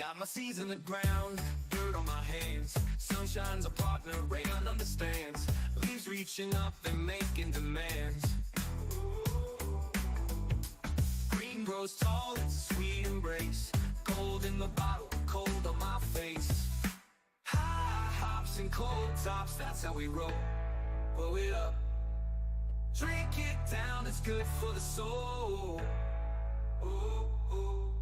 Got my seeds in the ground, dirt on my hands. Sunshine's a partner, rain understands. Leaves reaching up and making demands. Green grows tall, it's a sweet embrace. Gold in the bottle, cold on my face. High hops and cold tops, that's how we roll. Blow it up, drink it down, it's good for the soul. Ooh, ooh.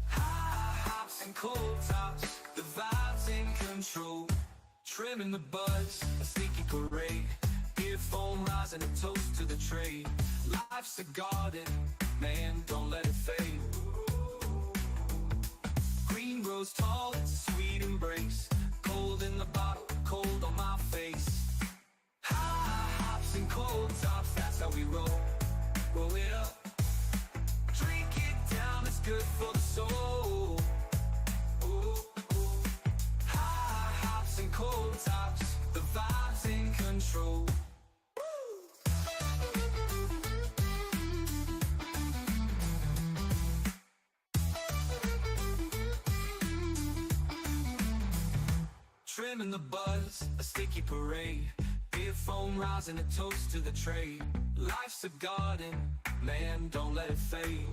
High hops and cold tops, the vibes in control. Trimming the buds, a sneaky parade. Beer foam rising, a toast to the trade. Life's a garden, man, don't let it fade. Green grows tall, it's a sweet embrace. Cold in the bottle, cold on my face. High hops and cold tops, that's how we roll. Roll it up, drink it down, it's good for the soul. Ooh, ooh. High hops and cold tops, the vibes in control. Trimming the buds, a sticky parade. Beer foam rising, a toast to the trade. Life's a garden, man, don't let it fade.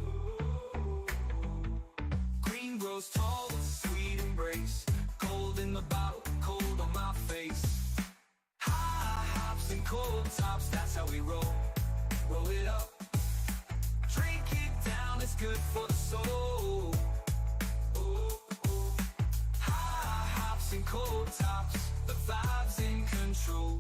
Green grows tall, it's a sweet embrace. Cold in the bottle, cold on my face. High hops and cold tops, that's how we roll. Roll it up, drink it down, it's good for the soul. Ooh, ooh. High hops and cold tops, the vibes in control.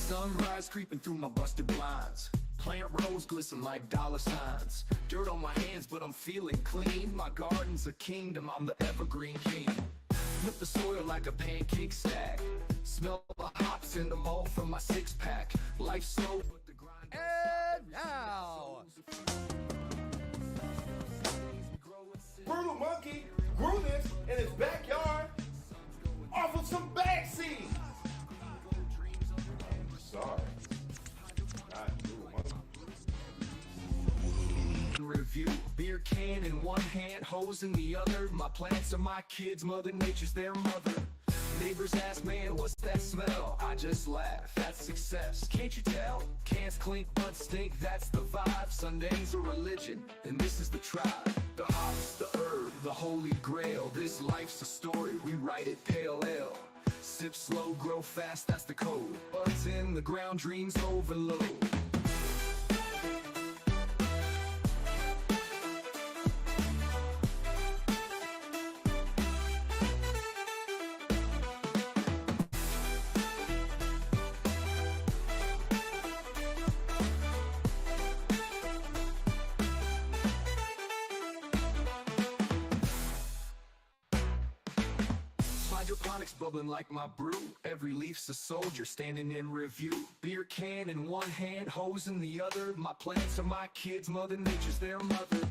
Sunrise creeping through my busted blinds. Plant rows glisten like dollar signs. Dirt on my hands, but I'm feeling clean. My garden's a kingdom, I'm the evergreen king. Flip the soil like a pancake stack. Smell the hops in the malt from my six-pack. Life's slow, but the grind. And now, Brutal Monkey grew this in his backyard off of some bag seeds. Sorry. Not Brutal Monkey. Review, beer can in one hand, hose in the other. My plants are my kids, Mother Nature's their mother. Neighbors ask, man, what's that smell? I just laugh, that's success. Can't you tell? Cans clink, butts stink, that's the vibe. Sunday's a religion, and this is the tribe. The hops, the herb, the holy grail. This life's a story, we write it pale ale. Sip slow, grow fast, that's the code. Buds in the ground, dreams overload. Hydroponics bubbling like my brew. Every leaf's a soldier standing in review. Beer can in one hand, hose in the other. My plants are my kids, Mother Nature's their mother.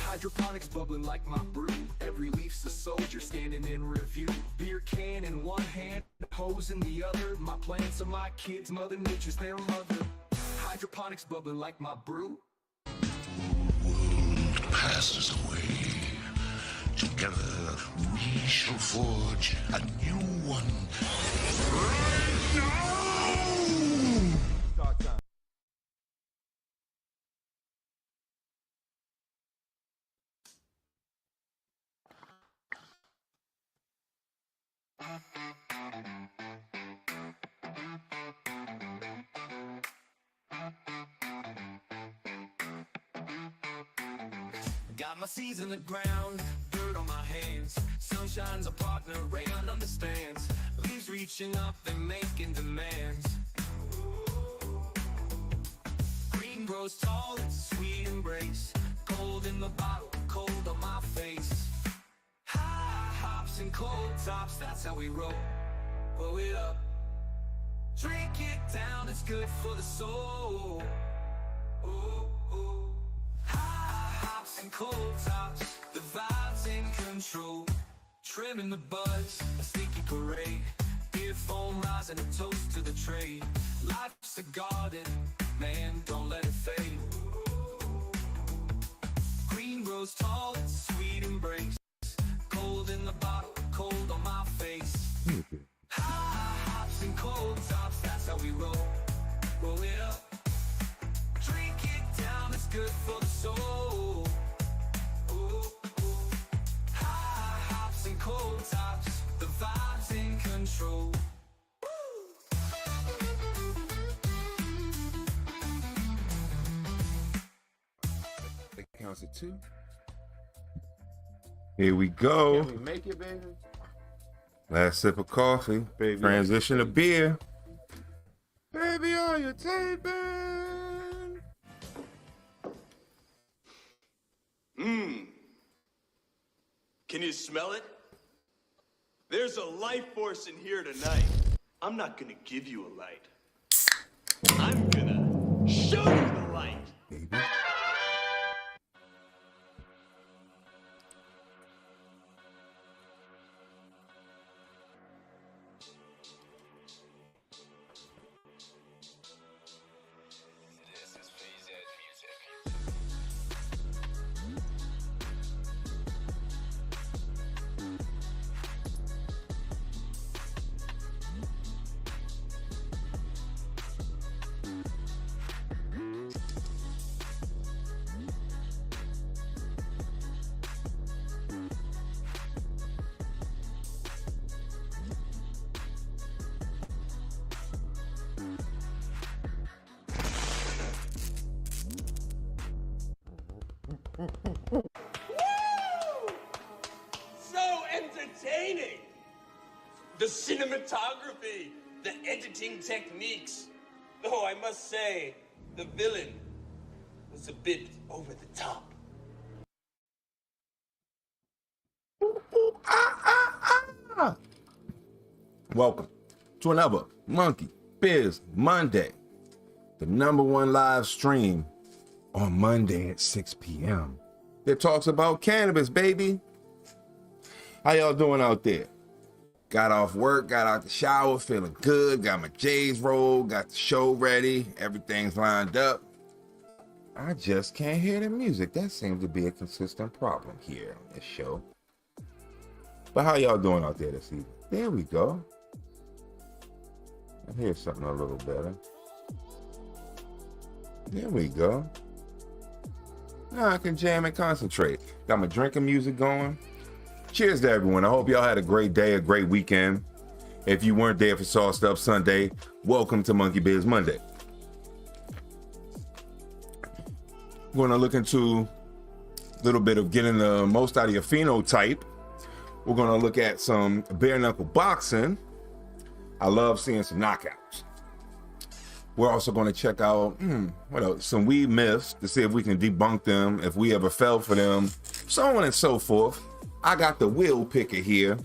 Hydroponics bubbling like my brew. Every leaf's a soldier standing in review. Beer can in one hand, hose in the other. My plants are my kids, Mother Nature's their mother. Hydroponics bubbling like my brew. World passes away. Together we shall forge a new one. Right now! Talk time. Got my seeds in the ground, dirt on my hands. Sunshine's a partner, rain understands. Leaves reaching up and making demands. Green grows tall, it's a sweet embrace. Gold in the bottle, cold on my face. High hops and cold tops, that's how we roll. Blow it up, drink it down, it's good for the soul. Ooh, ooh. High hops and cold tops, the vibes in control. Trimming the buds, a sneaky parade. Beer foam rising a toast to the trade. Life's a garden, man, don't let it fade. Green grows tall, it's a sweet embrace. Cold in the bottle, cold on my face. High hops and cold tops, that's how we roll. Roll it up, drink it down, it's good for the soul. Ooh, ooh. High hops and cold tops, the vibes in control. That counts at 2. Here we go. Can we make it, baby? Last sip of coffee. Baby. Transition to beer. Baby, are you taping? Can you smell it? There's a life force in here tonight. I'm not gonna give you a light. I'm gonna show you the light. Baby. So entertaining! The cinematography, the editing techniques. Though I must say, the villain was a bit over the top. Welcome to another Monkey Biz Monday, the #1 live stream on Monday at 6 p.m. that talks about cannabis, baby. How y'all doing out there? Got off work, got out the shower, feeling good, got my J's rolled, got the show ready, everything's lined up. I just can't hear the music. That seems to be a consistent problem here on this show. But how y'all doing out there this evening? There we go. I hear something a little better. There we go. Now I can jam and concentrate. Got my drinking music going. Cheers to everyone. I hope y'all had a great day, a great weekend. If you weren't there for Sauced Up Sunday, welcome to Monkey Biz Monday. We're going to look into a little bit of getting the most out of your phenotype. We're going to look at some bare knuckle boxing. I love seeing some knockouts. We're also going to check out what else? Some weed myths to see if we can debunk them, if we ever fell for them, so on and so forth. I got the wheel picker here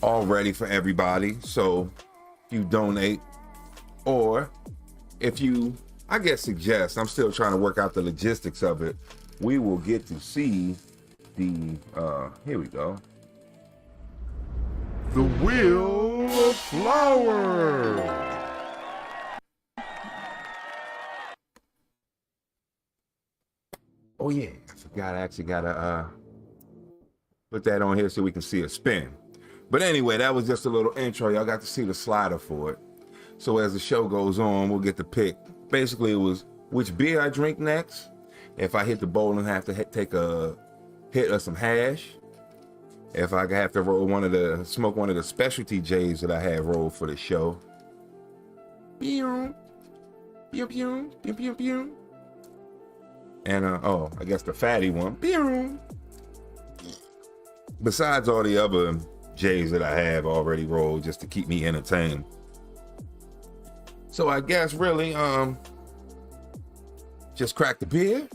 all ready for everybody. So if you donate, or if you, I guess, suggest, I'm still trying to work out the logistics of it, we will get to see the, here we go. The Wheel of Flower. Oh yeah, I forgot I actually gotta put that on here so we can see a spin. But anyway, that was just a little intro. Y'all got to see the slider for it. So as the show goes on, we'll get to pick. Basically, it was which beer I drink next. If I hit the bowl and have to take a hit of some hash. If I have to smoke one of the specialty J's that I have rolled for the show. Pew, pew, pew, pew, pew, pew. And I guess the fatty one. Pew. Besides all the other J's that I have already rolled just to keep me entertained. So I guess really just crack the beer.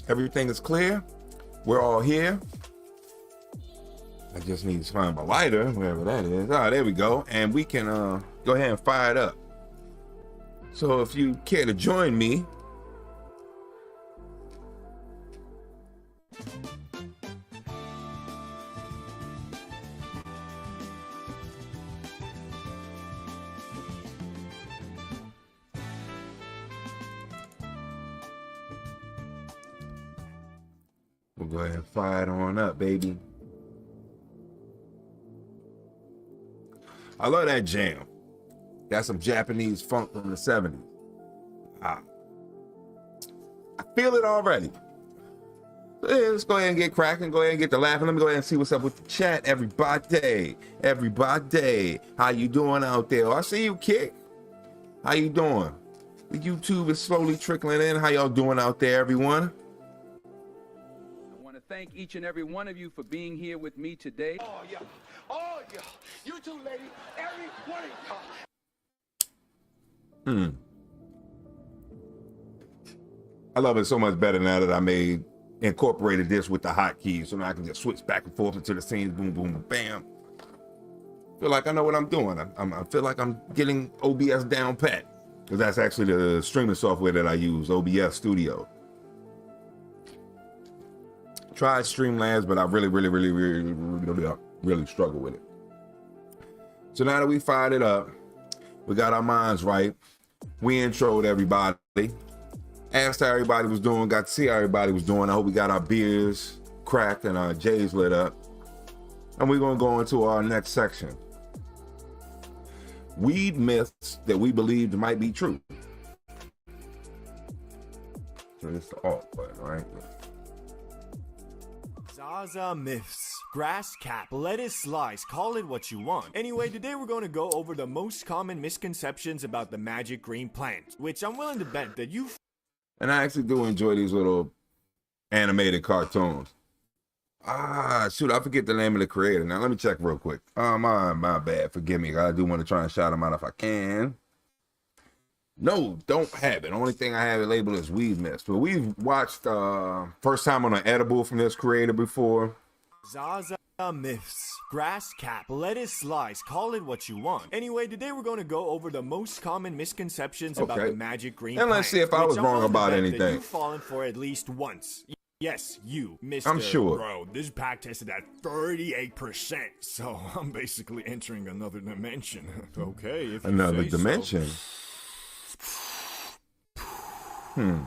Everything is clear. We're all here. I just need to find my lighter, wherever that is. Oh, there we go. And we can go ahead and fire it up. So if you care to join me, we'll go ahead and fire it on up, baby. I love that jam. Got some Japanese funk from the 70s. I feel it already. So yeah, let's go ahead and get cracking. Go ahead and get to laughing. Let me go ahead and see what's up with the chat. Everybody. How you doing out there? Oh, I see you, Kick. How you doing? The YouTube is slowly trickling in. How y'all doing out there, everyone? I want to thank each and every one of you for being here with me today. Oh, yeah. Oh, yeah. You too, lady. Every one of y'all. I love it so much better now that I incorporated this with the hotkeys, so now I can just switch back and forth into the scenes. Boom, boom, bam. Feel like I know what I'm doing. I feel like I'm getting OBS down pat, because that's actually the streaming software that I use, OBS Studio. Tried Streamlabs, but I really struggle with it. So now that we fired it up, we got our minds right. We introed everybody, asked how everybody was doing, got to see how everybody was doing. I hope we got our beers cracked and our J's lit up. And we're gonna go into our next section. Weed myths that we believed might be true. So this is the alt button, right? Zaza myths. Grass cap, lettuce slice, call it what you want. Anyway, today we're going to go over the most common misconceptions about the magic green plant, which I'm willing to bet that you... And I actually do enjoy these little animated cartoons. Shoot, I forget the name of the creator. Now, let me check real quick. My bad. Forgive me. I do want to try and shout him out if I can. No, don't have it. Only thing I have it labeled is Weed Myths. But we've watched First Time on an Edible from this creator before. Zaza myths. Grass cap, lettuce slice, call it what you want. Anyway, today we're going to go over the most common misconceptions about the magic green plant. And let's see if I was wrong about anything. You've fallen for at least once. Yes, you, Mr. I'm sure. Bro, this pack tested at 38%, so I'm basically entering another dimension. Okay, if you Another say dimension? So.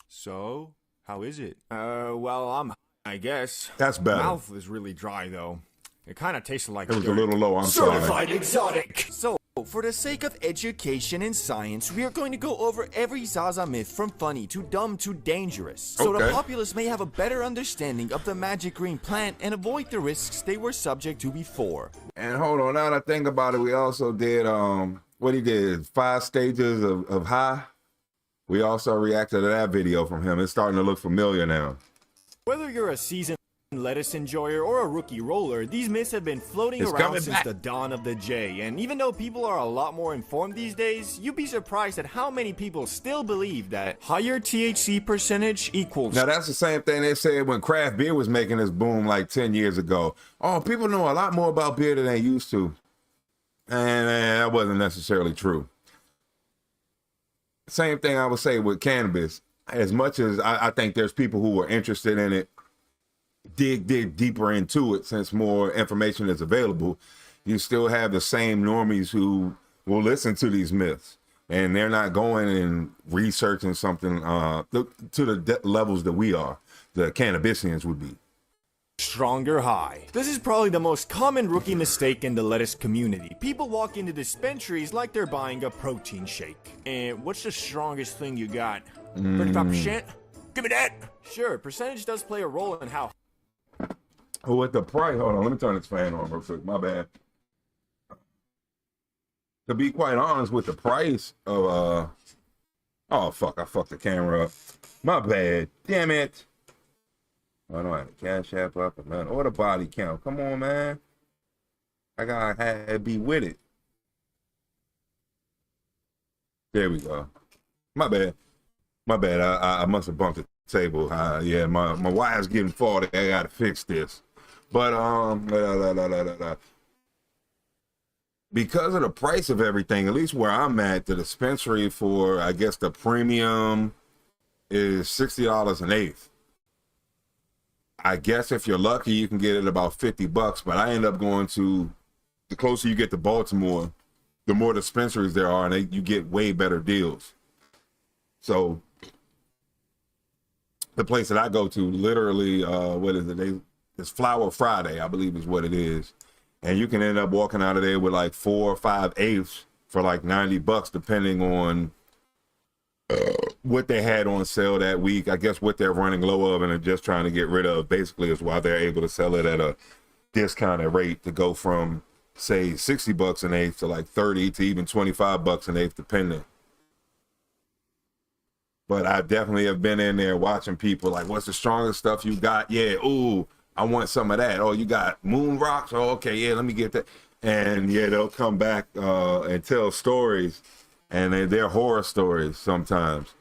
So, how is it? Well, I guess. That's better. Mouth is really dry, though. It kind of tasted like It was dirt. a little low, I'm sorry. Certified exotic. So, for the sake of education and science, we are going to go over every Zaza myth from funny to dumb to dangerous, so the Okay. populace may have a better understanding of the magic green plant and avoid the risks they were subject to before. And hold on, now that I think about it, we also did what he did, 5 stages of high. We also reacted to that video from him. It's starting to look familiar now. Whether you're a seasoned lettuce enjoyer or a rookie roller, these myths have been floating It's around coming since back. the dawn of the J. And even though people are a lot more informed these days, you'd be surprised at how many people still believe that higher THC percentage equals... Now, that's the same thing they said when craft beer was making its boom like 10 years ago. Oh, people know a lot more about beer than they used to. And that wasn't necessarily true. Same thing I would say with cannabis. As much as I think there's people who are interested in it, dig deeper into it since more information is available, you still have the same normies who will listen to these myths. And they're not going and researching something to the levels that we are, the Cannabisians would be. Stronger high. This is probably the most common rookie mistake in the lettuce community. People walk into dispensaries like they're buying a protein shake. And what's the strongest thing you got? 35%? Give me that! Sure, percentage does play a role in how... Oh, at the price, hold on, let me turn this fan on real quick, my bad. To be quite honest with the price of, oh fuck, I fucked the camera up. My bad, damn it. I don't have the Cashapp up or nothing, or the body count. Come on, man. I gotta be with it. There we go. My bad. My bad. I must have bumped the table. Yeah, my wire's getting faulty. I gotta fix this. But because of the price of everything, at least where I'm at, the dispensary for, I guess, the premium is $60 an eighth. I guess if you're lucky, you can get it about $50, but I end up going to, the closer you get to Baltimore, the more dispensaries there are, and you get way better deals. So the place that I go to, literally, what is it? It's Flower Friday, I believe is what it is. And you can end up walking out of there with like 4 or 5 eighths for like $90, depending on what they had on sale that week. I guess what they're running low of and are just trying to get rid of basically is why they're able to sell it at a discounted rate to go from, say, $60 an eighth to like 30 to even $25 an eighth, depending. But I definitely have been in there watching people like, what's the strongest stuff you got? Yeah, ooh, I want some of that. Oh, you got moon rocks? Oh, okay, yeah, let me get that. And yeah, they'll come back and tell stories, and they're horror stories sometimes.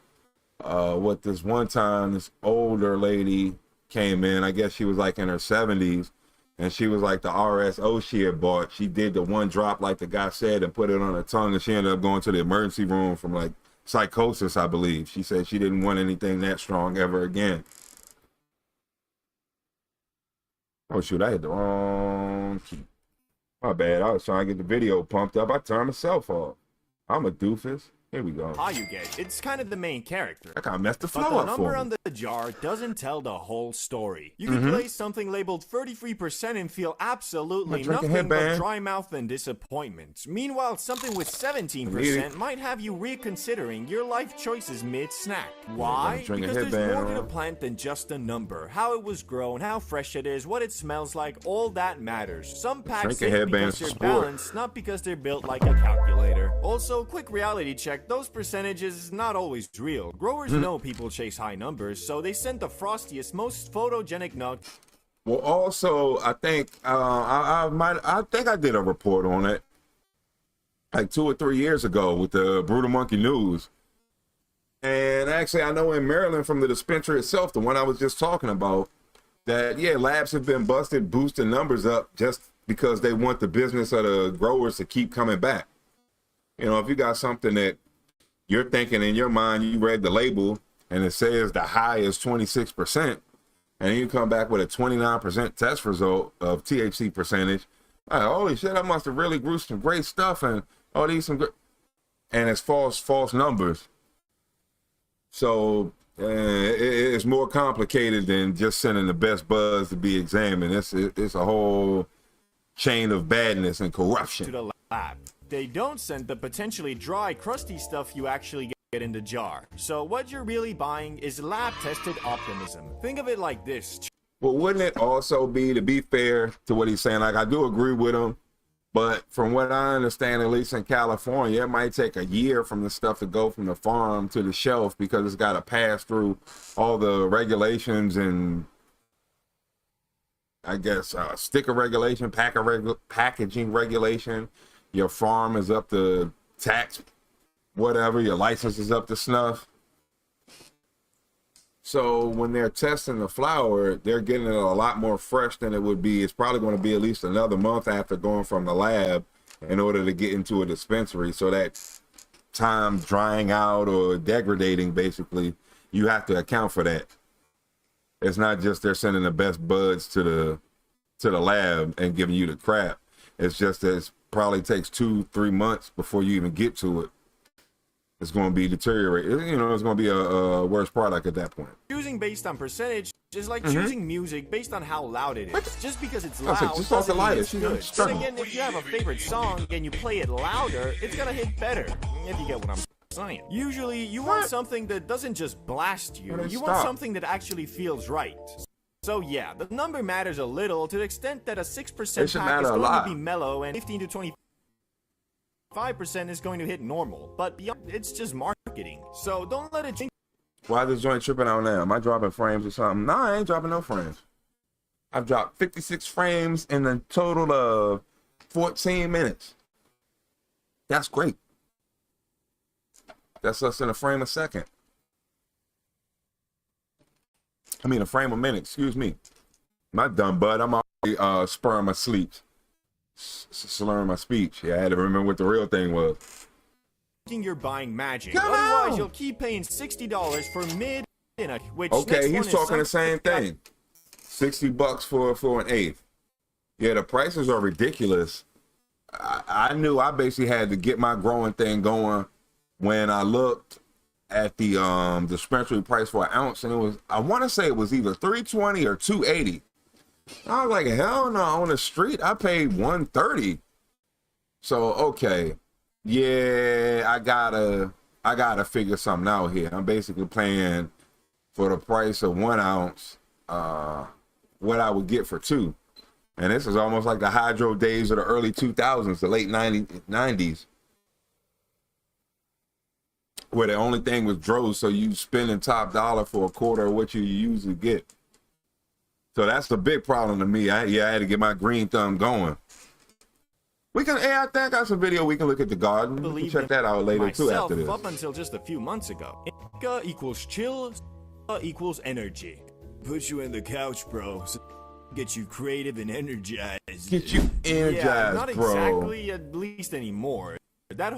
What this one time, this older lady came in, I guess she was like in her 70s, and she was like the RSO she had bought. She did the one drop like the guy said and put it on her tongue, and she ended up going to the emergency room from like psychosis, I believe. She said she didn't want anything that strong ever again. Oh shoot, I hit the wrong key. My bad, I was trying to get the video pumped up. I turned myself off. I'm a doofus. Here we go. How you get? It's kind of the main character. I kind of messed the flow But the up number for me. on the jar doesn't tell the whole story. You can place something labeled 33% and feel absolutely I'm drinking nothing but headband. dry mouth and disappointment. Meanwhile, something with 17% might have you reconsidering your life choices mid-snack. Why? drinking Because there's headband more to the on. plant than just a number. How it was grown, how fresh it is, what it smells like, all that matters. Some packs Drinking hit headband because is they're sport. balanced, not because they're built like a calculator. Also, quick reality check, those percentages is not always real. Growers know people chase high numbers, so they send the frostiest, most photogenic nut. Well, also, I think I think I did a report on it like 2 or 3 years ago with the Brutal Monkey News. And actually, I know in Maryland from the dispensary itself, the one I was just talking about, that, yeah, labs have been busted, boosting numbers up just because they want the business of the growers to keep coming back. You know, if you got something that you're thinking in your mind, you read the label and it says the high is 26%, and you come back with a 29% test result of THC percentage, like, holy shit, I must have really grew some great stuff, and oh, these some good, and it's false numbers. So it's more complicated than just sending the best buds to be examined. It's a whole chain of badness and corruption. To the lab. They don't send the potentially dry, crusty stuff you actually get in the jar. So what you're really buying is lab-tested optimism. Think of it like this. Well, wouldn't it also be, to be fair to what he's saying, like I do agree with him, but from what I understand, at least in California, it might take a year from the stuff to go from the farm to the shelf because it's got to pass through all the regulations and, I guess, sticker regulation, packaging regulation. Your farm is up to tax, whatever. Your license is up to snuff. So when they're testing the flower, they're getting it a lot more fresh than it would be. It's probably going to be at least another month after going from the lab in order to get into a dispensary. So that time drying out or degrading, basically, you have to account for that. It's not just they're sending the best buds to the lab and giving you the crap. It's just that it's probably takes 2-3 months before you even get to it. It's going to be deteriorated. You know, it's going to be a worse product at that point. Choosing based on percentage is like choosing music based on how loud it is. Just because it's I loud said, just off the doesn't mean lighter. it's She's good. Then struggling. again, if you have a favorite song and you play it louder, it's gonna hit better. If you get what I'm saying. Usually, you want something that doesn't just blast you. Well, You stop. want something that actually feels right. So yeah, the number matters a little to the extent that a 6% It should pack matter is a going lot. to be mellow and 15 to 25% is going to hit normal. But beyond, it's just marketing. So don't let it change. Why is this joint tripping out now? Am I dropping frames or something? No, I ain't dropping no frames. I've dropped 56 frames in a total of 14 minutes. That's great. That's less than a frame a second. I mean, a frame a minute, excuse me. Not done, bud. I'm spur my sleep. Slurring my speech. Yeah, I had to remember what the real thing was. You're buying magic. Come Otherwise, on. you'll keep paying $60 for mid in a which Okay, next one he's is talking the something same thing. $60 for an eighth. Yeah, the prices are ridiculous. I knew I basically had to get my growing thing going when I looked at the dispensary price for an ounce, and it was, I want to say it was either $320 or $280. I was like, hell no, on the street I paid $130. So okay, yeah, I gotta figure something out here. I'm basically paying for the price of 1 ounce, what I would get for 2. And this is almost like the hydro days of the early 2000s, the late 90s, where the only thing was droves, so you spending top dollar for a quarter of what you usually get. So that's the big problem to me. I had to get my green thumb going. I think I got some video we can look at the garden. We can check that out later too after this. Up until just a few months ago. Indica equals chill, equals energy. Put you in the couch, bro. Get you creative and energized. Get you energized, yeah, not bro. exactly, at least anymore. That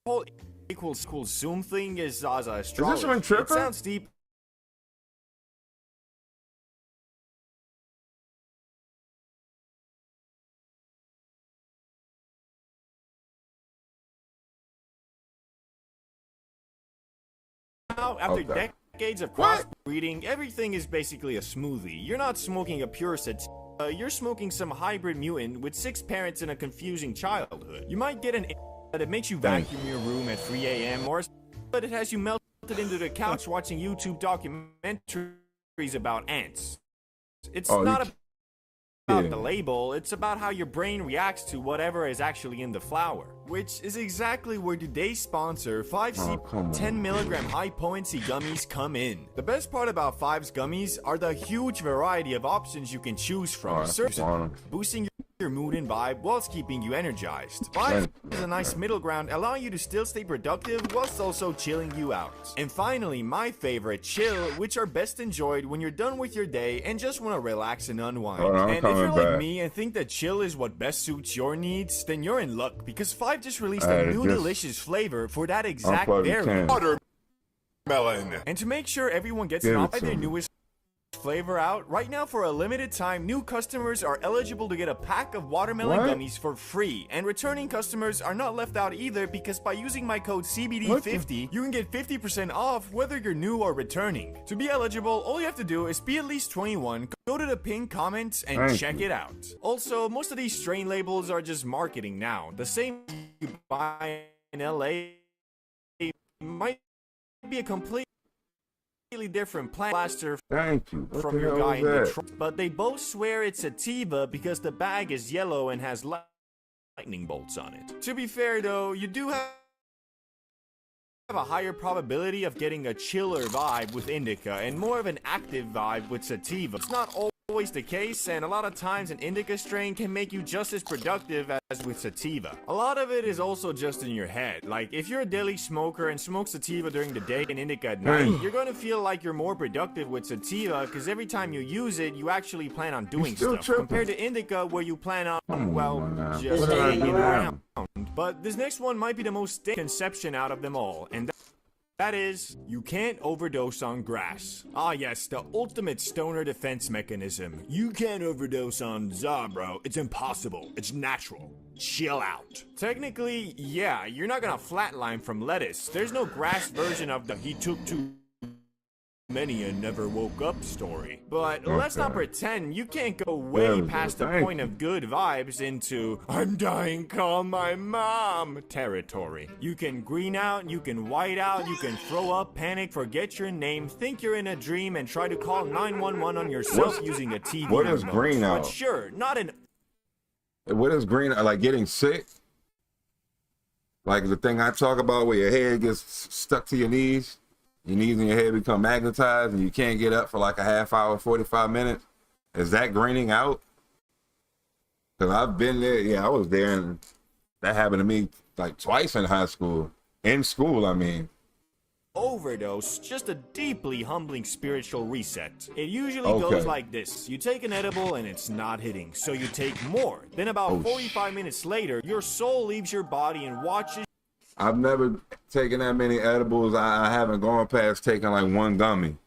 whole equals Zoom thing is as a astrology. Is this one tripping? It sounds deep. Now, after decades of crossbreeding, everything is basically a smoothie. You're not smoking a pure sativa, you're smoking some hybrid mutant with 6 parents and a confusing childhood. You might get an that it makes you vacuum your room at 3 a.m. or but it has you melted into the couch watching YouTube documentaries about ants. It's not about the label, it's about how your brain reacts to whatever is actually in the flower. Which is exactly where today's sponsor, 5C 10 milligram high potency gummies come in. The best part about 5's gummies are the huge variety of options you can choose from, boosting your mood and vibe whilst keeping you energized. 5 is a nice middle ground, allowing you to still stay productive whilst also chilling you out. And finally, my favorite, chill, which are best enjoyed when you're done with your day and just want to relax and unwind. And if you're like me and think that chill is what best suits your needs, then you're in luck, because 5 just released a new delicious flavor for that exact variant. Watermelon. And to make sure everyone gets an offer their newest flavor out, right now for a limited time, new customers are eligible to get a pack of watermelon gummies for free, and returning customers are not left out either, because by using my code CBD50 you can get 50% off whether you're new or returning. To be eligible, all you have to do is be at least 21, go to the pinned comments and check it out. Also, most of these strain labels are just marketing now. The same you buy in LA might be a completely different plant blaster from your guy in Detroit, but they both swear it's sativa because the bag is yellow and has lightning bolts on it. To be fair though, you do have a higher probability of getting a chiller vibe with indica and more of an active vibe with sativa. It's not always the case, and a lot of times an indica strain can make you just as productive as with sativa. A lot of it is also just in your head. Like, if you're a daily smoker and smoke sativa during the day and indica at night, you're going to feel like you're more productive with sativa because every time you use it, you actually plan on doing stuff, compared to indica where you plan on, well, just hanging around. But this next one might be the most conception out of them all, and that is, you can't overdose on grass. Ah yes, the ultimate stoner defense mechanism. You can't overdose on za, bro. It's impossible. It's natural. Chill out. Technically, yeah, you're not gonna flatline from lettuce. There's no grass version of the he took too many and never woke up story. But let's not pretend you can't go way past the point of good vibes into I'm dying, call my mom territory. You can green out, you can white out, you can throw up, panic, forget your name, think you're in a dream, and try to call 911 on yourself using a TV. What is green out? But sure, not an... What is green out? Like getting sick? Like the thing I talk about where your head gets stuck to your knees? Your knees and your head become magnetized and you can't get up for like a half hour, 45 minutes. Is that greening out? Because I've been there. Yeah, I was there, and that happened to me like twice in high school. In school, I mean. overdose, just a deeply humbling spiritual reset. It usually Okay. goes like this. You take an edible and it's not hitting, so you take more. Then about 45 minutes later, your soul leaves your body and watches. I've never taken that many edibles. I haven't gone past taking like one gummy.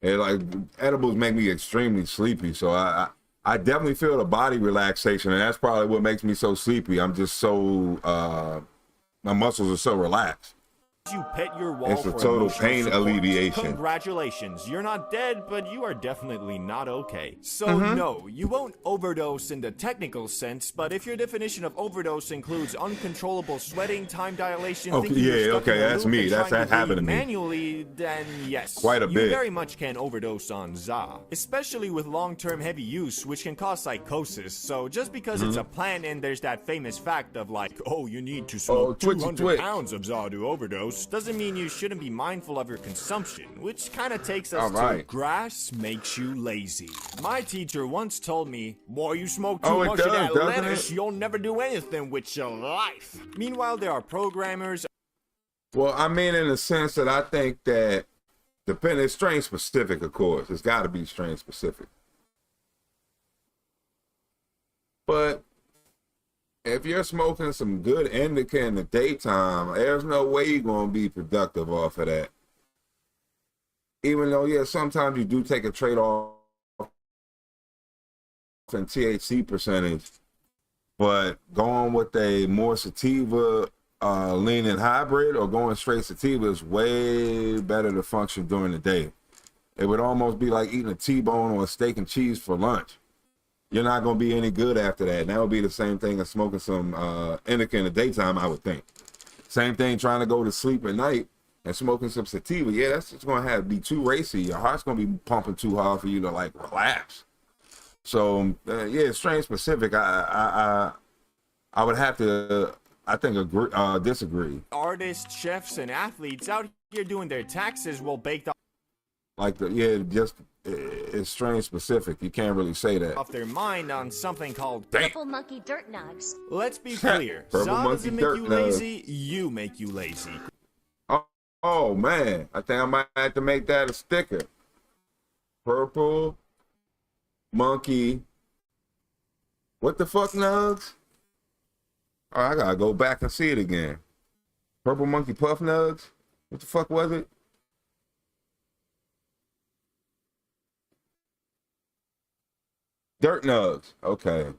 And like edibles make me extremely sleepy, so I definitely feel the body relaxation, and that's probably what makes me so sleepy. I'm just so my muscles are so relaxed. You pet your wall It's a for total emotional pain support. alleviation. Congratulations, you're not dead, but you are definitely not okay. So no, you won't overdose in the technical sense, but if your definition of overdose includes uncontrollable sweating, time dilation, Okay, thinking you're yeah, stuck okay, in a that's loop me. and That's trying to happened to breathe me. manually, then yes, Quite a you bit. very much can overdose on za, especially with long-term heavy use, which can cause psychosis. So just because it's a plant and there's that famous fact of like, oh, you need to smoke twitchy 200 twitch. pounds of za to overdose, doesn't mean you shouldn't be mindful of your consumption, which kind of takes us All to right. grass makes you lazy. My teacher once told me, boy, you smoke too Oh, it much of does, that doesn't lettuce, it? you'll never do anything with your life. Meanwhile, there are programmers. Well, I mean, in the sense that I think that it's strain specific, of course. It's got to be strain specific. But if you're smoking some good indica in the daytime, there's no way you're going to be productive off of that. Even though, yeah, sometimes you do take a trade-off in THC percentage, but going with a more sativa leaning hybrid or going straight sativa is way better to function during the day. It would almost be like eating a T-bone or a steak and cheese for lunch. You're not going to be any good after that. And that would be the same thing as smoking some indica in the daytime, I would think. Same thing trying to go to sleep at night and smoking some sativa. Yeah, that's just going to be too racy. Your heart's going to be pumping too hard for you to like relax. So yeah, strain specific. I would have to, I think, disagree. Artists, chefs, and athletes out here doing their taxes will bake the Like it's strain specific. You can't really say that. off their mind on something called Damn. Purple monkey dirt nugs. Let's be clear. Purple Za monkey doesn't make dirt you nugs. lazy, you make you lazy. Oh man, I think I might have to make that a sticker. Purple monkey. What the fuck, nugs? Oh, I gotta go back and see it again. Purple monkey puff nugs. What the fuck was it? Dirt nugs. Okay.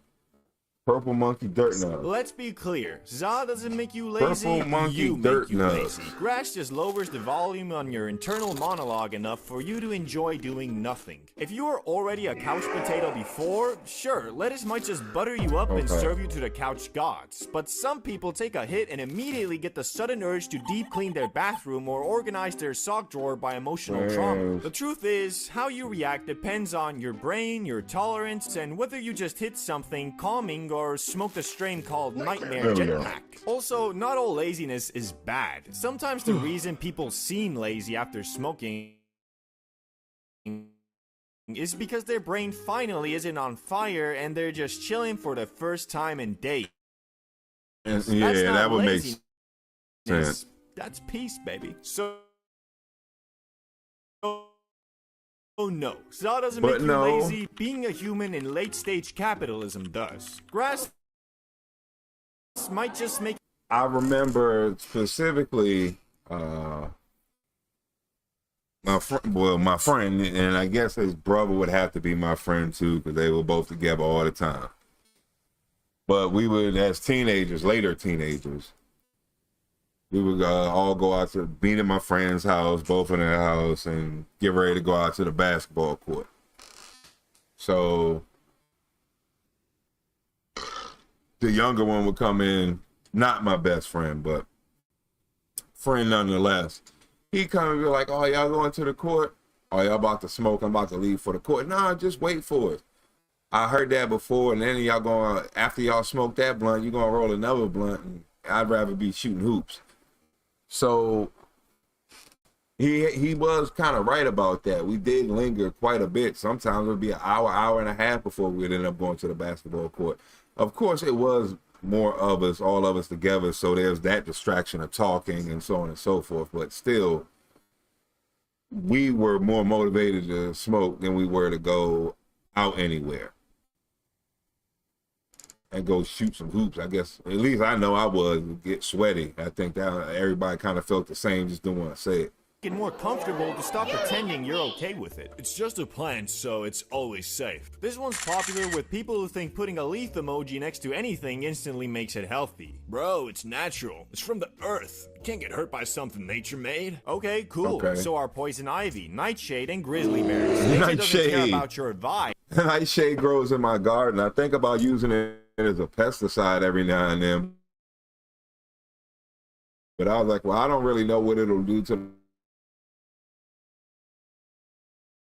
Purple monkey dirt nugs. Let's be clear. Za doesn't make you lazy, Purple monkey you dirt make you nugs. lazy. Grass just lowers the volume on your internal monologue enough for you to enjoy doing nothing. If you were already a couch potato before, sure, lettuce might just butter you up and Okay. serve you to the couch gods. But some people take a hit and immediately get the sudden urge to deep clean their bathroom or organize their sock drawer by emotional trauma. The truth is, how you react depends on your brain, your tolerance, and whether you just hit something calming or smoked a strain called Nightmare There we go. Jetpack. Also, not all laziness is bad. Sometimes the reason people seem lazy after smoking is because their brain finally isn't on fire and they're just chilling for the first time in days. Yeah, That's not that would make laziness. sense. That's peace, baby. Oh no, Za doesn't But make you no. lazy. Being a human in late-stage capitalism does. Grass might just make I remember specifically my friend, and I guess his brother would have to be my friend too, because they were both together all the time. But we would, as teenagers, later teenagers, we would all go out to meet at my friend's house, both in their house, and get ready to go out to the basketball court. So the younger one would come in, not my best friend, but friend nonetheless. He'd come and be like, oh, y'all going to the court? Oh, y'all about to smoke? I'm about to leave for the court. Nah, just wait for it. I heard that before, and then y'all going, after y'all smoke that blunt, you're going to roll another blunt, and I'd rather be shooting hoops. So he was kind of right about that. We did linger quite a bit. Sometimes it would be an hour, hour and a half before we'd end up going to the basketball court. Of course, it was more of us, all of us together. So there's that distraction of talking and so on and so forth. But still, we were more motivated to smoke than we were to go out anywhere and go shoot some hoops. I guess, at least I know I was, get sweaty. I think that everybody kind of felt the same, just didn't want to say it. Get more comfortable to stop pretending you're okay with it. It's just a plant, so it's always safe. This one's popular with people who think putting a leaf emoji next to anything instantly makes it healthy. Bro, it's natural. It's from the earth. You can't get hurt by something nature made. Okay, cool. Okay. So are poison ivy, nightshade, and grizzly bears. Nature doesn't care about your advice. Nightshade grows in my garden. I think about using it as a pesticide every now and then. But I was like, well, I don't really know what it'll do to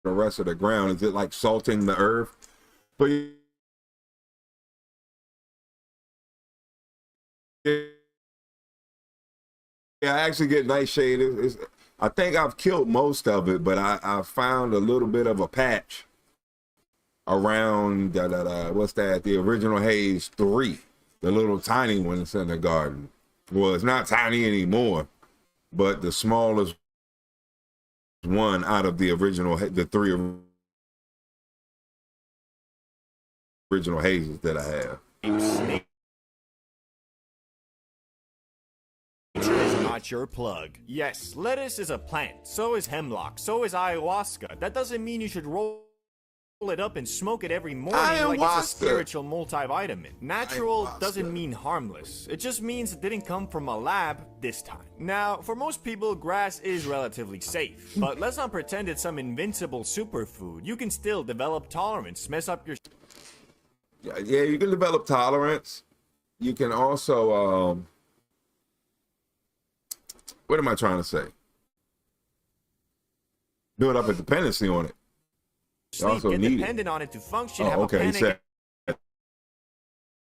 the rest of the ground. Is it like salting the earth? But yeah, I actually get nightshade. I think I've killed most of it, but I found a little bit of a patch around what's that? The original Haze 3, the little tiny one that's in the garden. Well, it's not tiny anymore, but the smallest one out of the original, the 3 original hazes that I have. Nature is not your plug. Yes, lettuce is a plant, so is hemlock, so is ayahuasca. That doesn't mean you should roll it up and smoke it every morning like it's a spiritual multivitamin. Natural doesn't mean harmless. It just means it didn't come from a lab this time. Now, for most people, grass is relatively safe, but let's not pretend it's some invincible superfood. You can still develop tolerance, mess up your... Yeah, you can develop tolerance. You can also, what am I trying to say? Build up a dependency on it. Sleep, get dependent on it to function, have a panic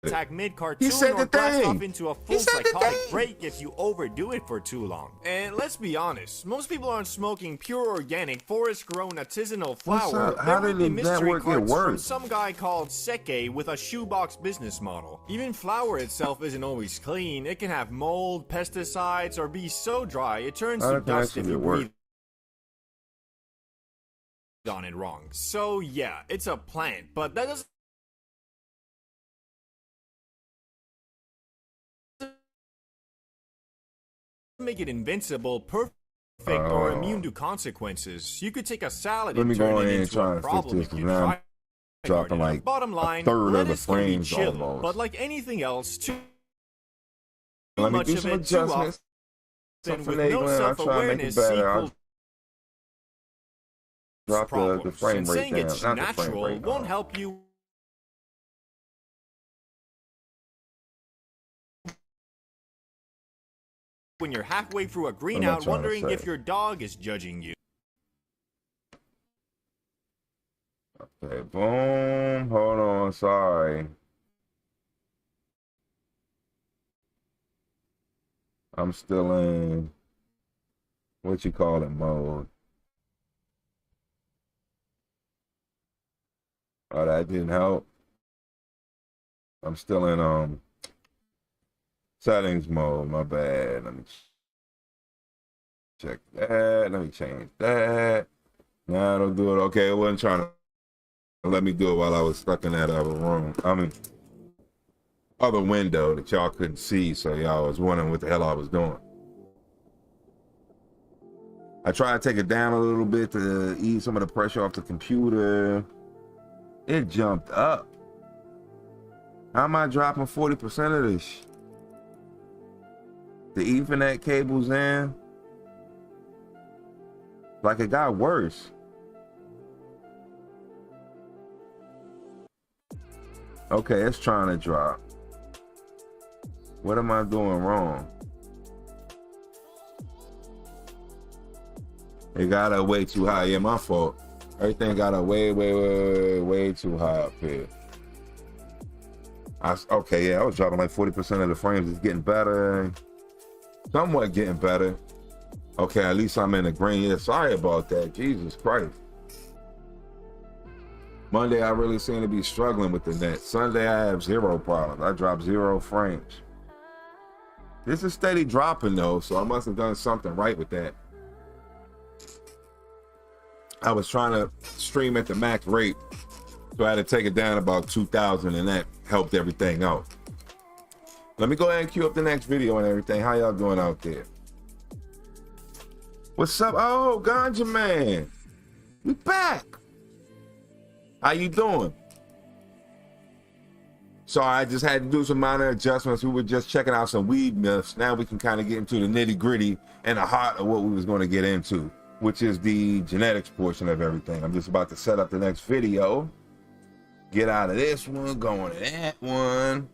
attack mid-cartoon, or blast off into a full psychotic break if you overdo it for too long. And let's be honest, most people aren't smoking pure organic, forest-grown artisanal flower. How did the network get worse? From some guy called Seke with a shoebox business model. Even flower itself isn't always clean. It can have mold, pesticides, or be so dry it turns to dust if you breathe on it wrong. So yeah, it's a plant, but that doesn't make it invincible, perfect, or immune to consequences. You could take a salad and turn it into a problem if you try. Dropping like bottom line, a third of the lettuce can be frames chill, almost. but like anything else, too Let me much do of some it too adjustments. often with finagling. no I'll try and make it self-awareness better. I'll equals drop the problems. frame And rate saying down. it's Not the frame natural rate won't down. help you when you're halfway through a green out wondering if your dog is judging you. Okay, boom. Hold on, sorry. I'm still in what you call it mode. Oh, that didn't help. I'm still in settings mode. My bad. Let me check that. Let me change that. Now it'll do it. Okay, it wasn't trying to let me do it while I was stuck in that other room. I mean, other window that y'all couldn't see, so y'all was wondering what the hell I was doing. I tried to take it down a little bit to ease some of the pressure off the computer. It jumped up. How am I dropping 40% of this? The Ethernet cable's in. Like it got worse. Okay, it's trying to drop. What am I doing wrong? It got up way too high. Yeah, my fault. Everything got up way too high up here. Okay, yeah, I was dropping like 40% of the frames. It's getting better. Somewhat getting better. Okay, at least I'm in the green. Yeah, sorry about that. Jesus Christ. Monday, I really seem to be struggling with the net. Sunday, I have 0 problems. I dropped 0 frames. This is steady dropping though, so I must have done something right with that. I was trying to stream at the max rate, so I had to take it down about 2,000, and that helped everything out. Let me go ahead and queue up the next video and everything. How y'all doing out there? What's up? Oh, Ganja Man, we back. How you doing? So I just had to do some minor adjustments. We were just checking out some weed myths. Now we can kind of get into the nitty gritty and the heart of what we was going to get into, which is the genetics portion of everything. I'm just about to set up the next video. Get out of this one, going to that one.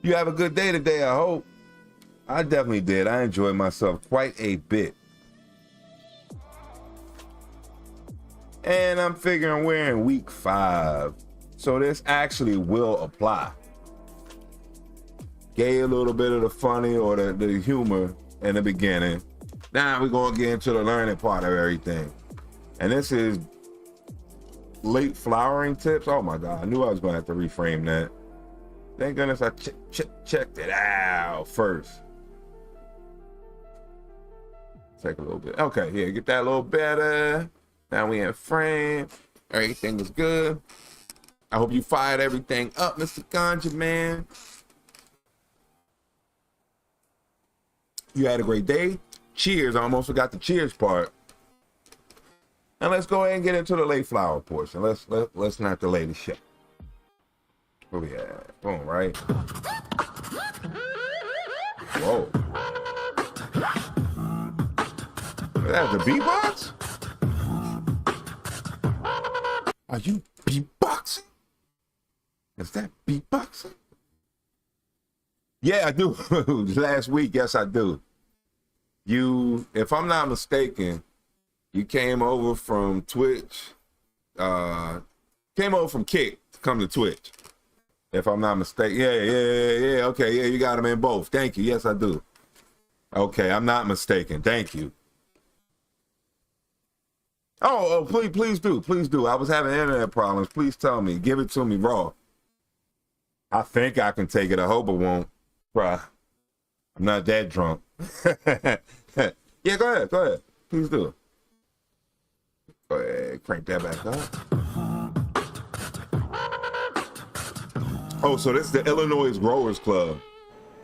You have a good day today, I hope. I definitely did. I enjoyed myself quite a bit. And I'm figuring we're in week 5. So this actually will apply. Gave a little bit of the funny or the humor in the beginning. Now we're going to get into the learning part of everything. And this is late flowering tips. Oh my God, I knew I was going to have to reframe that. Thank goodness I checked it out first. Take a little bit. Okay, here, get that a little better. Now we in frame. Everything is good. I hope you fired everything up, Mr. Ganja Man. You had a great day. Cheers. I almost forgot the cheers part. And let's go ahead and get into the late flower portion. Let's not delay the show. Where we at? Boom, right? Whoa. That's the beatbox? Are you beatboxing? Is that beatboxing? Yeah, I do. Last week, yes, I do. You, if I'm not mistaken, you came over from Twitch, came over from Kick to come to Twitch. If I'm not mistaken. Yeah. Okay, yeah, you got them in both. Thank you. Yes, I do. Okay, I'm not mistaken. Thank you. Oh, please do. I was having internet problems. Please tell me. Give it to me raw. I think I can take it. I hope it won't. Bruh. I'm not that drunk. Yeah, go ahead. Please do. Go ahead, crank that back up. Oh, so this is the Illinois Growers Club.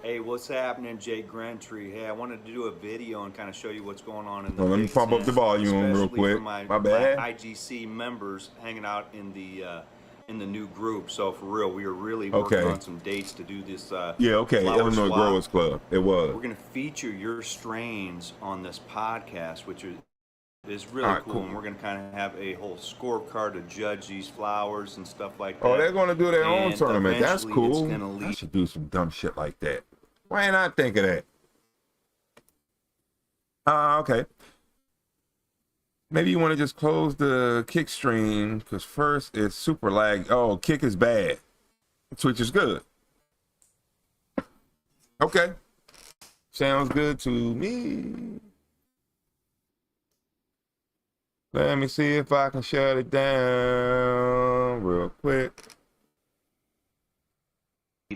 Hey, what's happening, Jay Grantree? Hey, I wanted to do a video and kind of show you what's going on in the let me pump up the volume real quick. My bad. IGC members hanging out in the new group. So for real, we are really working on some dates to do this. Illinois Growers Club. It was. We're going to feature your strains on this podcast, which is really cool. And we're going to kind of have a whole scorecard to judge these flowers and stuff like that. Oh, they're going to do their own tournament. That's cool. I should do some dumb shit like that. Why ain't I think of that? Okay. Maybe you want to just close the Kick stream because first it's super lag. Oh, Kick is bad. Twitch is good. Okay. Sounds good to me. Let me see if I can shut it down real quick.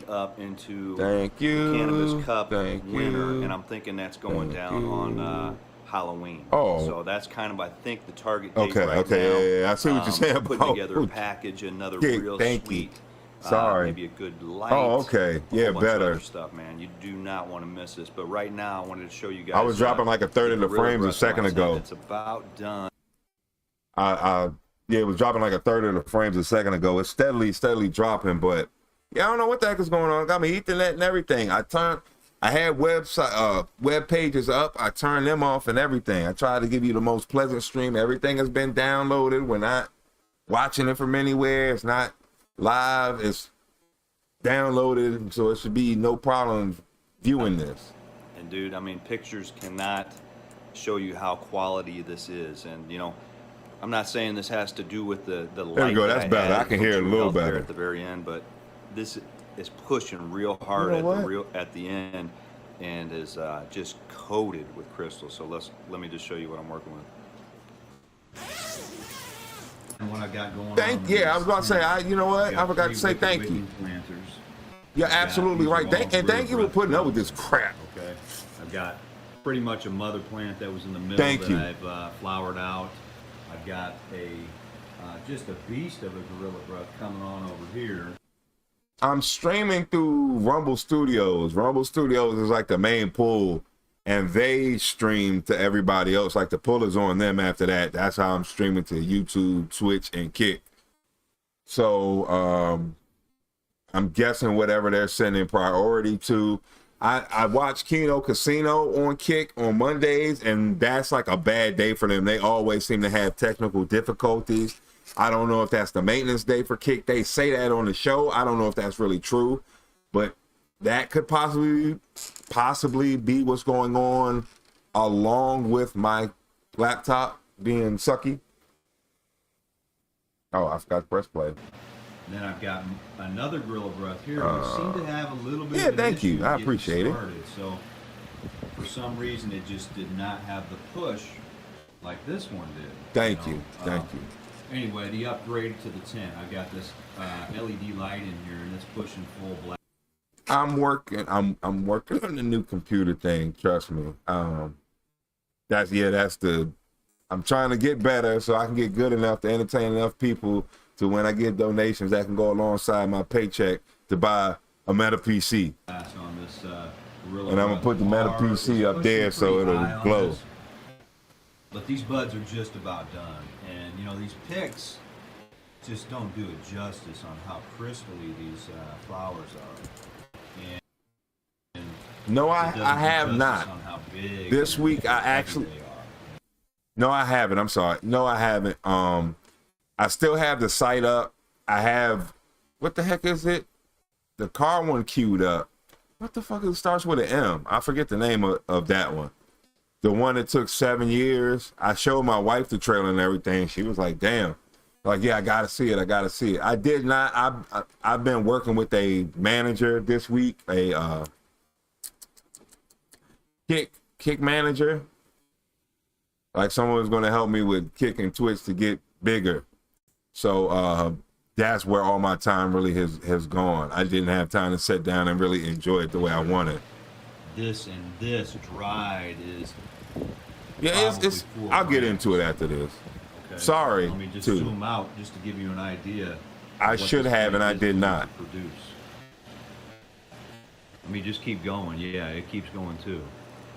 Up into Thank you. the Cannabis Cup Thank winner, you. and I'm thinking that's going down on Halloween. Oh, so that's kind of, I think, the target date right now. Yeah. I see what you're saying. Putting together a package, another real sweet. Sorry. Maybe a good light. Oh, okay. Yeah, better. Other stuff, man. You do not want to miss this. But right now, I wanted to show you guys. I was dropping like a third of the frames a second ago. It's about done. It was dropping like a third of the frames a second ago. It's steadily dropping, but yeah, I don't know what the heck is going on. Got me Ethernet and everything. I had web pages up. I turned them off and everything. I tried to give you the most pleasant stream. Everything has been downloaded. We're not watching it from anywhere. It's not live. It's downloaded, so it should be no problem viewing this. And dude, I mean, pictures cannot show you how quality this is. And you know, I'm not saying this has to do with the light. There you go. That's better. I can hear it a little better at the very end, but this is pushing real hard at the end, and is just coated with crystals. So let me just show you what I'm working with. what I got going Thank on. yeah, I was about to say, you know what? I forgot to say thank you. You're absolutely right. And thank you for putting up with this crap. Okay. I've got pretty much a mother plant that was in the middle Thank that you. I've flowered out. I've got a just a beast of a gorilla breath coming on over here. I'm streaming through Rumble Studios. Rumble Studios is like the main pull, and they stream to everybody else. Like the pull is on them after that. That's how I'm streaming to YouTube, Twitch, and Kick. So I'm guessing whatever they're sending priority to. I watch Keno Casino on Kick on Mondays, and that's like a bad day for them. They always seem to have technical difficulties. I don't know if that's the maintenance day for Kick. They say that on the show. I don't know if that's really true, but that could possibly be what's going on, along with my laptop being sucky. Oh, I forgot to press play. Then I've got another gorilla breath here. We seem to have a little bit of an thank you. issue I getting appreciate it. started. So for some reason, it just did not have the push like this one did. Thank you. Thank you. Anyway, the upgrade to the 10. I've got this LED light in here, and it's pushing full black. I'm working on the new computer thing. Trust me. I'm trying to get better so I can get good enough to entertain enough people to when I get donations that can go alongside my paycheck to buy a Meta PC. On this, And I'm gonna put the Meta PC up there so it'll glow. But these buds are just about done, and you know these picks just don't do it justice on how crystally these flowers are. And No, I have not. on how big This and week I heavy actually. they are. No, I haven't. I'm sorry. No, I haven't. I still have the site up. I have, what the heck is it? The car one queued up. What the fuck? It starts with an M. I forget the name of that one. The one that took 7 years. I showed my wife the trailer and everything. She was like, damn. Like, yeah, I gotta see it. I gotta see it. I did not. I've been working with a manager this week, a kick manager. Like someone was gonna help me with Kick and Twitch to get bigger. So that's where all my time really has gone. I didn't have time to sit down and really enjoy it the way I wanted. This ride is. Yeah, it's I'll get into it after this. Okay. Sorry. Let me just too. zoom out just to give you an idea. I what should this have and thing I is did going to not. Produce. Let me just keep going. Yeah, it keeps going too.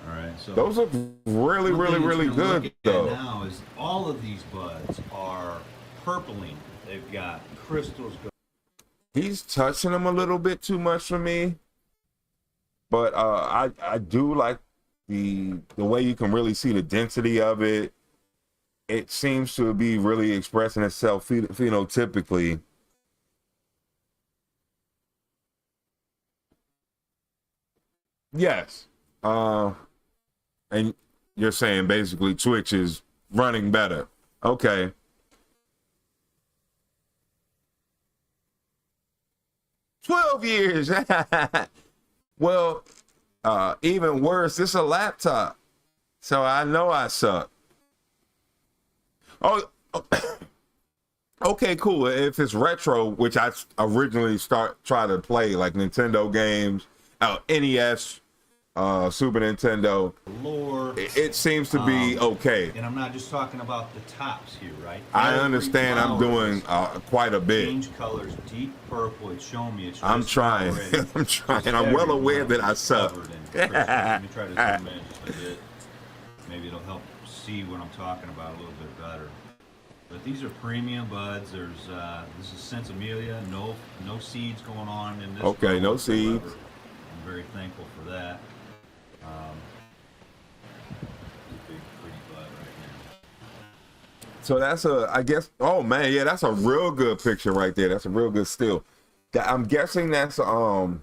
All right. So Those look really, one really, thing really it's gonna good look at though. now is all of these buds are purpling. They've got crystals. He's touching them a little bit too much for me. But I do like the way you can really see the density of it. It seems to be really expressing itself phenotypically. Yes. And you're saying basically Twitch is running better. Okay. "12 years. Well, even worse, this is a laptop. So I know I suck. Oh, okay, cool. If it's retro, which I originally try to play, like Nintendo games, NES, Super Nintendo, Lore. it seems to be okay. And I'm not just talking about the tops here, right? I Every understand. I'm flower doing quite a bit. change colors, deep purple. It's showing me. It's I'm just trying. already. I'm trying. I'm well aware that I suck. Covered in crystals. Let me try to zoom in just a bit. Maybe it'll help see what I'm talking about a little bit better. But these are premium buds. There's this is Sensimelia. No seeds going on in this. Okay, no whatsoever. seeds. I'm very thankful for that. Big pretty bud right now. So that's I guess, oh man, yeah, that's a real good picture right there. That's a real good still. I'm guessing that's a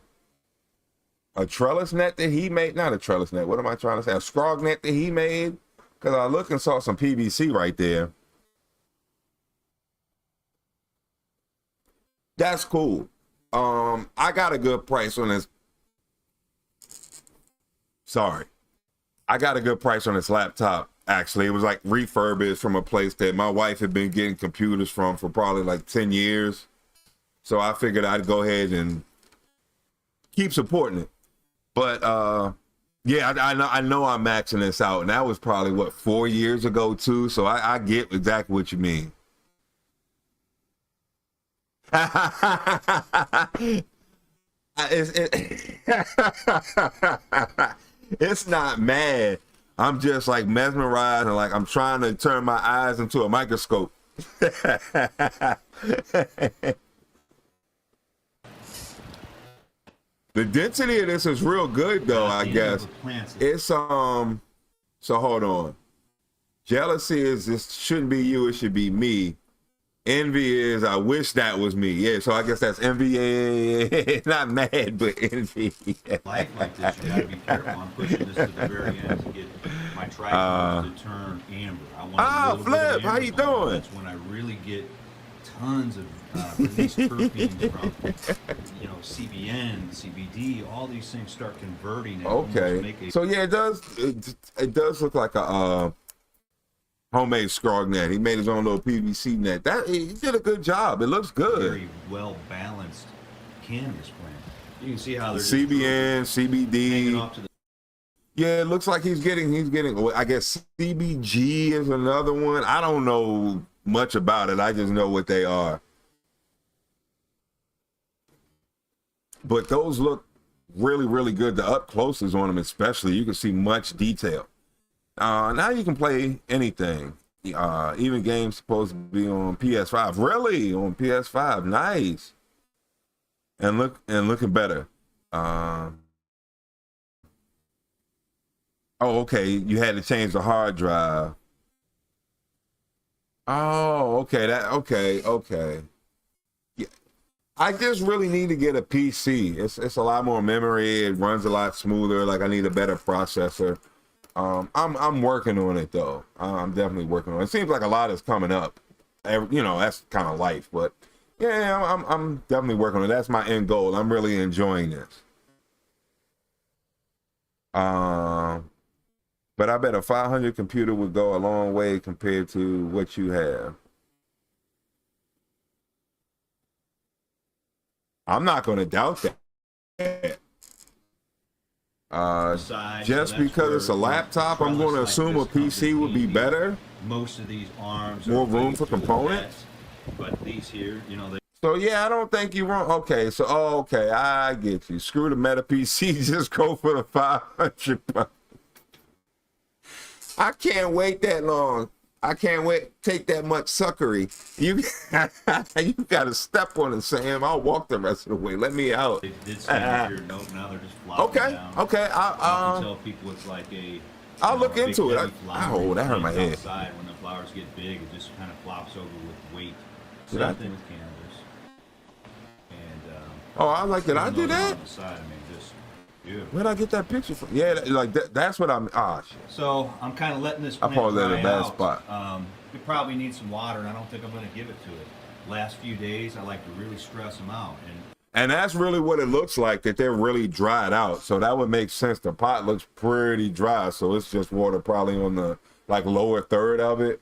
trellis net that he made. Not a trellis net. What am I trying to say? A scrog net that he made. Because I looked and saw some PVC right there. That's cool. I got a good price on this. Sorry. I got a good price on this laptop. Actually, it was like refurbished from a place that my wife had been getting computers from for probably like 10 years. So I figured I'd go ahead and keep supporting it. But yeah, I know I'm maxing this out, and that was probably what, 4 years ago too. So I get exactly what you mean. It's not mad. I'm just like mesmerized and like I'm trying to turn my eyes into a microscope. The density of this is real good though, I guess. It's so hold on. Jealousy is this shouldn't be you, it should be me. Envy is I wish that was me. Yeah, so I guess that's envy. Yeah, not mad, but envy. Life like this, you gotta be careful. I'm pushing this to the very end to get my trichomes to turn amber. I want Flip, how you doing? That's when I really get tons of released terpenes from, CBN, CBD. All these things start converting. And Okay. So yeah, it does look like a homemade scrog net. He made his own little PVC net. He did a good job. It looks good. Very well balanced cannabis plant. You can see how there's CBN, CBD. off to the Yeah, it looks like he's getting. I guess CBG is another one. I don't know much about it. I just know what they are. But those look really, really good. The up closes on them, especially, you can see much detail. Now you can play anything. Even games supposed to be on PS5. Really? On PS5. Nice. And looking better. Oh, okay. You had to change the hard drive. Oh, okay. Okay. Yeah. I just really need to get a PC. It's a lot more memory. It runs a lot smoother. Like I need a better processor. I'm working on it though. I'm definitely working on it. It seems like a lot is coming up. That's kind of life. But yeah, I'm definitely working on it. That's my end goal. I'm really enjoying this. But I bet a 500 computer would go a long way compared to what you have. I'm not going to doubt that. Just because it's a laptop, I'm going to assume a PC would be better. Most of these arms more room for components. But these here, they. So yeah, I don't think you're wrong. Okay, so okay, I get you. Screw the Meta PC, just go for the 500. I can't wait that long. I can't wait. Take that much suckery. You got to step on it, Sam. I'll walk the rest of the way. Let me out. They did scan your note. Now they're just flopping down. Okay. I tell people it's like I'll look into it. That hurt my head. Outside, when the flowers get big, it just kind of flops over with weight. Did Same thing with cannabis. And I like that. I do that. On the side, just beautiful. Where'd I get that picture from? Yeah, like that's what I'm. Shit. So I'm kind of letting this. I probably let it a bad spot. It probably needs some water, and I don't think I'm going to give it to it. Last few days, I like to really stress them out, and that's really what it looks like, that they're really dried out. So that would make sense. The pot looks pretty dry, so it's just water probably on the lower third of it.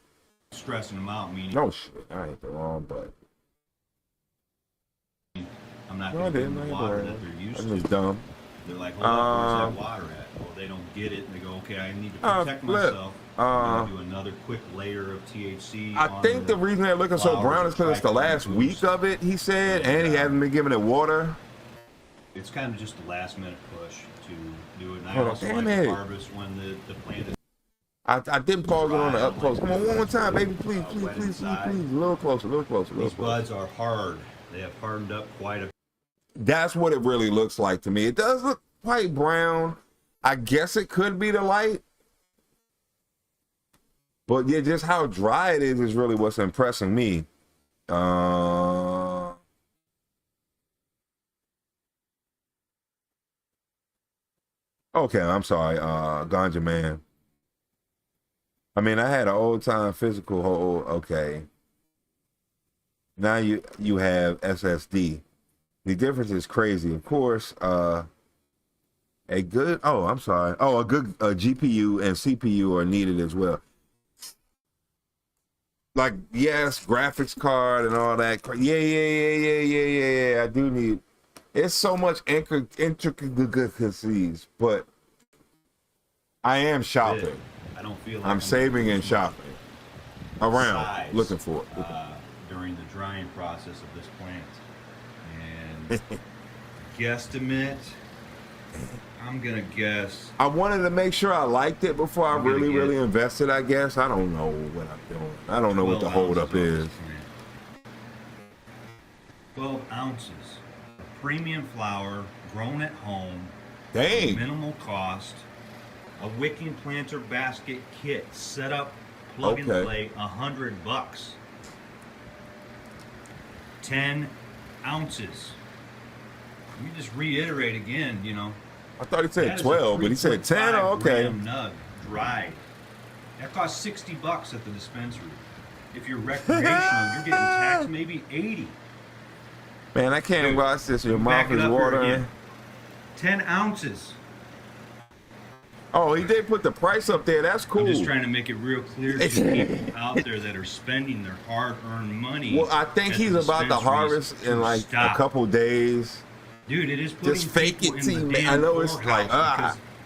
Stressing them out, meaning. No shit, I ain't the wrong button. I'm not going to give them the water that they're used to. That's dumb. They're like, hold up, where's that water at? Well, they don't get it, and they go, okay, I need to protect myself. I'm going to do another quick layer of THC. I think the reason they're looking so brown is because it's the last week of it, he said, and he hasn't been giving it water. It's kind of just a last-minute push to do it. And I also like to harvest when the plant is. I didn't pause it on the up close. Come on, one more time, baby, please. A little closer. These buds are hard. They have hardened up quite a. That's what it really looks like to me. It does look quite brown. I guess it could be the light. But yeah, just how dry it is really what's impressing me. Okay, I'm sorry, Ganja Man. I mean, I had an old time physical hole. Okay. Now you have SSD. The difference is crazy. Of course, a good GPU and CPU are needed as well. like, yes, graphics card and all that. Yeah. I do need. It's so much intricacies, but I am shopping. I don't feel like I'm saving and shopping around, size, looking for it. During the drying process of this plant. And guesstimate, I'm gonna guess. I wanted to make sure I liked it before I really invested, I guess. I don't know what I'm doing. I don't know what the holdup is. 12 ounces of premium flower grown at home. Dang. Minimal cost. A wicking planter basket kit. Set up, plug and play, $100. 10 ounces. Let me just reiterate again, you know. I thought he said 12, but he said 10. Oh, okay. Nug, dried. That costs $60 at the dispensary. If you're recreational, you're getting taxed maybe 80. Man, I can't watch this. Your mouth is watering. 10 ounces. Oh, he did put the price up there. That's cool. I'm just trying to make it real clear to people out there that are spending their hard-earned money. Well, I think he's about to harvest in like a couple days. Dude, it is putting just fake it to me. I know it's like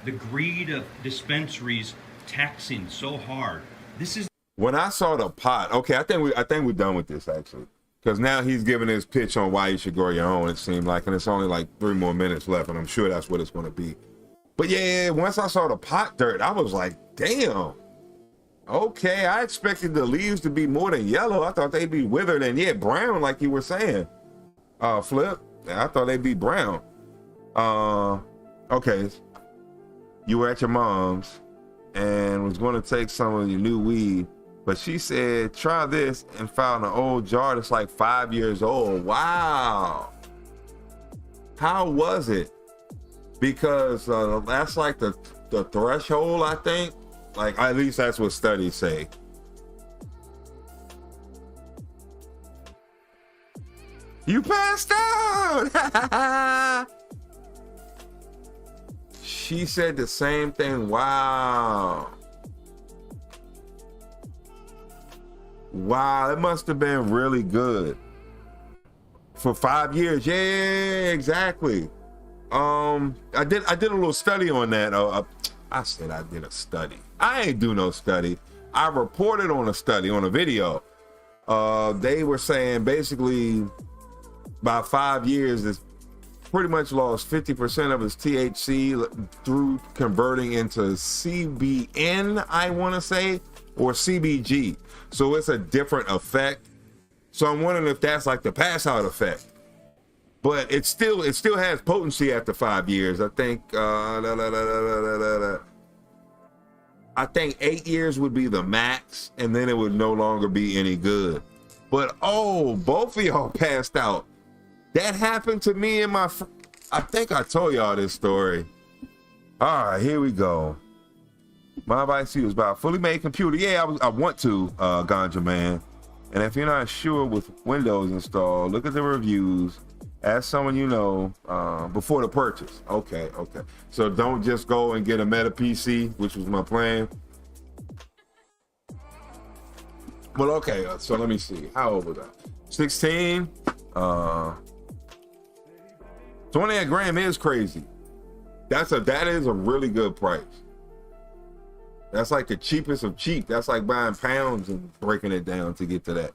the greed of dispensaries taxing so hard. This is when I saw the pot. Okay, I think we're done with this actually, because now he's giving his pitch on why you should grow your own. It seemed like, and it's only like 3 more minutes left, and I'm sure that's what it's going to be. But yeah, once I saw the pot dirt, I was like, damn. Okay, I expected the leaves to be more than yellow. I thought they'd be withered and brown, like you were saying. Flip. I thought they'd be brown. Okay. You were at your mom's and was going to take some of your new weed, but she said, try this, and found an old jar that's like 5 years old. Wow. How was it? Because that's like the threshold, I think. Like, at least that's what studies say. You passed out! She said the same thing. Wow. Wow, it must have been really good. For 5 years. Yeah, exactly. I did a little study on that. I said I did a study. I ain't do no study. I reported on a study on a video. They were saying basically by 5 years, it's pretty much lost 50% of its THC through converting into CBN, I want to say, or CBG. So it's a different effect. So I'm wondering if that's like the pass out effect. But it still has potency after 5 years. I think I think 8 years would be the max, and then it would no longer be any good. But both of y'all passed out. That happened to me and I think I told y'all this story. All right, here we go. My advice to you is about a fully made computer. Yeah, I want to, Ganja Man. And if you're not sure with Windows installed, look at the reviews. Ask someone you know before the purchase. Okay. So don't just go and get a Meta PC, which was my plan. But okay, so let me see. How old was I? 16. 28 gram is crazy. That is a really good price. That's like the cheapest of cheap. That's like buying pounds and breaking it down to get to that.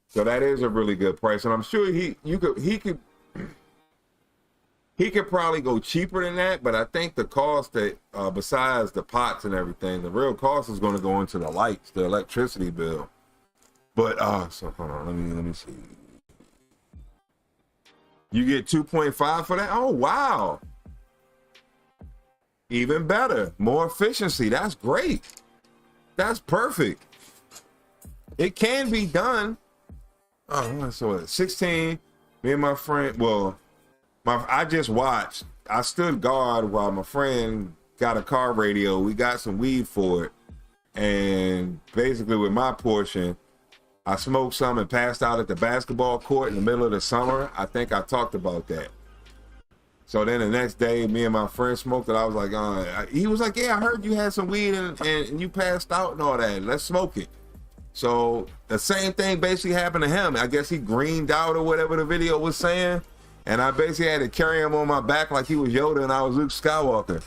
So that is a really good price, and I'm sure he could probably go cheaper than that. But I think the cost that besides the pots and everything, the real cost is going to go into the lights, the electricity bill. But so hold on, let me see. You get 2.5 for that? Oh wow. Even better, more efficiency. That's great. That's perfect. It can be done. Oh, so 16. Me and my friend. I just watched. I stood guard while my friend got a car radio. We got some weed for it, and basically with my portion, I smoked some and passed out at the basketball court in the middle of the summer. I think I talked about that. So then the next day, me and my friend smoked it. I was like, he was like, yeah, I heard you had some weed and you passed out and all that. Let's smoke it. So the same thing basically happened to him. I guess he greened out or whatever the video was saying. And I basically had to carry him on my back like he was Yoda and I was Luke Skywalker.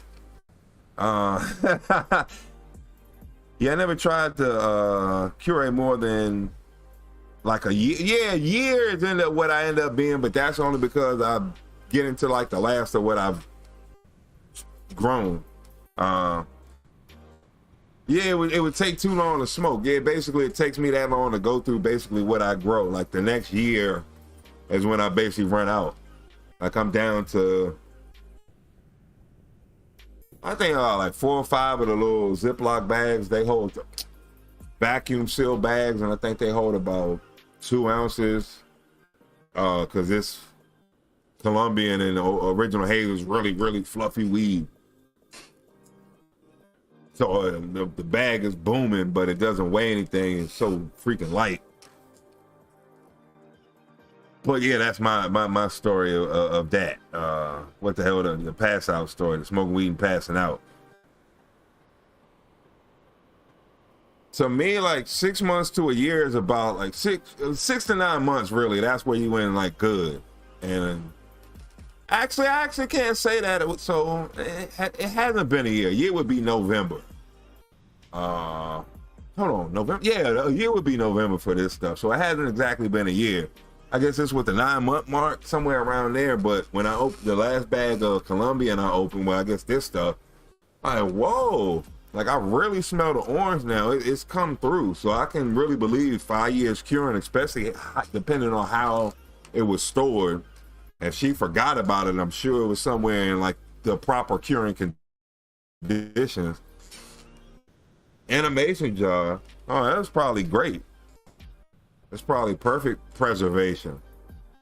Yeah, I never tried to curate more than like a year. Yeah, years into what I end up being, but that's only because I get into like the last of what I've grown. Yeah, it would take too long to smoke. Yeah, basically it takes me that long to go through basically what I grow. Like the next year is when I basically run out. Like I'm down to, I think like 4 or 5 of the little Ziploc bags. They hold vacuum seal bags, and I think they hold about 2 ounces. Cause this Colombian and original haze is really, really fluffy weed. So the bag is booming, but it doesn't weigh anything. It's so freaking light. But yeah, that's my story of that. What the hell, the pass out story, the smoking weed and passing out. To me, like 6 months to a year is about like 6 to 9 months, really. That's where you went like good. And I actually can't say that. So it hasn't been a year. A year would be November. Hold on, November. Yeah, a year would be November for this stuff. So it hasn't exactly been a year. I guess it's with the 9-month mark, somewhere around there. But when I opened the last bag of Colombian, I opened, well, I guess this stuff, I'm like, whoa, like I really smell the orange now. It's come through. So I can really believe 5 years curing, especially depending on how it was stored. If she forgot about it, I'm sure it was somewhere in like the proper curing conditions. In a mason jar, oh, that was probably great. It's probably perfect preservation.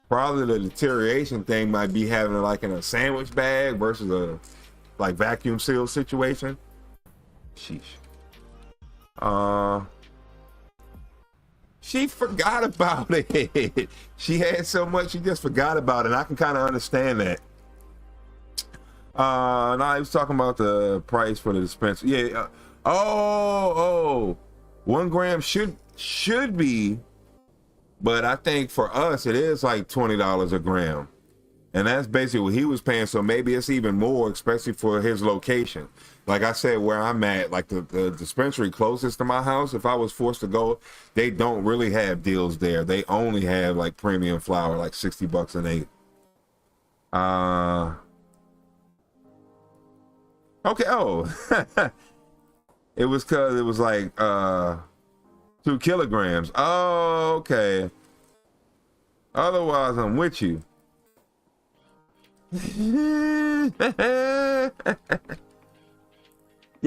Probably the deterioration thing might be having it like in a sandwich bag versus a like vacuum seal situation. Sheesh. She forgot about it. She had so much, she just forgot about it. And I can kind of understand that. No, I was talking about the price for the dispenser. Yeah. 1 gram should be, but I think for us it is like $20 a gram, and that's basically what he was paying. So maybe it's even more, especially for his location. Like I said, where I'm at, like the dispensary closest to my house, if I was forced to go, they don't really have deals there. They only have like premium flower, like $60 an eighth. Okay. Oh. It was because it was like 2 kilograms. Oh, okay. Otherwise, I'm with you. Yeah,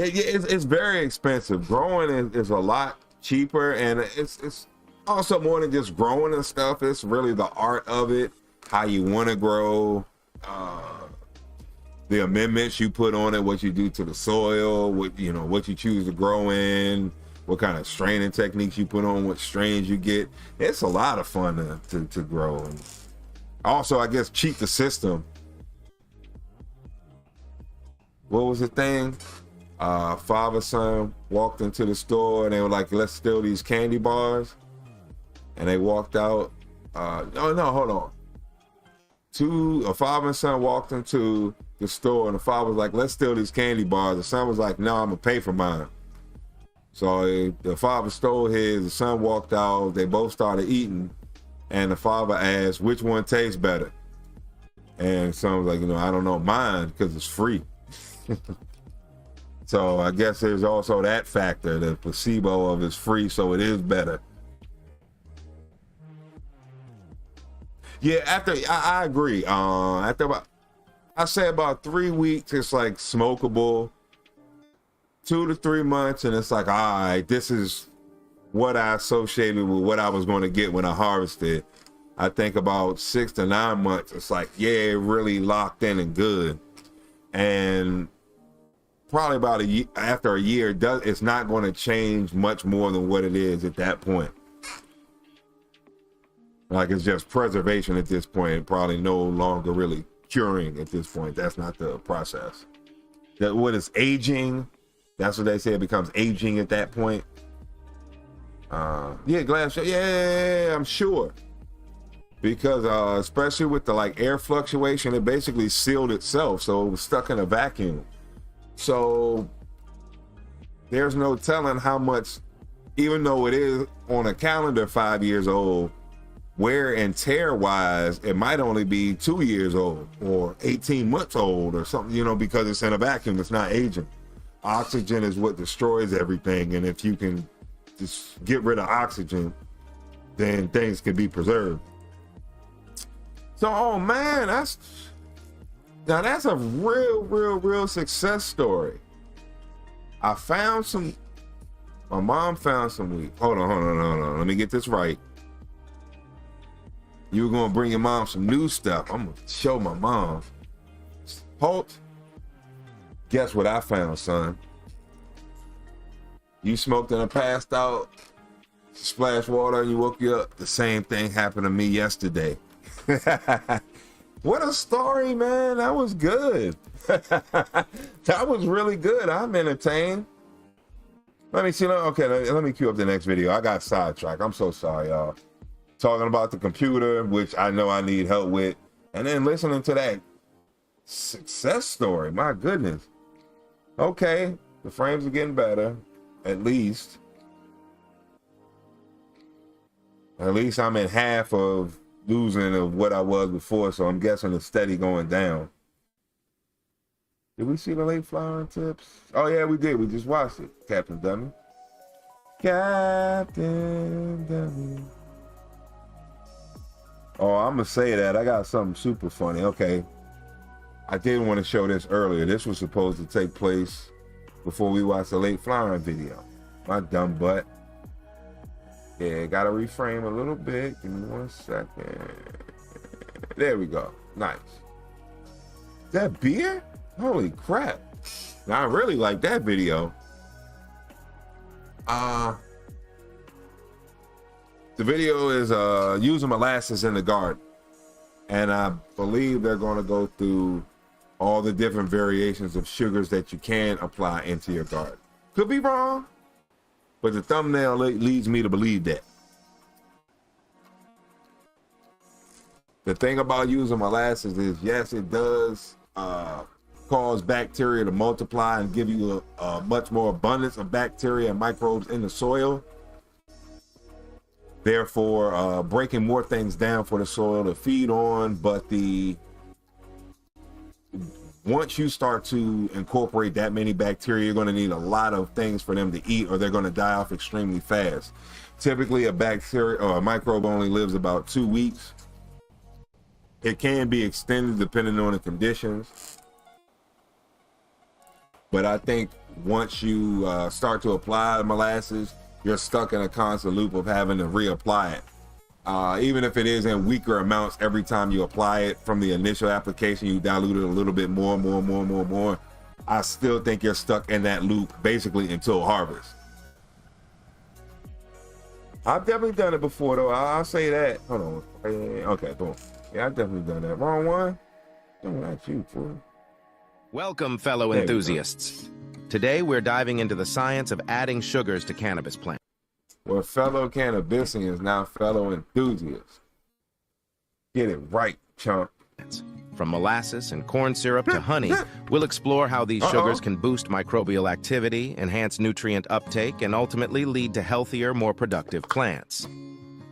it's very expensive. Growing is a lot cheaper, and it's also more than just growing and stuff. It's really the art of it, how you want to grow, the amendments you put on it, what you do to the soil, what you choose to grow in, what kind of straining techniques you put on, what strains you get. It's a lot of fun to grow. And also, I guess, cheat the system. What was the thing? Father and son walked into the store and they were like, let's steal these candy bars. And they walked out. No, hold on. A father and son walked into the store and the father was like, let's steal these candy bars. The son was like, no, I'm gonna pay for mine. So the father stole his, the son walked out, they both started eating, and the father asked, which one tastes better? And the son was like, I don't know, mine, because it's free. So I guess there's also that factor, the placebo of it's free, so it is better. Yeah, I agree. After about 3 weeks, it's like smokable. 2 to 3 months, and it's like, all right, this is what I associated with what I was going to get when I harvested. I think about 6 to 9 months, it's like, yeah, it really locked in and good. And probably about a year, after a year, it's not going to change much more than what it is at that point. Like, it's just preservation at this point, probably no longer really curing at this point. That's not the process. That what is aging, that's what they say, it becomes aging at that point. Yeah, glass. Yeah, I'm sure. Because especially with the like air fluctuation, it basically sealed itself, so it was stuck in a vacuum. So there's no telling how much, even though it is on a calendar 5 years old, wear and tear wise, it might only be 2 years old or 18 months old or something, you know, because it's in a vacuum, it's not aging. Oxygen is what destroys everything, and if you can just get rid of oxygen, then things can be preserved. So, oh man, that's a real success story. My mom found some weed. Hold on. Let me get this right. You were gonna bring your mom some new stuff. I'm gonna show my mom. Halt. Guess what I found, son? You smoked and I passed out, splash water and you woke you up. The same thing happened to me yesterday. What a story, man. That was good. That was really good. I'm entertained. Let me see. Okay, let me cue up the next video. I got sidetracked. I'm so sorry, y'all. Talking about the computer, which I know I need help with, and then listening to that success story. My goodness. Okay, the frames are getting better, at least. At least I'm in half of losing of what I was before, so I'm guessing it's steady going down. Did we see the late flowering tips? Oh yeah, we did. We just watched it. Captain Dummy. Captain Dummy. Oh, I'm gonna say that. I got something super funny. Okay. I did want to show this earlier. This was supposed to take place before we watched the late flowering video. My dumb butt. Yeah, gotta reframe a little bit. Give me 1 second. There we go. Nice. Is that beer? Holy crap. Now, I really like that video. The video is using molasses in the garden. And I believe they're going to go through all the different variations of sugars that you can apply into your garden. Could be wrong, but the thumbnail leads me to believe that. The thing about using molasses is, yes, it does cause bacteria to multiply and give you a much more abundance of bacteria and microbes in the soil. Therefore, breaking more things down for the soil to feed on. But once you start to incorporate that many bacteria, you're going to need a lot of things for them to eat, or they're going to die off extremely fast. Typically, a bacteria or a microbe only lives about 2 weeks. It can be extended depending on the conditions. But I think once you start to apply molasses, you're stuck in a constant loop of having to reapply it. Even if it is in weaker amounts, every time you apply it from the initial application, you dilute it a little bit more. I still think you're stuck in that loop basically until harvest. I've definitely done it before though. I'll say that. Hold on. Okay, boom. Yeah, I've definitely done that. Wrong one? No, not you, fool. Welcome, fellow enthusiasts. Today, we're diving into the science of adding sugars to cannabis plants. Well, fellow Cannabisians, now fellow enthusiasts. Get it right, chump. From molasses and corn syrup to honey, we'll explore how these sugars can boost microbial activity, enhance nutrient uptake, and ultimately lead to healthier, more productive plants.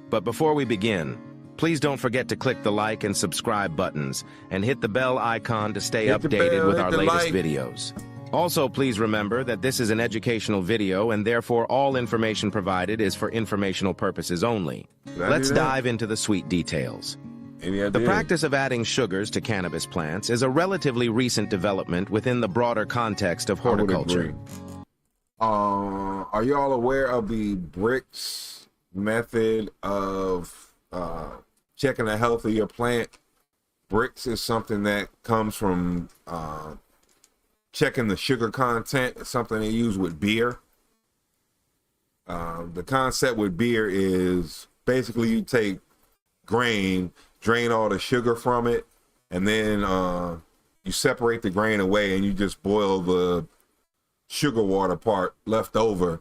But before we begin, please don't forget to click the like and subscribe buttons and hit the bell icon to stay updated with our latest videos. Also, please remember that this is an educational video and therefore all information provided is for informational purposes only. Let's dive into the sweet details. The practice of adding sugars to cannabis plants is a relatively recent development within the broader context of horticulture. Are you all aware of the bricks method of checking the health of your plant? Bricks is something that comes from checking the sugar content. It's something they use with beer. The concept with beer is basically you take grain, drain all the sugar from it, and then you separate the grain away and you just boil the sugar water part left over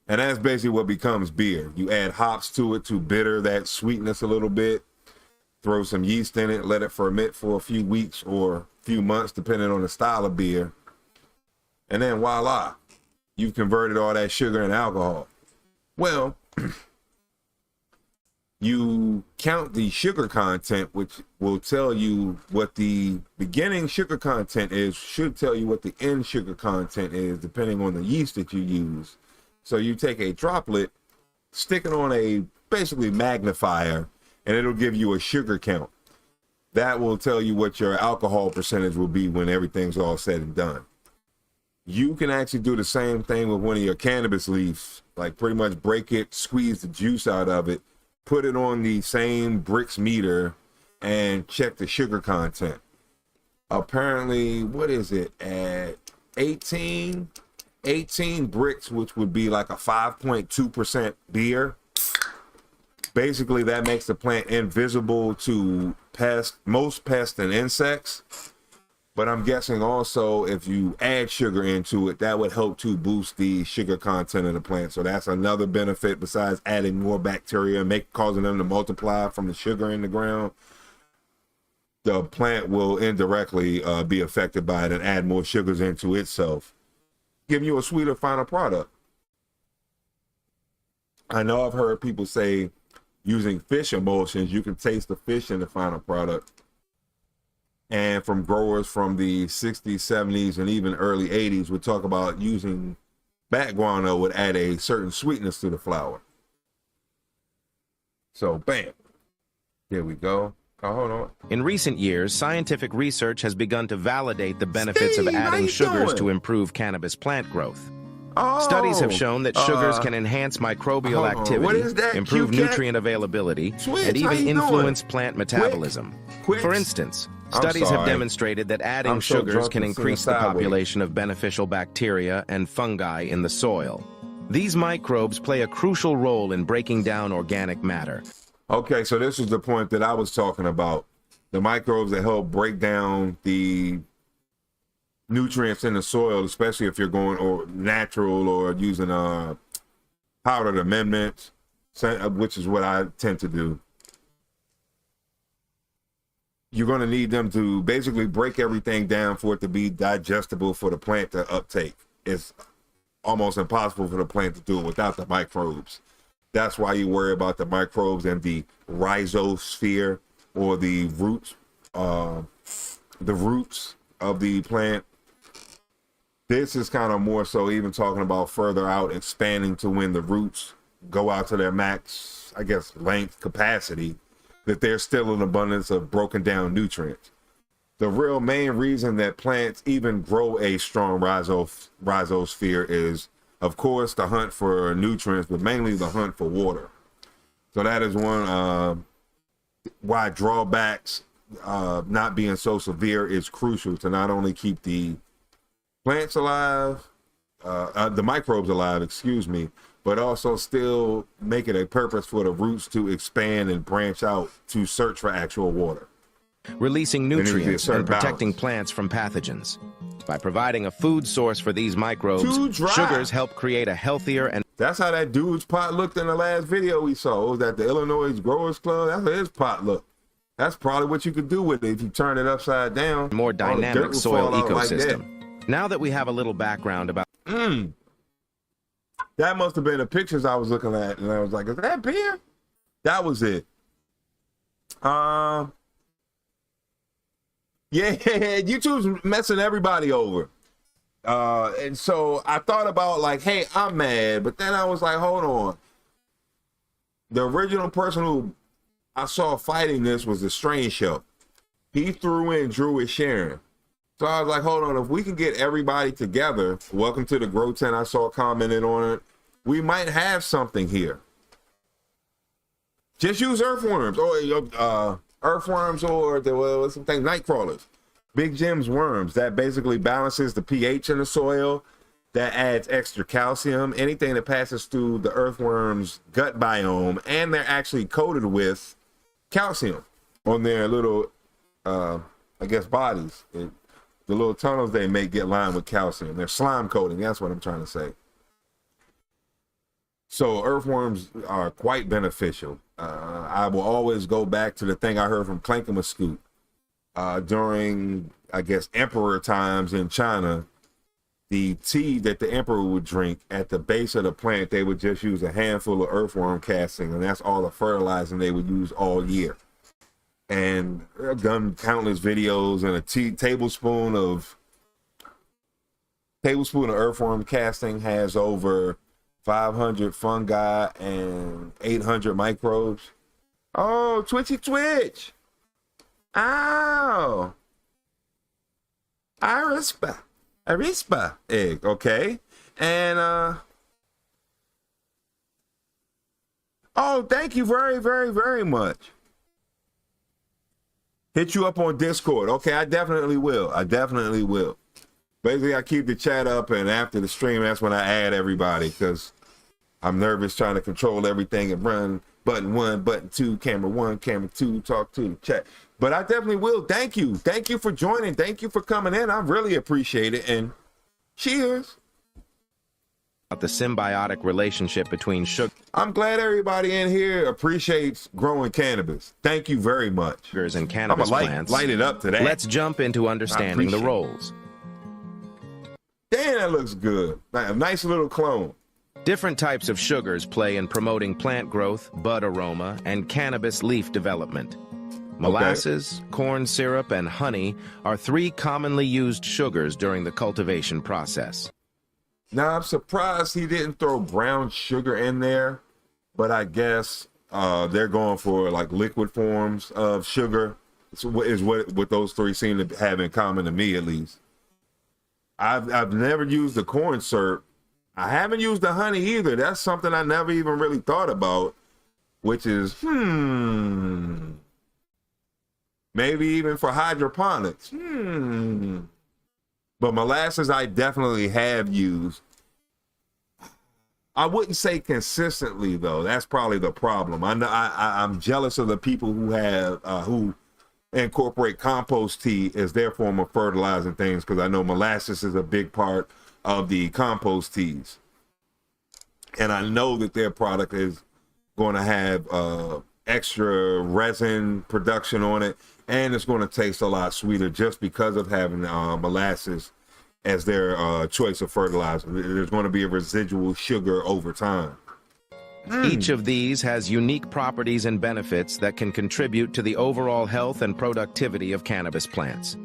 And that's basically what becomes beer. You add hops to it to bitter that sweetness a little bit. Throw some yeast in it, let it ferment for a few weeks or a few months, depending on the style of beer. And then voila, you've converted all that sugar and alcohol. Well, you count the sugar content, which will tell you what the beginning sugar content is, should tell you what the end sugar content is, depending on the yeast that you use. So you take a droplet, stick it on a basically magnifier, and it'll give you a sugar count. That will tell you what your alcohol percentage will be when everything's all said and done. You can actually do the same thing with one of your cannabis leaves, like pretty much break it, squeeze the juice out of it, put it on the same bricks meter, and check the sugar content. Apparently, what is it, at 18 bricks, which would be like a 5.2% beer. Basically, that makes the plant invisible to most pests and insects. But I'm guessing also if you add sugar into it, that would help to boost the sugar content of the plant. So that's another benefit besides adding more bacteria and causing them to multiply from the sugar in the ground. The plant will indirectly be affected by it and add more sugars into itself, giving you a sweeter final product. I know I've heard people say using fish emulsions, you can taste the fish in the final product. And from growers from the 60s, 70s, and even early 80s would talk about using bat guano would add a certain sweetness to the flower. So, bam. Here we go. Oh, hold on. In recent years, scientific research has begun to validate the benefits of adding sugars to improve cannabis plant growth. Studies have shown that sugars can enhance microbial activity, improve nutrient availability, and even influence plant metabolism. For instance, studies have demonstrated that adding sugars can increase the population of beneficial bacteria and fungi in the soil. These microbes play a crucial role in breaking down organic matter. Okay, so this is the point that I was talking about. The microbes that help break down the nutrients in the soil, especially if you're going or natural or using powdered amendments, which is what I tend to do. You're going to need them to basically break everything down for it to be digestible for the plant to uptake. It's almost impossible for the plant to do it without the microbes. That's why you worry about the microbes and the rhizosphere, or the roots of the plant. This is kind of more so even talking about further out, expanding to when the roots go out to their max, I guess, length capacity, that there's still an abundance of broken down nutrients. The real main reason that plants even grow a strong rhizosphere is, of course, the hunt for nutrients, but mainly the hunt for water. So that is one why drawbacks not being so severe is crucial to not only keep the plants alive, the microbes alive, excuse me, but also still make it a purpose for the roots to expand and branch out to search for actual water. Releasing nutrients and protecting plants from pathogens. By providing a food source for these microbes, sugars help create a healthier and... That's how that dude's pot looked in the last video we saw. It was at the Illinois Growers Club. That's how his pot looked. That's probably what you could do with it if you turn it upside down. More dynamic soil ecosystem. Like now that we have a little background about... That must have been the pictures I was looking at, and I was like, is that beer? That was it. Yeah, YouTube's messing everybody over. And so I thought about like, hey, I'm mad, but then I was like, hold on. The original person who I saw fighting this was the Strange Show. He threw in Drew is Sharon. So I was like, hold on, if we can get everybody together, welcome to the Grow Tent, I saw commented on it, we might have something here. Just use earthworms or some things, night crawlers. Big Jim's worms, that basically balances the pH in the soil, that adds extra calcium, anything that passes through the earthworm's gut biome, and they're actually coated with calcium on their little, I guess, bodies. The little tunnels they make get lined with calcium. They're slime coating, that's what I'm trying to say. So earthworms are quite beneficial. I will always go back to the thing I heard from Clankamascoot during, I guess, emperor times in China. The tea that the emperor would drink, at the base of the plant, they would just use a handful of earthworm casting, and that's all the fertilizing they would use all year. And I've done countless videos, and a tablespoon of earthworm casting has over 500 fungi and 800 microbes. Oh, twitchy twitch. Ow. Arispa egg, okay. And oh, thank you very, very, very much. Hit you up on Discord. Okay, I definitely will. Basically, I keep the chat up, and after the stream, that's when I add everybody, because I'm nervous trying to control everything and run button 1, button 2, camera 1, camera 2, talk to the chat. But I definitely will. Thank you. Thank you for joining. Thank you for coming in. I really appreciate it. And cheers. The symbiotic relationship between sugar. I'm glad everybody in here appreciates growing cannabis. Thank you very much. Sugars and cannabis plants. Light it up to that. Let's jump into understanding the roles. Damn, that looks good. A nice little clone. Different types of sugars play in promoting plant growth, bud aroma, and cannabis leaf development. Molasses, corn syrup, and honey are 3 commonly used sugars during the cultivation process. Now, I'm surprised he didn't throw brown sugar in there, but I guess they're going for like liquid forms of sugar, is what those 3 seem to have in common, to me at least. I've never used the corn syrup. I haven't used the honey either. That's something I never even really thought about, which is, maybe even for hydroponics. But molasses I definitely have used. I wouldn't say consistently, though. That's probably the problem. I'm jealous of the people who have who incorporate compost tea as their form of fertilizing things, because I know molasses is a big part of the compost teas. And I know that their product is going to have extra resin production on it, and it's going to taste a lot sweeter just because of having molasses as their choice of fertilizer. There's going to be a residual sugar over time. Each of these has unique properties and benefits that can contribute to the overall health and productivity of cannabis plants.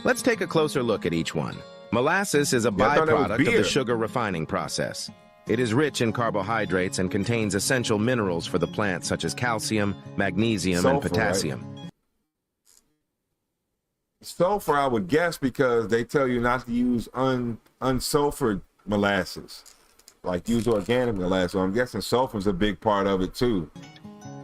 Let's take a closer look at each one. Molasses is a byproduct of the sugar refining process. It is rich in carbohydrates and contains essential minerals for the plant, such as calcium, magnesium, and potassium. Right? Sulfur, I would guess, because they tell you not to use unsulfured molasses, like use organic molasses. So I'm guessing sulfur is a big part of it too.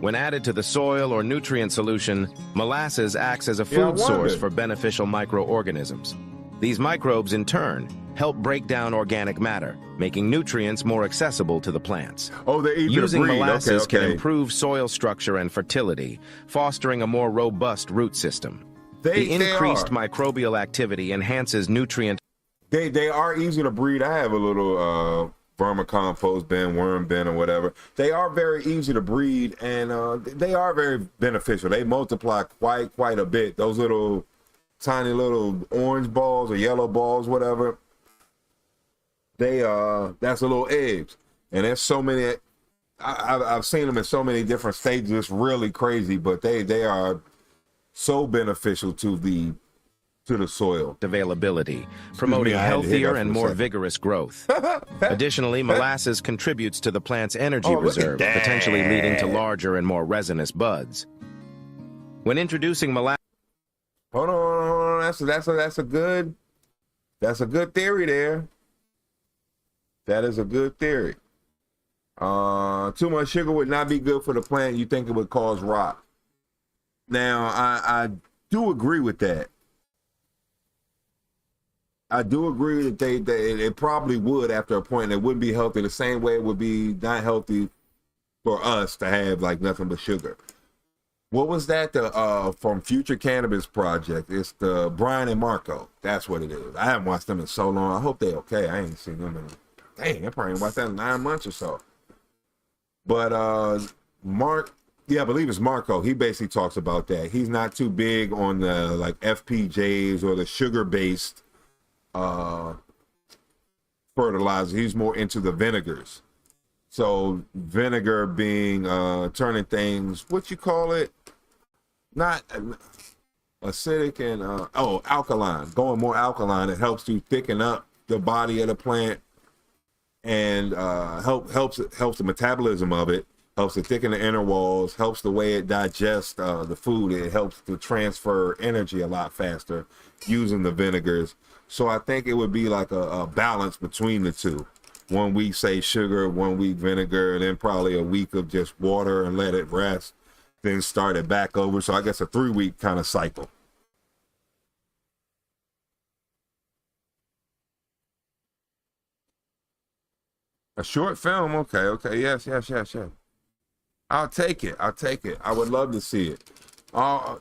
When added to the soil or nutrient solution, molasses acts as a food source for beneficial microorganisms. These microbes, in turn, help break down organic matter, making nutrients more accessible to the plants. Oh, they eat Using the breed. molasses Okay. can improve soil structure and fertility, fostering a more robust root system. The increased microbial activity enhances nutrient. They are easy to breed. I have a little vermicompost bin, worm bin, or whatever. They are very easy to breed, and they are very beneficial. They multiply quite a bit. Those little tiny little orange balls or yellow balls, whatever. That's a little eggs, and there's so many. I've seen them in so many different stages. It's really crazy, but they are so beneficial to the soil. Availability, promoting healthier and more vigorous growth. Additionally, molasses contributes to the plant's energy reserve, potentially leading to larger and more resinous buds. When introducing molasses, hold on, that's a good theory there. That is a good theory. Too much sugar would not be good for the plant. You think it would cause rot. Now, I do agree with that. I do agree that it probably would after a point. It wouldn't be healthy the same way it would be not healthy for us to have like nothing but sugar. What was that? From Future Cannabis Project. It's the Brian and Marco. That's what it is. I haven't watched them in so long. I hope they're okay. I ain't seen them in, dang, I probably watched that in 9 months or so. But Mark, yeah, I believe it's Marco. He basically talks about that. He's not too big on the like FPJs or the sugar-based fertilizer. He's more into the vinegars. So vinegar being turning things, what you call it? Not acidic and alkaline. Going more alkaline. It helps to thicken up the body of the plant and helps the metabolism of it. Helps to thicken the inner walls. Helps the way it digests the food. It helps to transfer energy a lot faster using the vinegars. So I think it would be like a balance between the two. 1 week, say, sugar, 1 week vinegar, and then probably a week of just water and let it rest, then start it back over. So I guess a 3-week kind of cycle. A short film, okay, yes. I'll take it. I would love to see it. I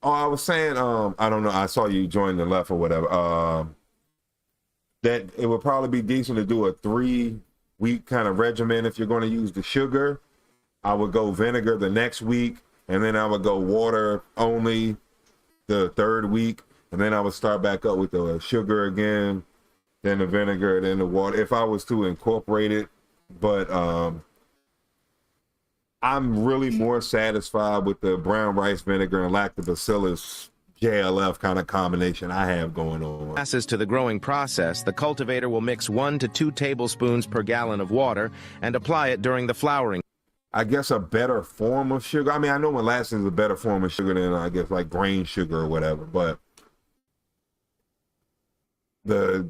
was saying, I don't know, I saw you join the left or whatever. That it would probably be decent to do a 3-week kind of regimen if you're going to use the sugar. I would go vinegar the next week, and then I would go water only the 3rd week, and then I would start back up with the sugar again, then the vinegar, then the water, if I was to incorporate it. But I'm really more satisfied with the brown rice vinegar and lactobacillus JLF kind of combination I have going on. Passes to the growing process, the cultivator will mix 1 to 2 tablespoons per gallon of water and apply it during the flowering. I guess a better form of sugar. I mean, I know molasses is a better form of sugar than, I guess, like grain sugar or whatever, but the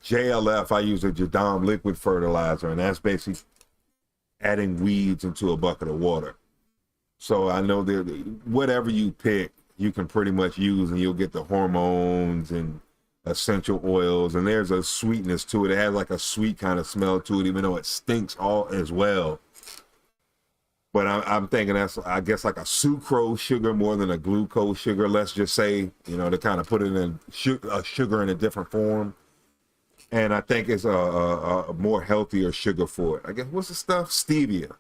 JLF, I use a Jadam liquid fertilizer, and that's basically adding weeds into a bucket of water. So I know that whatever you pick, you can pretty much use, and you'll get the hormones and essential oils, and there's a sweetness to it. It has like a sweet kind of smell to it, even though it stinks all as well. But I'm thinking that's, I guess, like a sucrose sugar more than a glucose sugar, let's just say, you know, to kind of put it in sugar in a different form. And I think it's a more healthier sugar for it. I guess, what's the stuff? Stevia.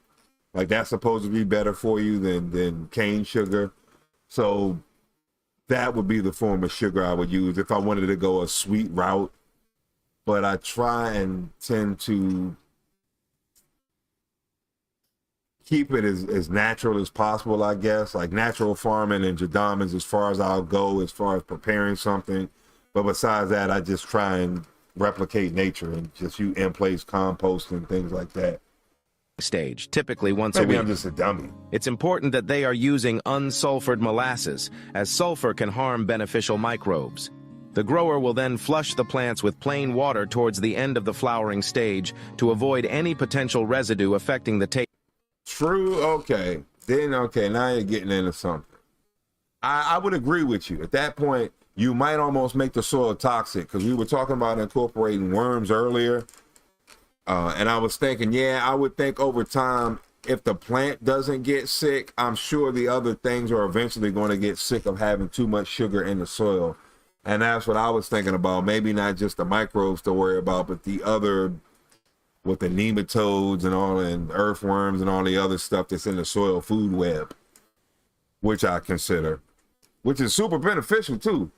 Like, that's supposed to be better for you than cane sugar. So that would be the form of sugar I would use if I wanted to go a sweet route. But I try and tend to keep it as natural as possible, I guess. Like natural farming and Jadam is as far as I'll go as far as preparing something. But besides that, I just try and replicate nature and just use in-place compost and things like that. Stage, typically once Maybe a week. I'm just a dummy. It's important that they are using unsulfured molasses, as sulfur can harm beneficial microbes. The grower will then flush the plants with plain water towards the end of the flowering stage to avoid any potential residue affecting the taste. True, okay. Then, okay, now you're getting into something. I would agree with you. At that point, you might almost make the soil toxic, because we were talking about incorporating worms earlier. And I was thinking, yeah, I would think over time, if the plant doesn't get sick, I'm sure the other things are eventually going to get sick of having too much sugar in the soil. And that's what I was thinking about. Maybe not just the microbes to worry about, but the other, with the nematodes and all, and earthworms and all the other stuff that's in the soil food web, which I consider, which is super beneficial too.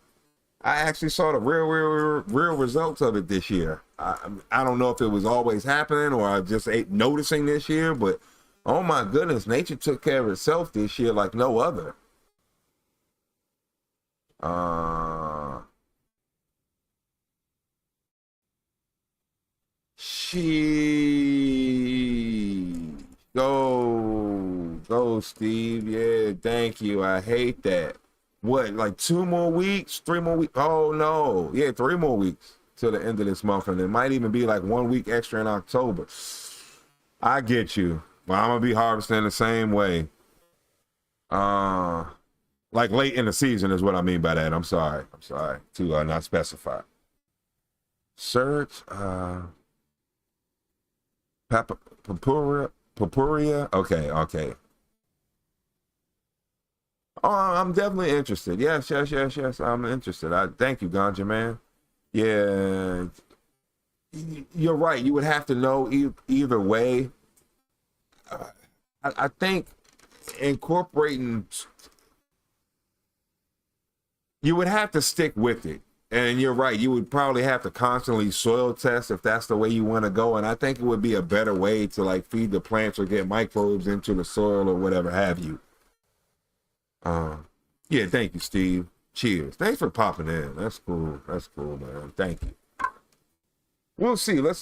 I actually saw the real results of it this year. I don't know if it was always happening or I just ain't noticing this year, but oh my goodness, nature took care of itself this year like no other. Go, Steve. Yeah, thank you. I hate that. What, like 2 more weeks, 3 more weeks? Oh no, yeah, 3 more weeks till the end of this month, and it might even be like 1 week extra in October. I get you. Well, I'm gonna be harvesting the same way. Like late in the season is what I mean by that. I'm sorry to not specify. Search Papuria. Okay. Oh, I'm definitely interested. Yes. I'm interested. I thank you, Ganja man. Yeah, you're right. You would have to know either way. I think incorporating, you would have to stick with it. And you're right, you would probably have to constantly soil test if that's the way you want to go. And I think it would be a better way to like feed the plants or get microbes into the soil or whatever have you. Yeah, thank you, Steve. Cheers. Thanks for popping in. That's cool. That's cool, man. Thank you. We'll see. Let's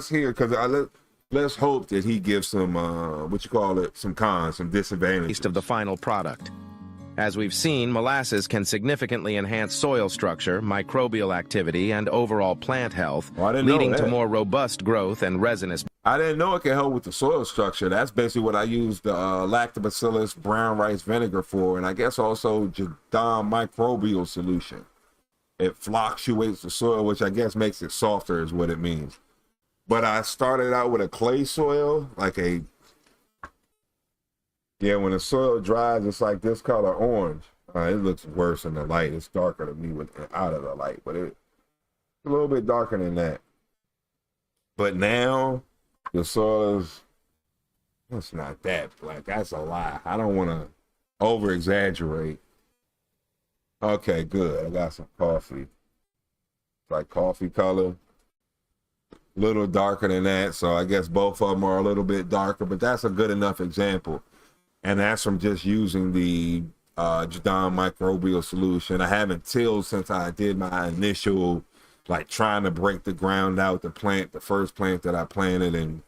hear, because let's hope that he gives some some cons, some disadvantages. Taste of the final product. As we've seen, molasses can significantly enhance soil structure, microbial activity, and overall plant health, leading to more robust growth and resinous. I didn't know it could help with the soil structure. That's basically what I used the lactobacillus brown rice vinegar for, and I guess also Jadam microbial solution. It fluctuates the soil, which I guess makes it softer is what it means. But I started out with a clay soil, when the soil dries, it's like this color orange. It looks worse in the light. It's darker to me out of the light, but it's a little bit darker than that. But now the soil it's not that black. That's a lie. I don't want to over exaggerate. Okay, good. I got some coffee. It's like coffee color. A little darker than that. So I guess both of them are a little bit darker, but that's a good enough example. And that's from just using the Jadam microbial solution. I haven't tilled since I did my initial, trying to break the ground out, the first plant that I planted, and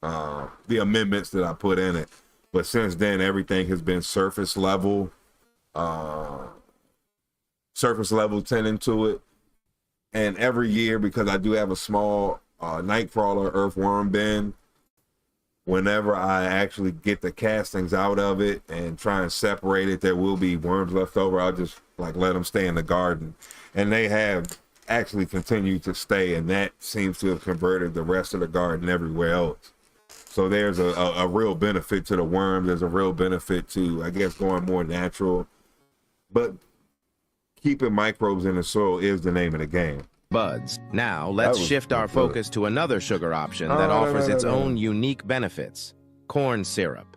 the amendments that I put in it. But since then, everything has been surface level tending to it. And every year, because I do have a small nightcrawler earthworm bin, whenever I actually get the castings out of it and try and separate it, there will be worms left over. I'll just let them stay in the garden. And they have actually continued to stay, and that seems to have converted the rest of the garden everywhere else. So there's a real benefit to the worms. There's a real benefit to, I guess, going more natural. But keeping microbes in the soil is the name of the game. Buds. Now, let's shift our focus to another sugar option that offers its own unique benefits: corn syrup.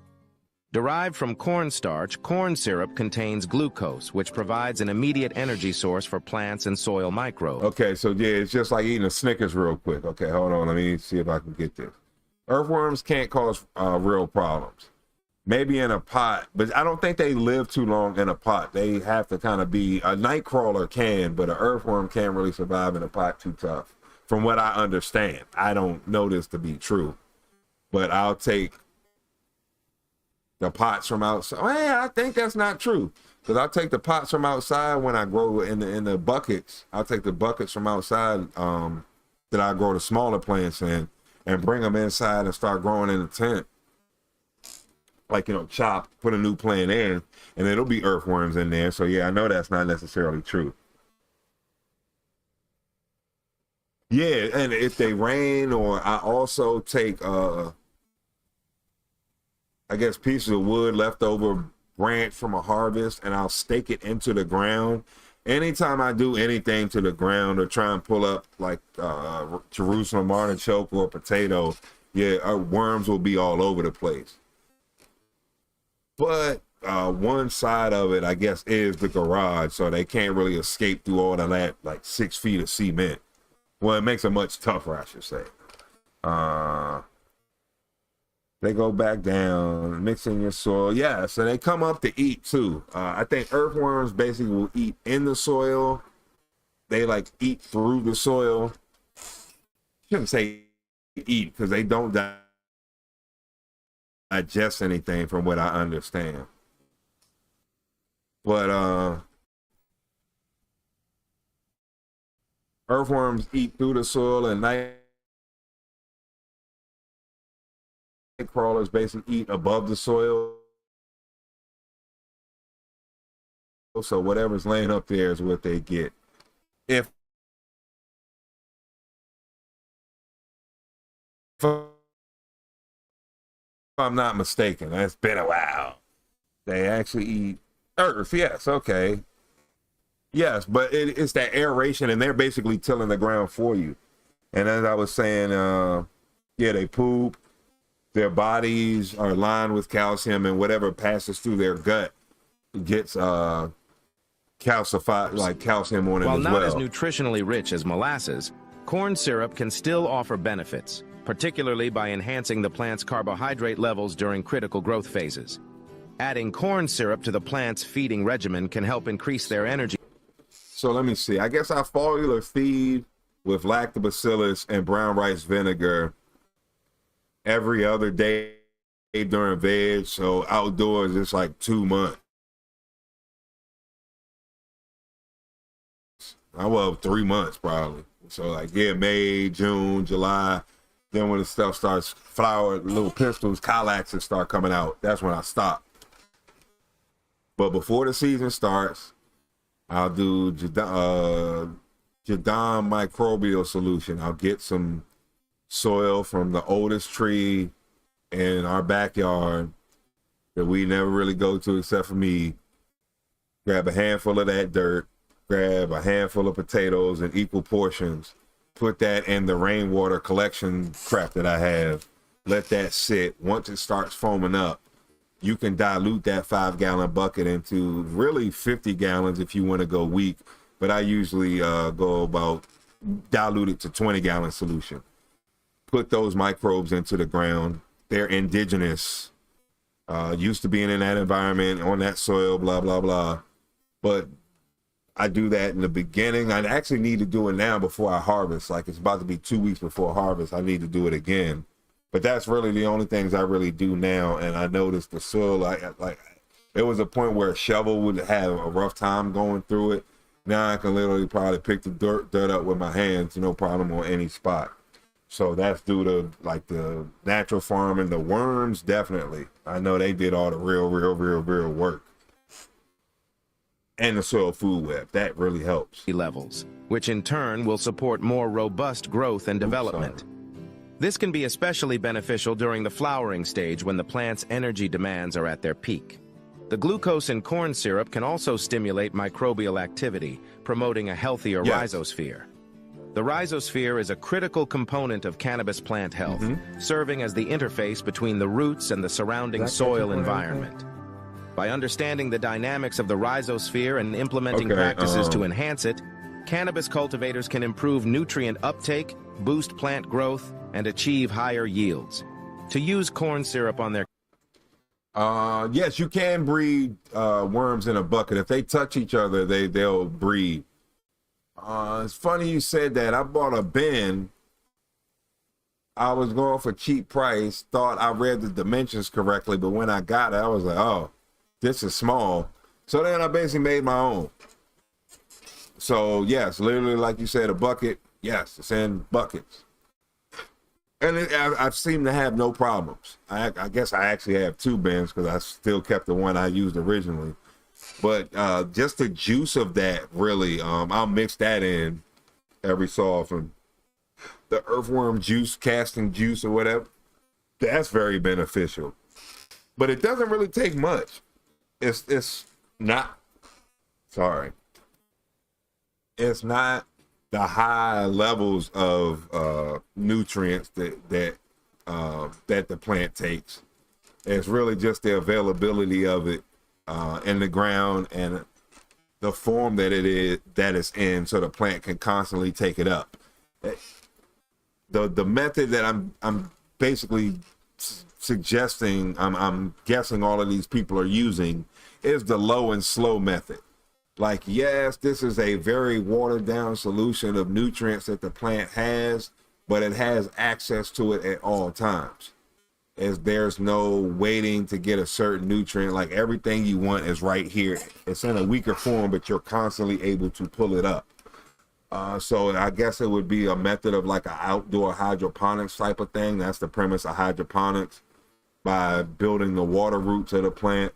Derived from cornstarch, corn syrup contains glucose, which provides an immediate energy source for plants and soil microbes. Okay, so yeah, it's just like eating a Snickers real quick. Okay, hold on, let me see if I can get this. Earthworms can't cause real problems. Maybe in a pot, but I don't think they live too long in a pot. They have to kind of be, a nightcrawler can, but an earthworm can't really survive in a pot too tough. From what I understand, I don't know this to be true, but I'll take the pots from outside. Well, I think that's not true, because I'll take the pots from outside when I grow in the buckets. I'll take the buckets from outside that I grow the smaller plants in and bring them inside and start growing in the tent. Chop, put a new plant in, and it'll be earthworms in there. So yeah, I know that's not necessarily true. Yeah, and if they rain, or I also take I guess pieces of wood, leftover branch from a harvest, and I'll stake it into the ground. Anytime I do anything to the ground or try and pull up Jerusalem artichoke or potato, yeah, worms will be all over the place. But one side of it, I guess, is the garage, so they can't really escape through all of that, 6 feet of cement. Well, it makes it much tougher, I should say. They go back down, mix in your soil. Yeah, so they come up to eat, too. I think earthworms basically will eat in the soil. They, eat through the soil. Shouldn't say eat, because they don't digest anything from what I understand. But earthworms eat through the soil, and nightcrawlers basically eat above the soil. So whatever's laying up there is what they get. If I'm not mistaken, that's been a while. They actually eat earth, yes, okay. Yes, but it's that aeration, and they're basically tilling the ground for you. And as I was saying, yeah, they poop, their bodies are lined with calcium, and whatever passes through their gut gets calcified, like calcium on it While as not well. as nutritionally rich as molasses, corn syrup can still offer benefits, particularly by enhancing the plant's carbohydrate levels during critical growth phases. Adding corn syrup to the plant's feeding regimen can help increase their energy. So let me see. I guess I foliar feed with lactobacillus and brown rice vinegar every other day during veg. So outdoors, it's like 2 months. Well, 3 months probably. So like, yeah, May, June, July. Then when the stuff starts flower, little pistols, colaxes start coming out. That's when I stop. But before the season starts, I'll do Jadam microbial solution. I'll get some soil from the oldest tree in our backyard that we never really go to except for me. Grab a handful of that dirt, grab a handful of potatoes in equal portions, put that in the rainwater collection crap that I have, let that sit. Once it starts foaming up, you can dilute that 5-gallon bucket into really 50 gallons if you want to go weak. But I usually go about dilute it to 20-gallon solution. Put those microbes into the ground. They're indigenous. Used to being in that environment, on that soil, blah, blah, blah. But I do that in the beginning. I actually need to do it now before I harvest. Like it's about to be 2 weeks before harvest. I need to do it again. But that's really the only things I really do now. And I noticed the soil, like there was a point where a shovel would have a rough time going through it. Now I can literally probably pick the dirt up with my hands, no problem on any spot. So that's due to like the natural farming. The worms, definitely. I know they did all the real work. And the soil food web, that really helps. Levels, which in turn will support more robust growth and development. This can be especially beneficial during the flowering stage when the plant's energy demands are at their peak. The glucose in corn syrup can also stimulate microbial activity, promoting a healthier rhizosphere. The rhizosphere is a critical component of cannabis plant health, serving as the interface between the roots and the surrounding soil environment. By understanding the dynamics of the rhizosphere and implementing practices to enhance it, cannabis cultivators can improve nutrient uptake, boost plant growth, and achieve higher yields. To use corn syrup on their... Yes, you can breed worms in a bucket. If they touch each other, they'll breed. It's funny you said that. I bought a bin. I was going for cheap price, thought I read the dimensions correctly, but when I got it, I was like, oh, this is small. So then I basically made my own. So yes, literally like you said, a bucket. Yes, it's in buckets. And I've seemed to have no problems. I guess I actually have 2 bins because I still kept the one I used originally. But just the juice of that, really, I'll mix that in every so often. The earthworm juice, casting juice or whatever, that's very beneficial. But it doesn't really take much. It's not, sorry. It's not the high levels of nutrients that the plant takes. It's really just the availability of it in the ground and the form that it's in, so the plant can constantly take it up. The method that I'm basically suggesting, I'm guessing all of these people are using, is the low and slow method. Like, yes, this is a very watered down solution of nutrients that the plant has, but it has access to it at all times. As there's no waiting to get a certain nutrient. Like everything you want is right here. It's in a weaker form, but you're constantly able to pull it up. So I guess it would be a method of like an outdoor hydroponics type of thing. That's the premise of hydroponics, by building the water roots of the plant,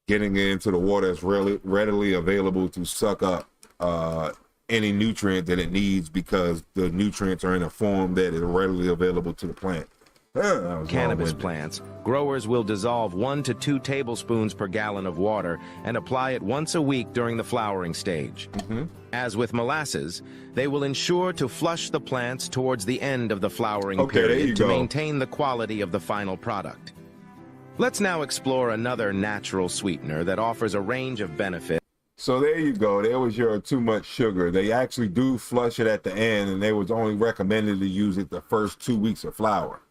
getting it into the water that's really readily available to suck up any nutrient that it needs, because the nutrients are in a form that is readily available to the plant. Cannabis plants, growers will dissolve 1 to 2 tablespoons per gallon of water and apply it once a week during the flowering stage. As with molasses, they will ensure to flush the plants towards the end of the flowering period to maintain the quality of the final product. Let's now explore another natural sweetener that offers a range of benefits. So there you go. There was your too much sugar. They actually do flush it at the end, and they was only recommended to use it the first 2 weeks of flower.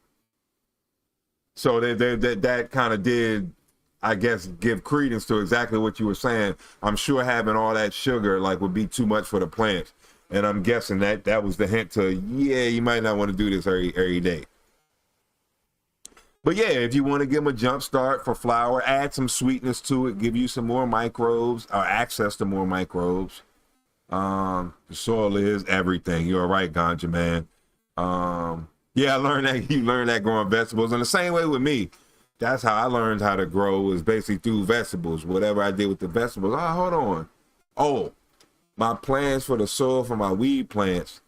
So that kind of did, I guess, give credence to exactly what you were saying. I'm sure having all that sugar like would be too much for the plants. And I'm guessing that was the hint to, yeah, you might not want to do this every day. But yeah, if you want to give them a jump start for flower, add some sweetness to it, give you some more microbes or access to more microbes. The soil is everything. You're right, Ganja man. Yeah, I learned that. You learned that growing vegetables. And the same way with me. That's how I learned how to grow, is basically through vegetables. Whatever I did with the vegetables. Oh, hold on. Oh, my plans for the soil for my weed plants,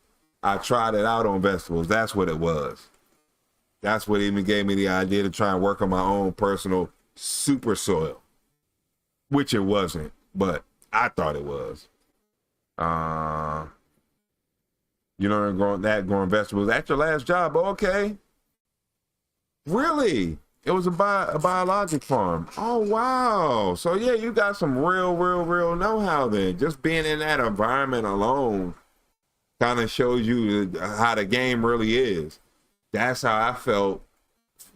I tried it out on vegetables. That's what it was. That's what even gave me the idea to try and work on my own personal super soil, which it wasn't, but I thought it was. You learned growing vegetables at your last job. Okay. Really? It was a biologic farm. Oh, wow. So, yeah, you got some real know-how then. Just being in that environment alone kind of shows you how the game really is. That's how I felt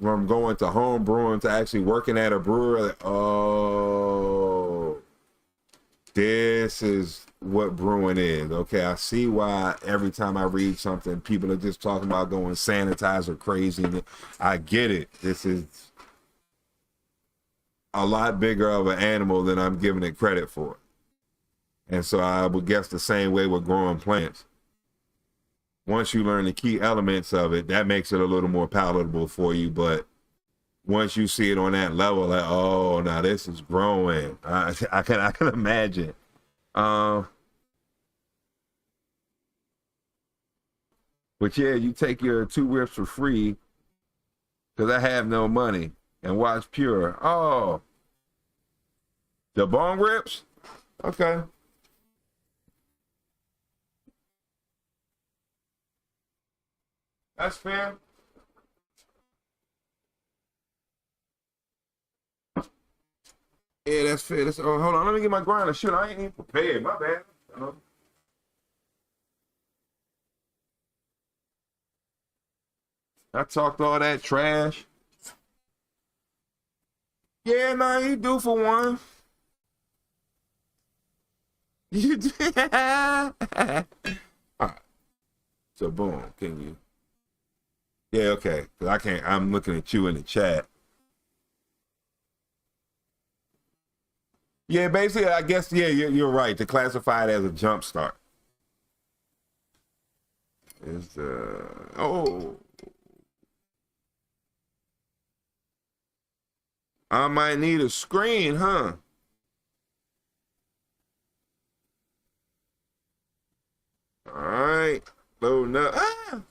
from going to home brewing to actually working at a brewery. Like, oh, this is what brewing is. Okay, I see why every time I read something, people are just talking about going sanitizer crazy. I get it. This is a lot bigger of an animal than I'm giving it credit for. And so I would guess the same way with growing plants. Once you learn the key elements of it, that makes it a little more palatable for you. But once you see it on that level, like, oh, now this is growing. I can imagine. But yeah, you take your 2 rips for free because I have no money and watch Pure. Oh, the Bong Rips? Okay. That's fair. Yeah, that's fair. Oh, hold on. Let me get my grinder. Shoot, I ain't even prepared. My bad. I talked all that trash. Yeah, man, you do for one. You do. All right. So, boom. Can you? Yeah, okay. Cause I can't. I'm looking at you in the chat. Yeah, basically, I guess. Yeah, you're right. To classify it as a jump start is I might need a screen, huh? All right, loading up. Ah!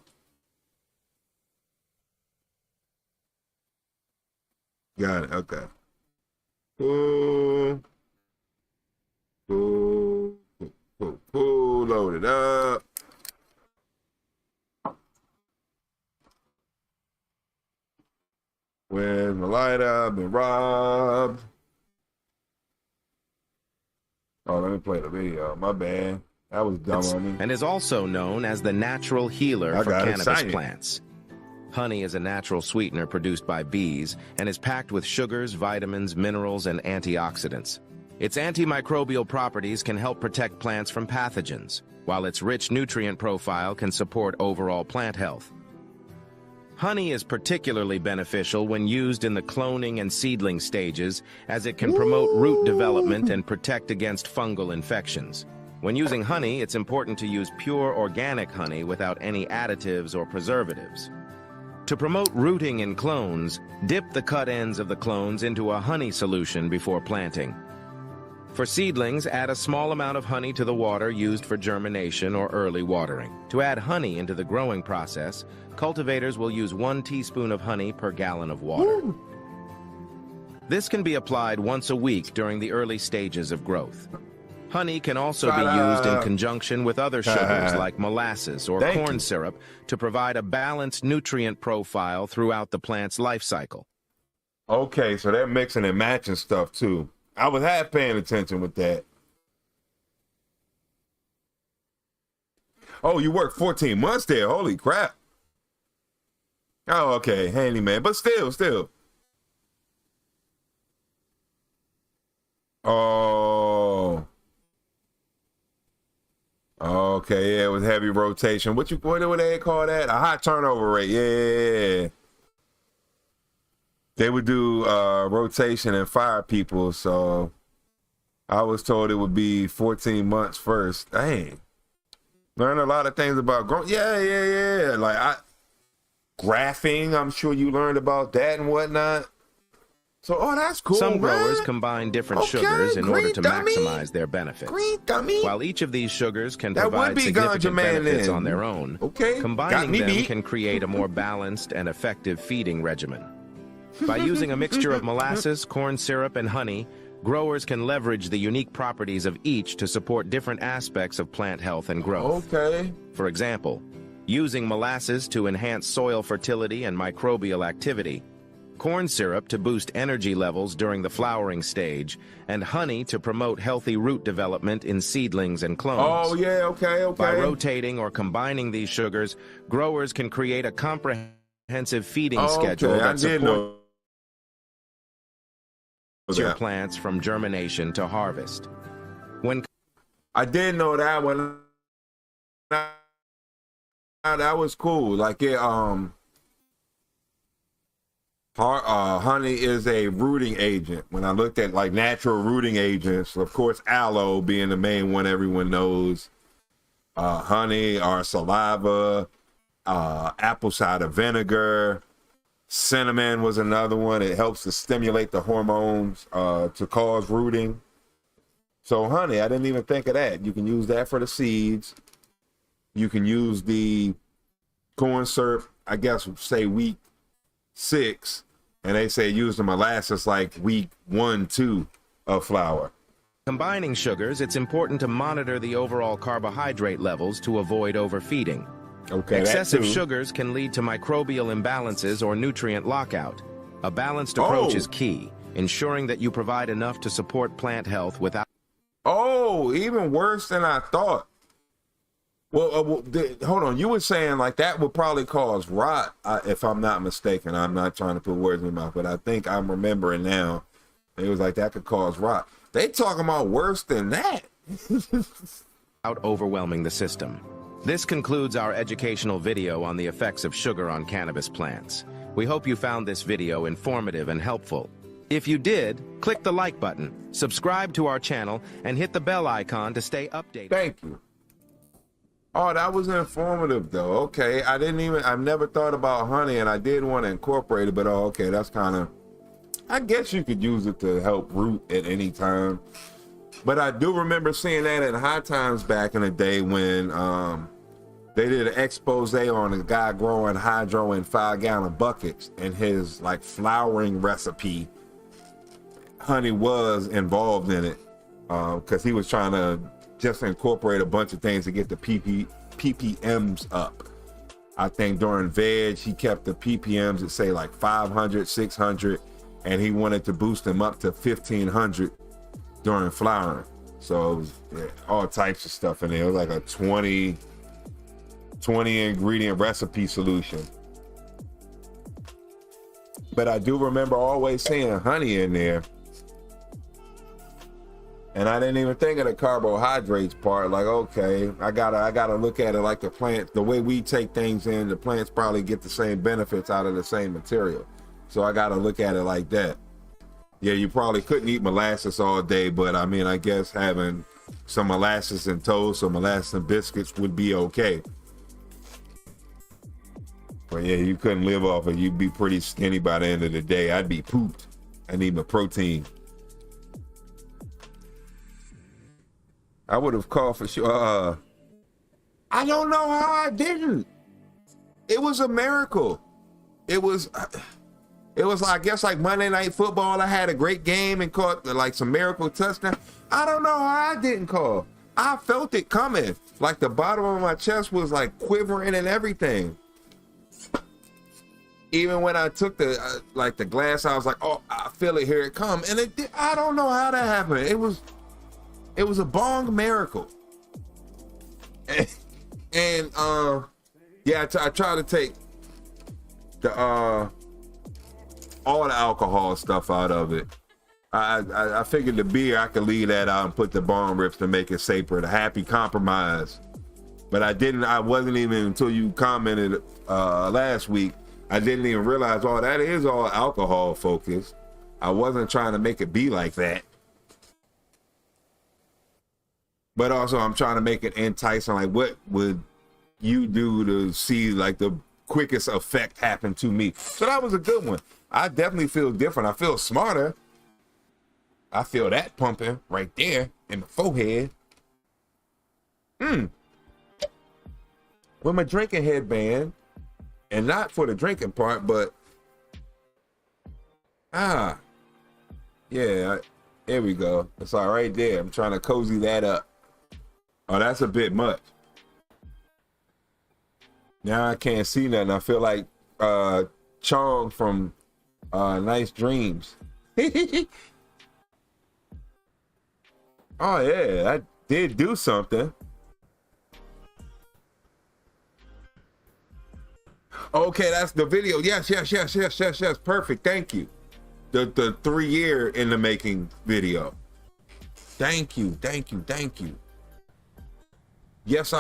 Got it. Okay. Cool. Load it up. Where's my lighter? I've been robbed. Oh, let me play the video. My bad. That was dumb on me. And is also known as the natural healer for cannabis plants. Honey is a natural sweetener produced by bees and is packed with sugars, vitamins, minerals, and antioxidants. Its antimicrobial properties can help protect plants from pathogens, while its rich nutrient profile can support overall plant health. Honey is particularly beneficial when used in the cloning and seedling stages, as it can promote root development and protect against fungal infections. When using honey, it's important to use pure organic honey without any additives or preservatives. To promote rooting in clones, dip the cut ends of the clones into a honey solution before planting. For seedlings, add a small amount of honey to the water used for germination or early watering. To add honey into the growing process, cultivators will use 1 teaspoon of honey per gallon of water. Woo. This can be applied once a week during the early stages of growth. Honey can also be used in conjunction with other sugars like molasses or corn syrup to provide a balanced nutrient profile throughout the plant's life cycle. Okay, so they're mixing and matching stuff too. I was half paying attention with that. Oh, you worked 14 months there. Holy crap. Oh, okay. Handyman. But still. Oh. Okay, yeah, it was heavy rotation. What do they call that? A high turnover rate. Yeah. They would do rotation and fire people, so I was told it would be 14 months first. Dang. Learn a lot of things about growing. Yeah. Like graphing, I'm sure you learned about that and whatnot. So, that's cool. Some growers combine different sugars in order to maximize their benefits. While each of these sugars can provide significant benefits on their own, combining them can create a more balanced and effective feeding regimen. By using a mixture of molasses, corn syrup, and honey, growers can leverage the unique properties of each to support different aspects of plant health and growth. For example, using molasses to enhance soil fertility and microbial activity, corn syrup to boost energy levels during the flowering stage, and honey to promote healthy root development in seedlings and clones. By rotating or combining these sugars, growers can create a comprehensive feeding schedule that supports your plants from germination to harvest. I did know that one. That was cool. Like honey is a rooting agent. When I looked at like natural rooting agents, of course, aloe being the main one everyone knows. Honey, our saliva, apple cider vinegar. Cinnamon was another one. It helps to stimulate the hormones to cause rooting. So honey, I didn't even think of that. You can use that for the seeds. You can use the corn syrup, I guess, say week 6, and they say use the molasses like week 1, 2 of flour. Combining sugars, it's important to monitor the overall carbohydrate levels to avoid overfeeding. Excessive sugars can lead to microbial imbalances or nutrient lockout. A balanced approach is key, ensuring that you provide enough to support plant health without... Even worse than I thought. Well, hold on. You were saying like that would probably cause rot, if I'm not mistaken. I'm not trying to put words in my mouth, but I think I'm remembering now. It was like that could cause rot. They talking about worse than that. Without overwhelming the system. This concludes our educational video on the effects of sugar on cannabis plants. We hope you found this video informative and helpful. If you did, click the like button, subscribe to our channel, and hit the bell icon to stay updated. Thank you. Oh, that was informative though. Okay, I've never thought about honey, and I did want to incorporate it, but okay, that's kind of, I guess you could use it to help root at any time. But I do remember seeing that at High Times back in the day when they did an expose on a guy growing hydro in 5-gallon buckets, and his like flowering recipe, honey was involved in it because he was trying to just incorporate a bunch of things to get the ppms up. I think during veg, he kept the ppms at say like 500, 600, and he wanted to boost them up to 1500 during flowering. So it was all types of stuff in there. It was like a 20 ingredient recipe solution. But I do remember always seeing honey in there. And I didn't even think of the carbohydrates part. Like, okay, I gotta look at it like the plant, the way we take things in, the plants probably get the same benefits out of the same material. So I gotta look at it like that. Yeah, you probably couldn't eat molasses all day, but I mean, I guess having some molasses and toast or molasses and biscuits would be okay. But yeah, you couldn't live off it. You'd be pretty skinny by the end of the day. I'd be pooped. I need my protein. I would have called for sure. I don't know how I didn't. It was a miracle. It was I guess like Monday Night Football. I had a great game and caught like some miracle touchdown. I don't know how I didn't call. I felt it coming. Like the bottom of my chest was like quivering and everything. Even when I took the like the glass, I was like, oh, I feel it, here it come. And it did, I don't know how that happened. It was a bong miracle. And yeah, I tried to take the all the alcohol stuff out of it. I figured the beer, I could leave that out and put the Bong Rips to make it safer, the happy compromise. But I wasn't even, until you commented last week, I didn't even realize, oh, that is all alcohol focused. I wasn't trying to make it be like that. But also I'm trying to make it enticing, like what would you do to see like the quickest effect happen to me? So that was a good one. I definitely feel different. I feel smarter. I feel that pumping right there in the forehead. With my drinking headband, and not for the drinking part, but yeah, there we go. It's all right there. I'm trying to cozy that up. Oh, that's a bit much. Now I can't see nothing. I feel like Chong from Nice Dreams. Oh yeah, that did do something. Okay, that's the video. Yes. Perfect. Thank you. The 3 year in the making video. Thank you. Yes,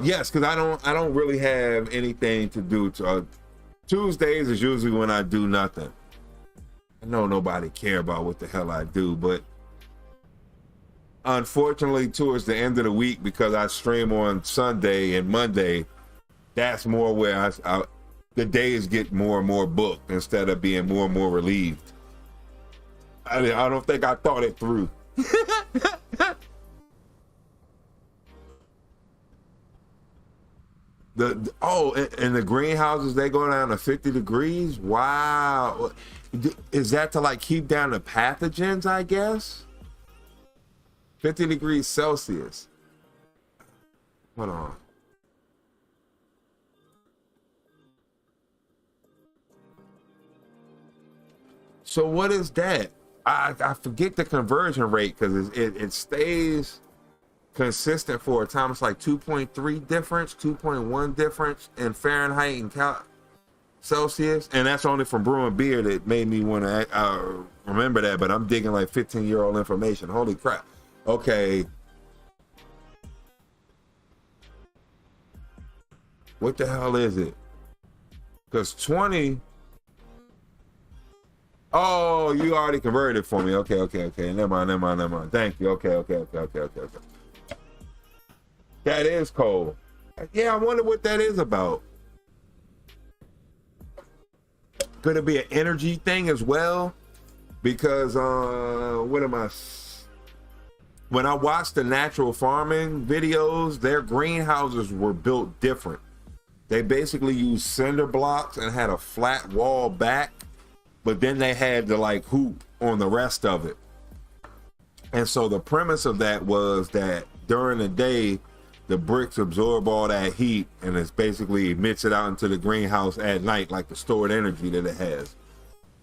yes, because I don't really have anything to do. Tuesdays is usually when I do nothing. I know nobody care about what the hell I do, but unfortunately, towards the end of the week, because I stream on Sunday and Monday, that's more where the days get more and more booked instead of being more and more relieved. I don't think I thought it through. And the greenhouses, they go down to 50 degrees. Wow. Is that to like keep down the pathogens, I guess? 50 degrees Celsius. Hold on. So what is that? I forget the conversion rate because it stays consistent for a time. It's like 2.3 difference, 2.1 difference in Fahrenheit and Celsius. And that's only from brewing beer that made me want to remember that. But I'm digging like 15-year-old information. Holy crap. Okay. What the hell is it? Because 20... Oh, you already converted for me. Okay. Never mind. Thank you. Okay. That is cold. Yeah, I wonder what that is about. Could it be an energy thing as well? Because when I watched the natural farming videos, their greenhouses were built different. They basically used cinder blocks and had a flat wall back, but then they had to like hoop on the rest of it. And so the premise of that was that during the day, the bricks absorb all that heat and it's basically emits it out into the greenhouse at night, like the stored energy that it has.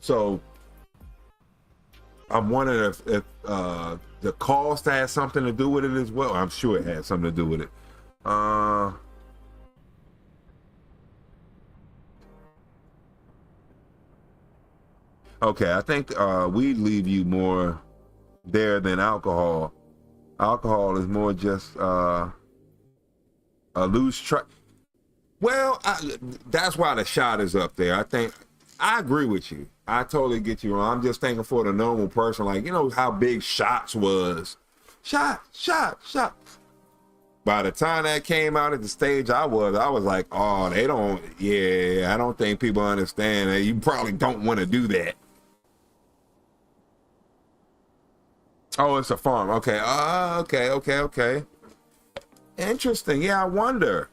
So I'm wondering if the cost has something to do with it as well. I'm sure it has something to do with it. Okay, I think weed leave you more there than alcohol. Alcohol is more just a loose track. Well, that's why the shot is up there. I agree with you. I totally get you wrong. I'm just thinking for the normal person, like, you know how big Shots was. Shot. By the time that came out at the stage I was like, oh, I don't think people understand that. You probably don't want to do that. Oh, it's a farm. Okay. Okay. Interesting. Yeah, I wonder.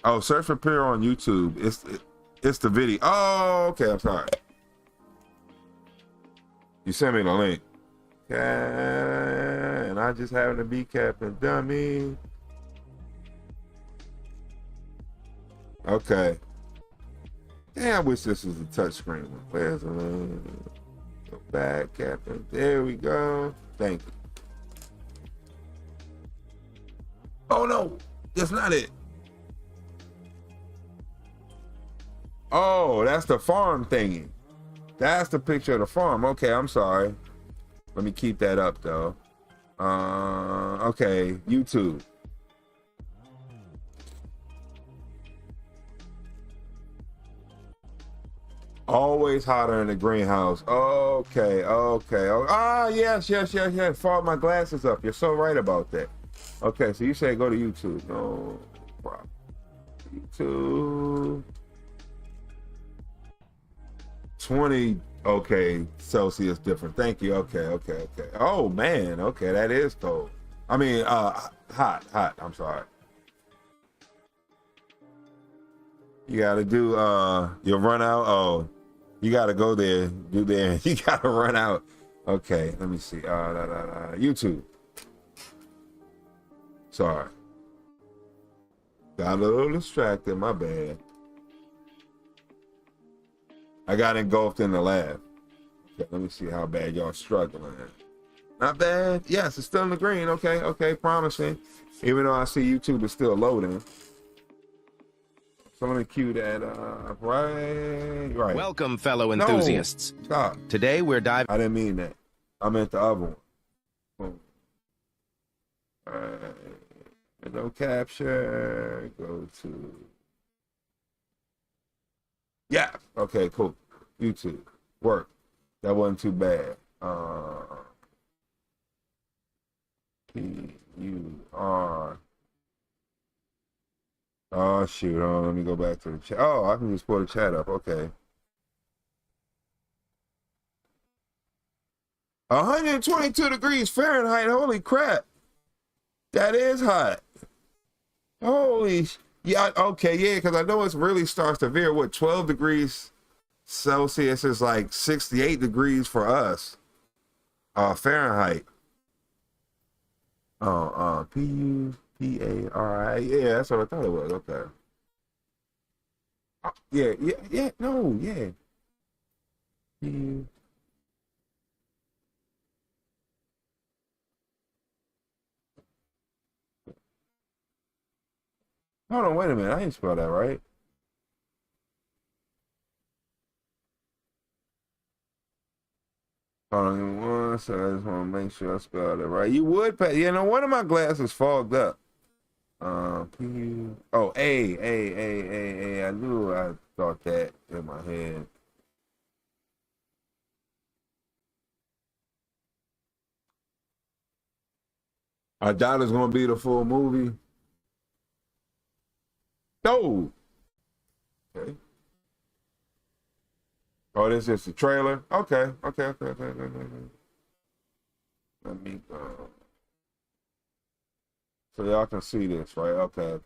Oh, search for Pure on YouTube. It's the video. Oh, okay. I'm sorry. You sent me the link. And I just happen to be Captain Dummy. Okay. Damn, I wish this was a touchscreen one. Where's the go back, Captain? There we go. Thank you. Oh no, that's not it. Oh, that's the farm thingy. That's the picture of the farm. Okay, I'm sorry. Let me keep that up though. Okay, YouTube. Always hotter in the greenhouse. Okay. Oh, yes. Fogged my glasses up. You're so right about that. Okay, so you say go to YouTube. No problem. YouTube. 20, okay, Celsius different. Thank you. Okay. Oh, man. Okay, that is cold. I mean, hot. I'm sorry. You gotta do, you'll run out. Oh, you gotta go there, do there. You gotta run out. Okay, let me see. YouTube. Sorry. Got a little distracted, my bad. I got engulfed in the lab. Okay, let me see how bad y'all struggling. Not bad. Yes, it's still in the green. Okay, promising. Even though I see YouTube is still loading. So let me cue that right. Welcome, fellow enthusiasts. No, stop. Today we're diving. I didn't mean that. I meant the other one. Boom. All right. No capture. Go to. Yeah. Okay, cool. YouTube. Work. That wasn't too bad. P-U-R. Oh, shoot. Oh, let me go back to the chat. Oh, I can just pull the chat up. Okay. 122 degrees Fahrenheit. Holy crap. That is hot. Holy. Yeah, okay, yeah, because I know it really starts to veer. What, 12 degrees Celsius is like 68 degrees for us. Fahrenheit. Oh, P-U-P-A-R-I. Yeah, that's what I thought it was. Okay. Yeah. No, yeah. P-U. Hold on, wait a minute. I didn't spell that right. Hold on, give me one second. I just want to make sure I spelled it right. You would pay. You know, one of my glasses fogged up. P-U. Oh, A. I knew I thought that in my head. I doubt it's going to be the full movie. No. Okay. Oh, this is the trailer. Okay. Let me go. So y'all can see this, right? Okay.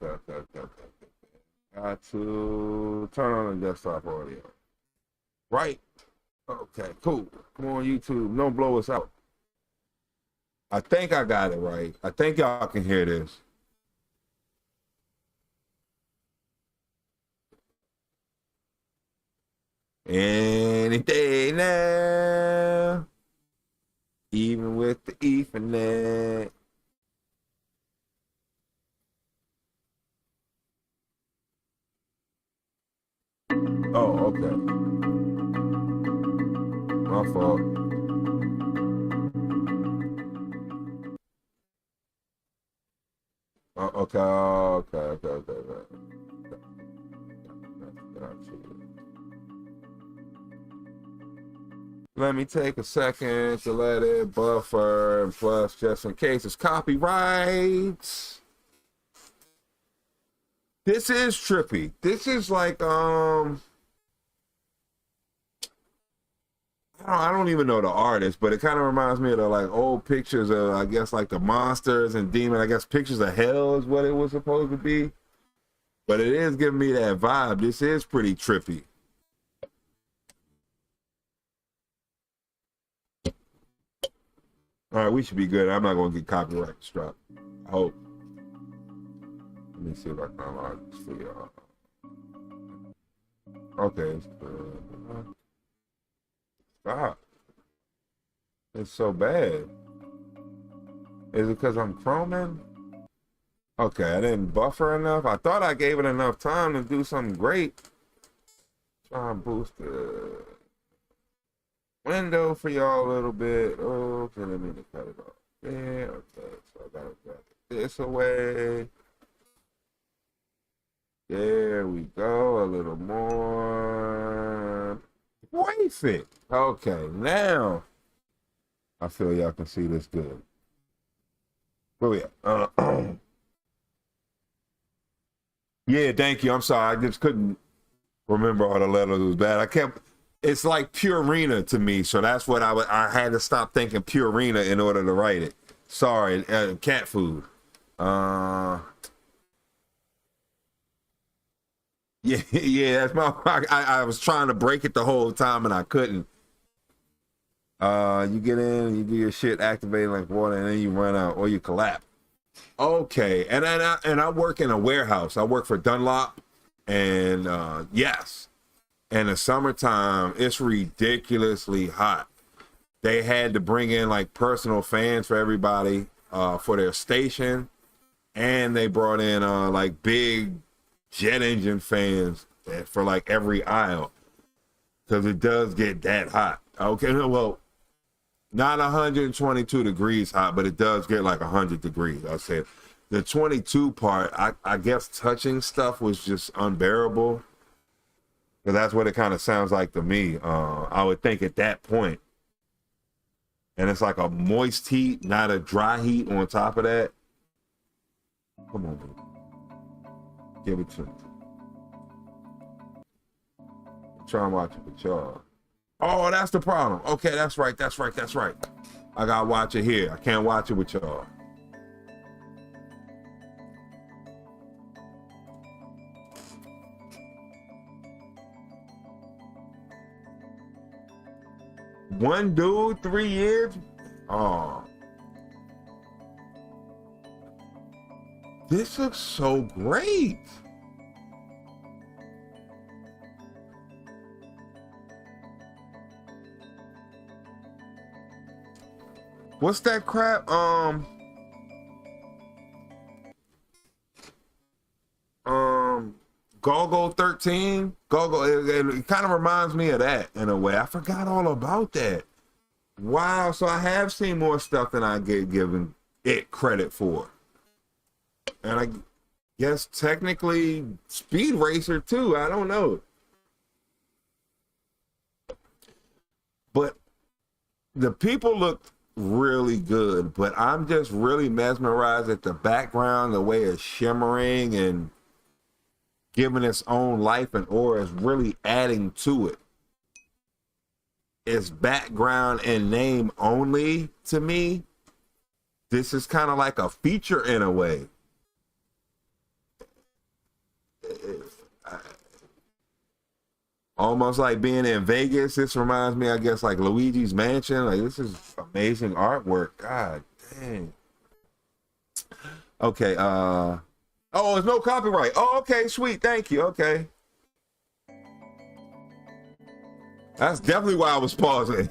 Got to turn on the desktop audio. Right? Okay, cool. Come on, YouTube. Don't blow us out. I think I got it right. I think y'all can hear this. Any day now, even with the Ethernet. Oh, okay. My fault. Okay. Let me take a second to let it buffer, and plus, just in case it's copyrights. This is trippy. This is like, I I don't even know the artist, but it kind of reminds me of the like old pictures of, I guess, like the monsters and demon. I guess pictures of hell is what it was supposed to be. But it is giving me that vibe. This is pretty trippy. All right, we should be good. I'm not gonna get copyright struck. I hope. Let me see if I can unlock this for y'all. Okay. Stop. It's so bad. Is it because I'm chroming? Okay, I didn't buffer enough. I thought I gave it enough time to do something great. Try and boost the window for y'all a little bit. Okay, let me cut it off. Yeah, okay, so I gotta drag this away. There we go, a little more. Perfect. Okay, now I feel y'all can see this good. Where we at? Yeah, thank you. I'm sorry. I just couldn't remember all the letters. It was bad. It's like Purina to me, so that's what I had to stop thinking Purina in order to write it. Sorry, cat food. Yeah, that's my. I was trying to break it the whole time and I couldn't. You get in, you do your shit activating like water, and then you run out or you collapse. Okay, and I work in a warehouse. I work for Dunlop, and yes, in the summertime it's ridiculously hot. They had to bring in like personal fans for everybody for their station, and they brought in like big jet engine fans for like every aisle because it does get that hot. Okay, well, not 122 degrees hot, but it does get like 100 degrees. I said the 22 part, I guess touching stuff was just unbearable because that's what it kind of sounds like to me. I would think at that point, and it's like a moist heat, not a dry heat on top of that. Come on, baby. Give it to me. Try and watch it with y'all. Oh, that's the problem. Okay, that's right. I gotta watch it here. I can't watch it with y'all. One dude, 3 years? Oh. This looks so great. What's that crap? Gogo 13. It kind of reminds me of that in a way. I forgot all about that. Wow, so I have seen more stuff than I get given it credit for. And I guess technically Speed Racer too. I don't know. But the people look really good, but I'm just really mesmerized at the background, the way it's shimmering and giving its own life and aura is really adding to it. It's background and name only to me. This is kind of like a feature in a way. Almost like being in Vegas. This reminds me, I guess, like Luigi's Mansion. Like, this is amazing artwork. God dang. Okay, oh, there's no copyright. Oh, okay, sweet, thank you. Okay. That's definitely why I was pausing.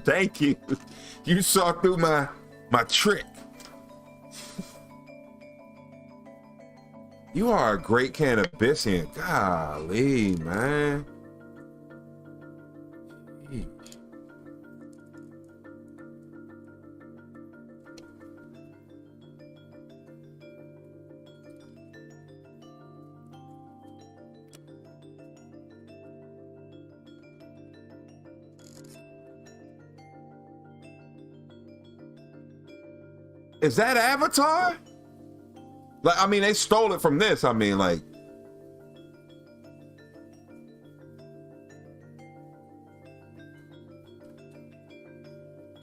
Thank you. You saw through my trick. You are a great Cannabisian. Golly, man. Jeez. Is that Avatar? Like, I mean, they stole it from this. I mean, like,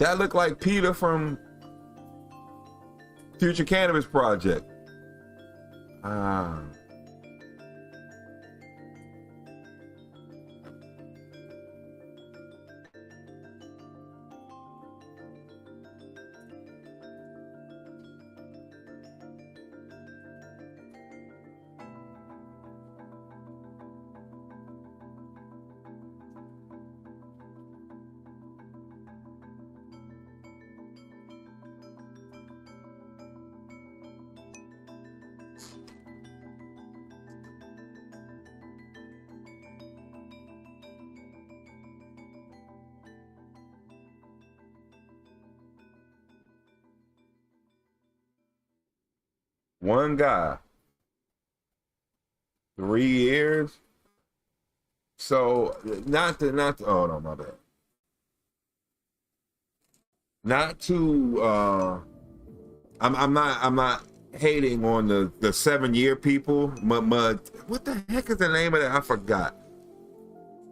That looked like Peter from Future Cannabis Project. One guy, 3 years. So oh no, my bad. Not to I'm not hating on the 7-year people. What the heck is the name of that? I forgot.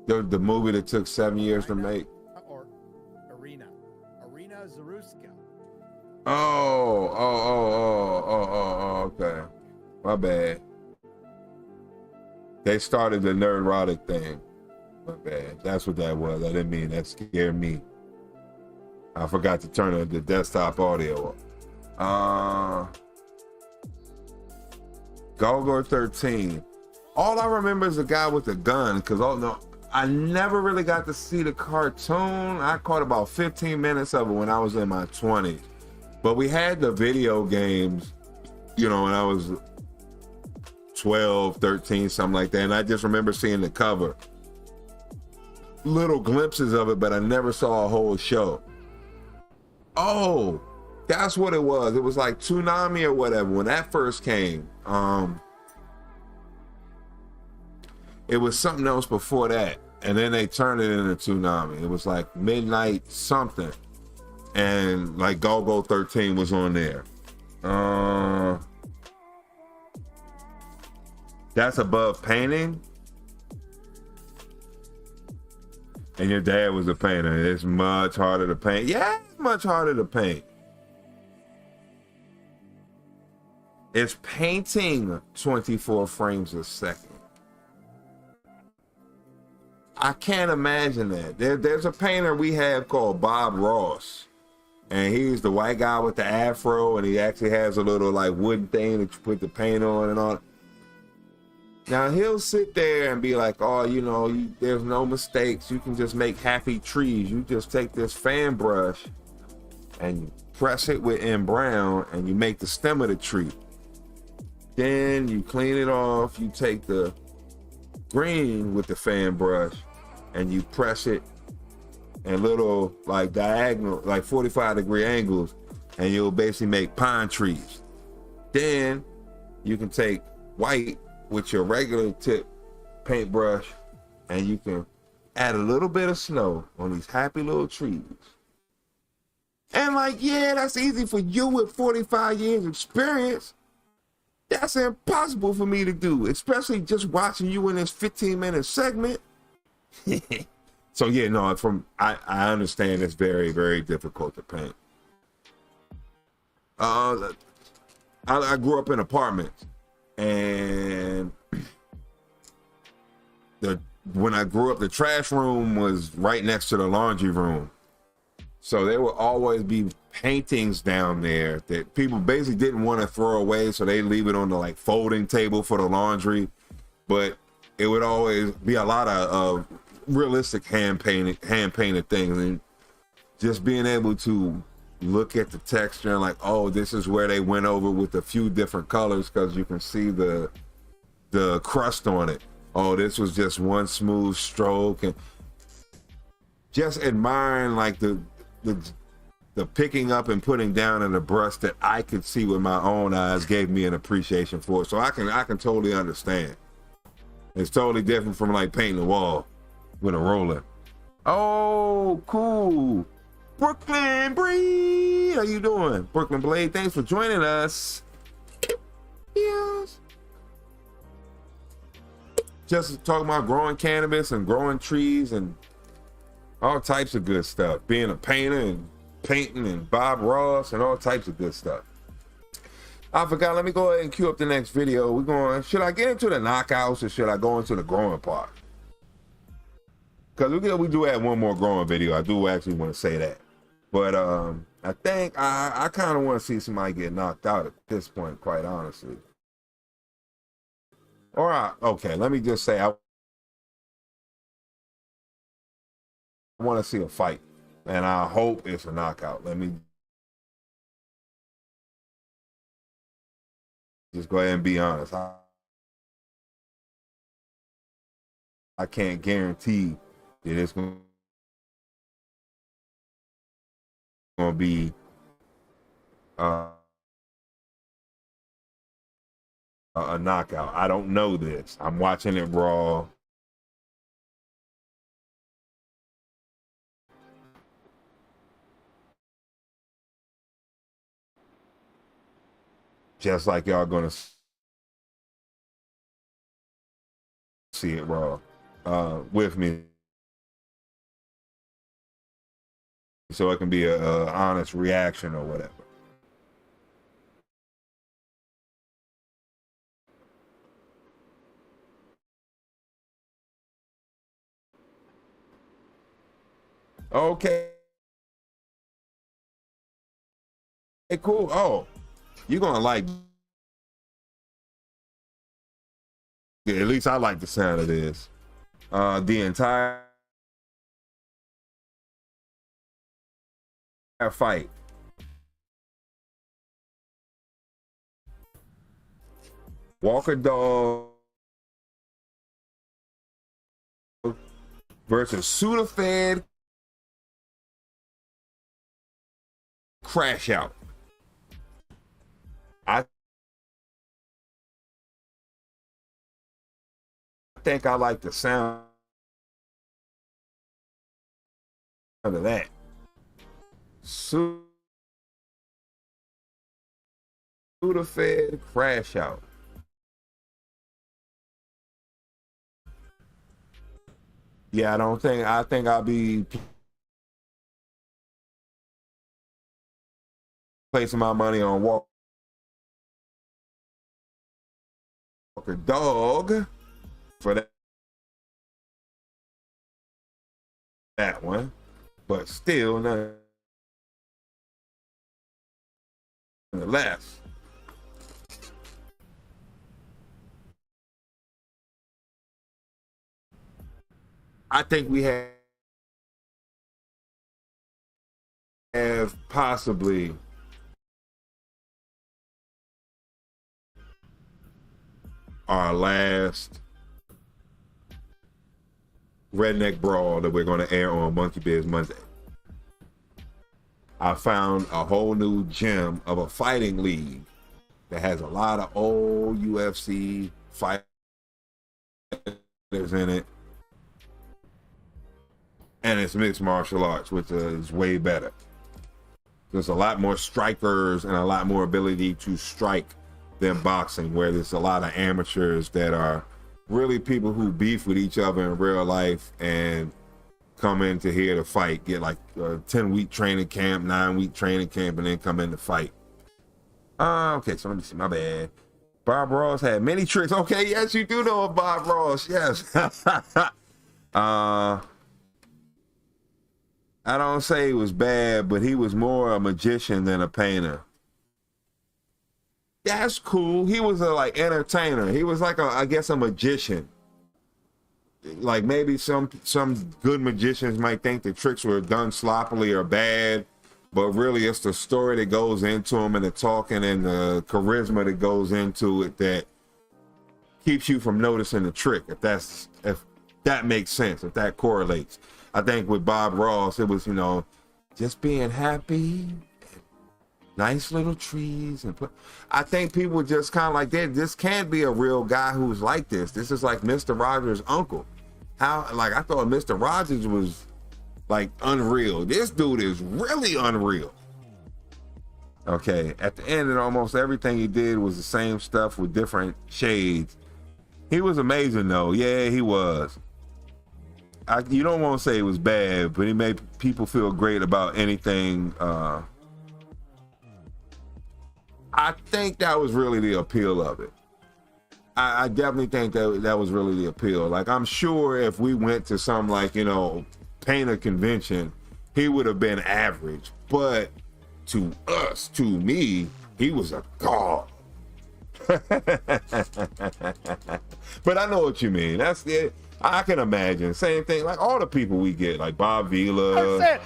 The movie that took 7 years to make. Or Arena Zaruska. Oh, okay. My bad. They started the nerdrotic thing. My bad. That's what that was. I didn't mean that scared me. I forgot to turn the desktop audio off. Golgo 13. All I remember is the guy with the gun, because I never really got to see the cartoon. I caught about 15 minutes of it when I was in my 20s. But we had the video games, when I was 12, 13, something like that. And I just remember seeing the cover. Little glimpses of it, but I never saw a whole show. Oh, that's what it was. It was like Toonami or whatever when that first came. It was something else before that. And then they turned it into Toonami. It was like Midnight something. And like Golgo 13 was on there. That's above painting. And your dad was a painter. It's much harder to paint. Yeah, it's much harder to paint. It's painting 24 frames a second. I can't imagine that. There's a painter we have called Bob Ross. And he's the white guy with the afro, and he actually has a little like wooden thing that you put the paint on and all. Now he'll sit there and be like, oh, there's no mistakes. You can just make happy trees. You just take this fan brush and you press it with in brown and you make the stem of the tree. Then you clean it off. You take the green with the fan brush and you press it in little like diagonal, like 45-degree angles, and you'll basically make pine trees. Then you can take white with your regular tip paintbrush and you can add a little bit of snow on these happy little trees. And that's easy for you with 45 years experience. That's impossible for me to do, especially just watching you in this 15-minute segment. So I understand it's very, very difficult to paint. I grew up in apartments, and when I grew up, the trash room was right next to the laundry room. So there would always be paintings down there that people basically didn't want to throw away, so they leave it on the folding table for the laundry. But it would always be a lot of realistic hand painted things, and just being able to look at the texture and oh, this is where they went over with a few different colors, because you can see the crust on it. Oh, this was just one smooth stroke, and just admiring the picking up and putting down in the brush that I could see with my own eyes gave me an appreciation for it. So I can totally understand. It's totally different from painting the wall with a roller. Oh, cool. Brooklyn Breed, how you doing? Brooklyn Blade, thanks for joining us. Yes. Just talking about growing cannabis and growing trees and all types of good stuff. Being a painter and painting and Bob Ross and all types of good stuff. I forgot, let me go ahead and cue up the next video. We're going, should I get into the knockouts or should I go into the growing part? Because we do have one more growing video. I do actually want to say that. But I think I kind of want to see somebody get knocked out at this point, quite honestly. All right, okay, let me just say I want to see a fight. And I hope it's a knockout. Let me just go ahead and be honest. I can't guarantee that it's going to be a knockout. I don't know this. I'm watching it raw. Just like y'all gonna see it raw with me, so it can be a honest reaction or whatever. Okay. Hey, cool. Oh, you're gonna like. At least I like the sound of this. The entire fight. Walker Dog versus Sudafed Cashapp. I think I like the sound of that. Sudafed Cashapp. Yeah, I think I'll be placing my money on Walker Dog for that one, but still nonetheless. I think we have possibly our last redneck brawl that we're going to air on Monkey Biz Monday. I found a whole new gem of a fighting league that has a lot of old UFC fighters in it. And it's mixed martial arts, which is way better. There's a lot more strikers and a lot more ability to strike than boxing, where there's a lot of amateurs that are really people who beef with each other in real life and come into here to fight, get like a 10-week training camp, 9-week training camp, and then come in to fight. Okay, so let me see, my bad. Bob Ross had many tricks. Okay, yes, you do know of Bob Ross, yes. I don't say he was bad, but he was more a magician than a painter. That's cool. He was a like entertainer. He was like I guess a magician. Like maybe some good magicians might think the tricks were done sloppily or bad, but really it's the story that goes into them and the talking and the charisma that goes into it that keeps you from noticing the trick. If that makes sense, if that correlates. I think with Bob Ross, it was, just being happy, nice little trees. I think people just kind of like, this can't be a real guy who's like this. This is like Mr. Rogers' uncle. I thought Mr. Rogers was like unreal. This dude is really unreal. Okay, at the end, and almost everything he did was the same stuff with different shades. He was amazing though. Yeah, he was. you don't want to say it was bad, but it made people feel great about anything. I think that was really the appeal of it. I definitely think that was really the appeal. Like, I'm sure if we went to some, like, you know, painter convention, he would have been average. But to us, to me, he was a god. But I know what you mean. That's it. I can imagine. Same thing, like all the people we get, like Bob Vila.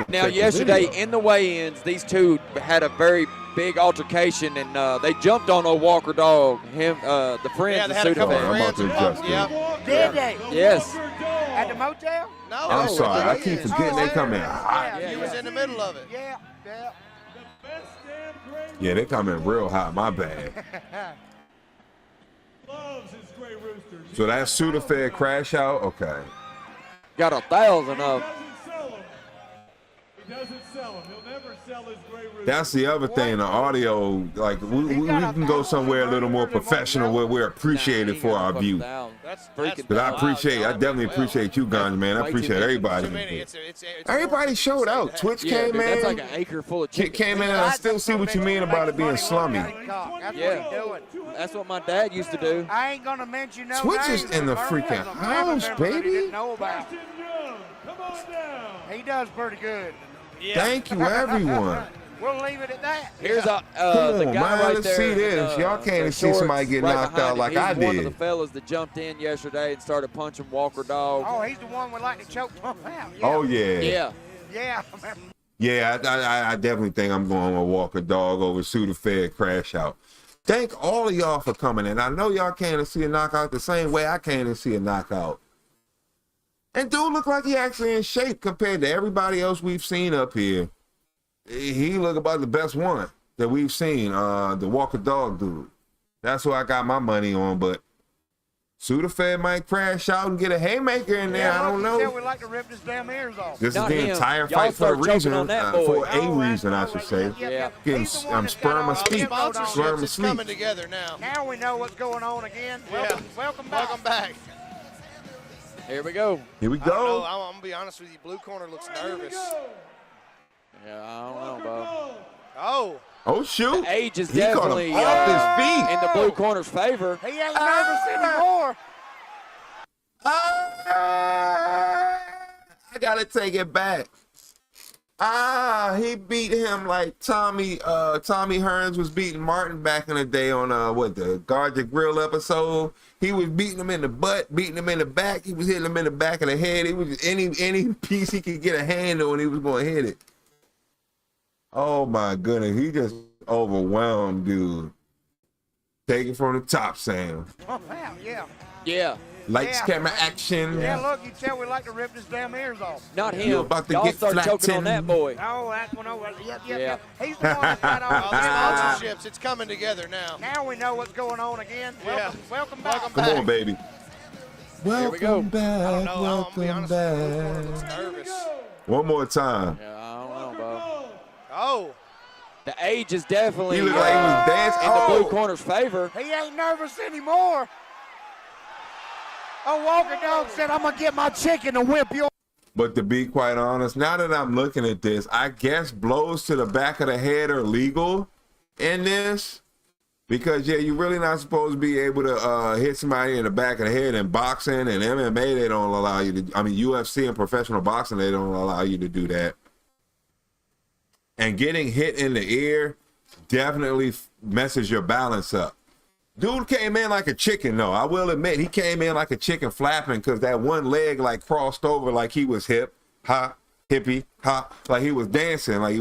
Now, yesterday in the weigh-ins, these two had a very big altercation, and they jumped on old Walker Dog. Him, the friends of Sudafed. Did they? Yes. At the motel? No. I'm sorry. I keep forgetting they come in hot. He was in the middle of it. Yeah. Yeah, they come in real hot. My bad. So that's Sudafed Crash Out? Okay. Got 1,000 of them. That's the other thing, the audio, like we can go somewhere a little more professional where we're appreciated for our view. Because I definitely appreciate you guys, man. I appreciate everybody. Everybody showed out. Twitch came in. That's like an acre full of chicken. Came in, and I still see what you mean about it being slummy. Yeah, that's what my dad used to do. I ain't gonna mention no Twitch is in the freaking house, baby. He does pretty good. Thank you, everyone. We'll leave it at that. Here's the Come guy on, man, right let's there. see this. Y'all can't see somebody get knocked out like I He's one of did. the fellas that jumped in yesterday and started punching Walker Dog. Oh, he's the one with like the choke pump out. Yeah. Oh, yeah. Yeah. Yeah. Yeah, I definitely think I'm going with Walker Dog over Sudafed Crash Out. Thank all of y'all for coming in. I know y'all can't see a knockout the same way I can't see a knockout. And dude look like he actually in shape compared to everybody else we've seen up here. He look about the best one that we've seen, the Walker Dog dude. That's who I got my money on, but Sudafed might crash out and get a haymaker in there. I don't know. We like to rip his damn ears off. This is the entire fight for a reason, I should say. Yeah. I'm spurring my speech. Spurring my It's coming speech. together now. Now we know what's going on again. Welcome back. Welcome back. Here we go. Here we I don't know. go. I'm gonna be honest with you. Blue corner looks nervous. Yeah, I don't know, Bob. Oh. Oh, shoot. The age is He caught him definitely off his feet. in the blue corner's favor. He ain't nervous anymore. I gotta take it back. He beat him like Tommy Hearns was beating Martin back in the day on the Guard Your Grill episode. He was beating him in the butt, beating him in the back. He was hitting him in the back of the head. It was any piece he could get a hand on, he was gonna hit it. Oh my goodness, he just overwhelmed dude. Take it from the top, Sam. Oh, wow, yeah. Yeah. Lights, camera, action. Yeah, look, you tell we like to rip his damn ears off. Not him. You're about to Y'all get start choking on that boy. Oh, that's one over. Yep. Yeah. He's the one that got all The the sponsorships, it's coming together now. Now we know what's going on again. Welcome back. Come on, baby. Here we go. Welcome back. I don't know. I'm gonna be Welcome honest with you. Blue corner looks back. nervous. One more time. Yeah, I don't know, Bob. Oh. The age is definitely He looked like he was dancing. in the blue Oh. corner's favor. He ain't nervous anymore. Oh, Walker Dog said, I'm going to get my chicken and whip your. But to be quite honest, now that I'm looking at this, I guess blows to the back of the head are legal in this. Because, yeah, you're really not supposed to be able to hit somebody in the back of the head. In boxing and MMA, they don't allow you to. I mean, UFC and professional boxing, they don't allow you to do that. And getting hit in the ear definitely messes your balance up. Dude came in like a chicken, though. I will admit, he came in like a chicken flapping because that one leg like crossed over like he was hip, hop, hippie, hop, like he was dancing, like he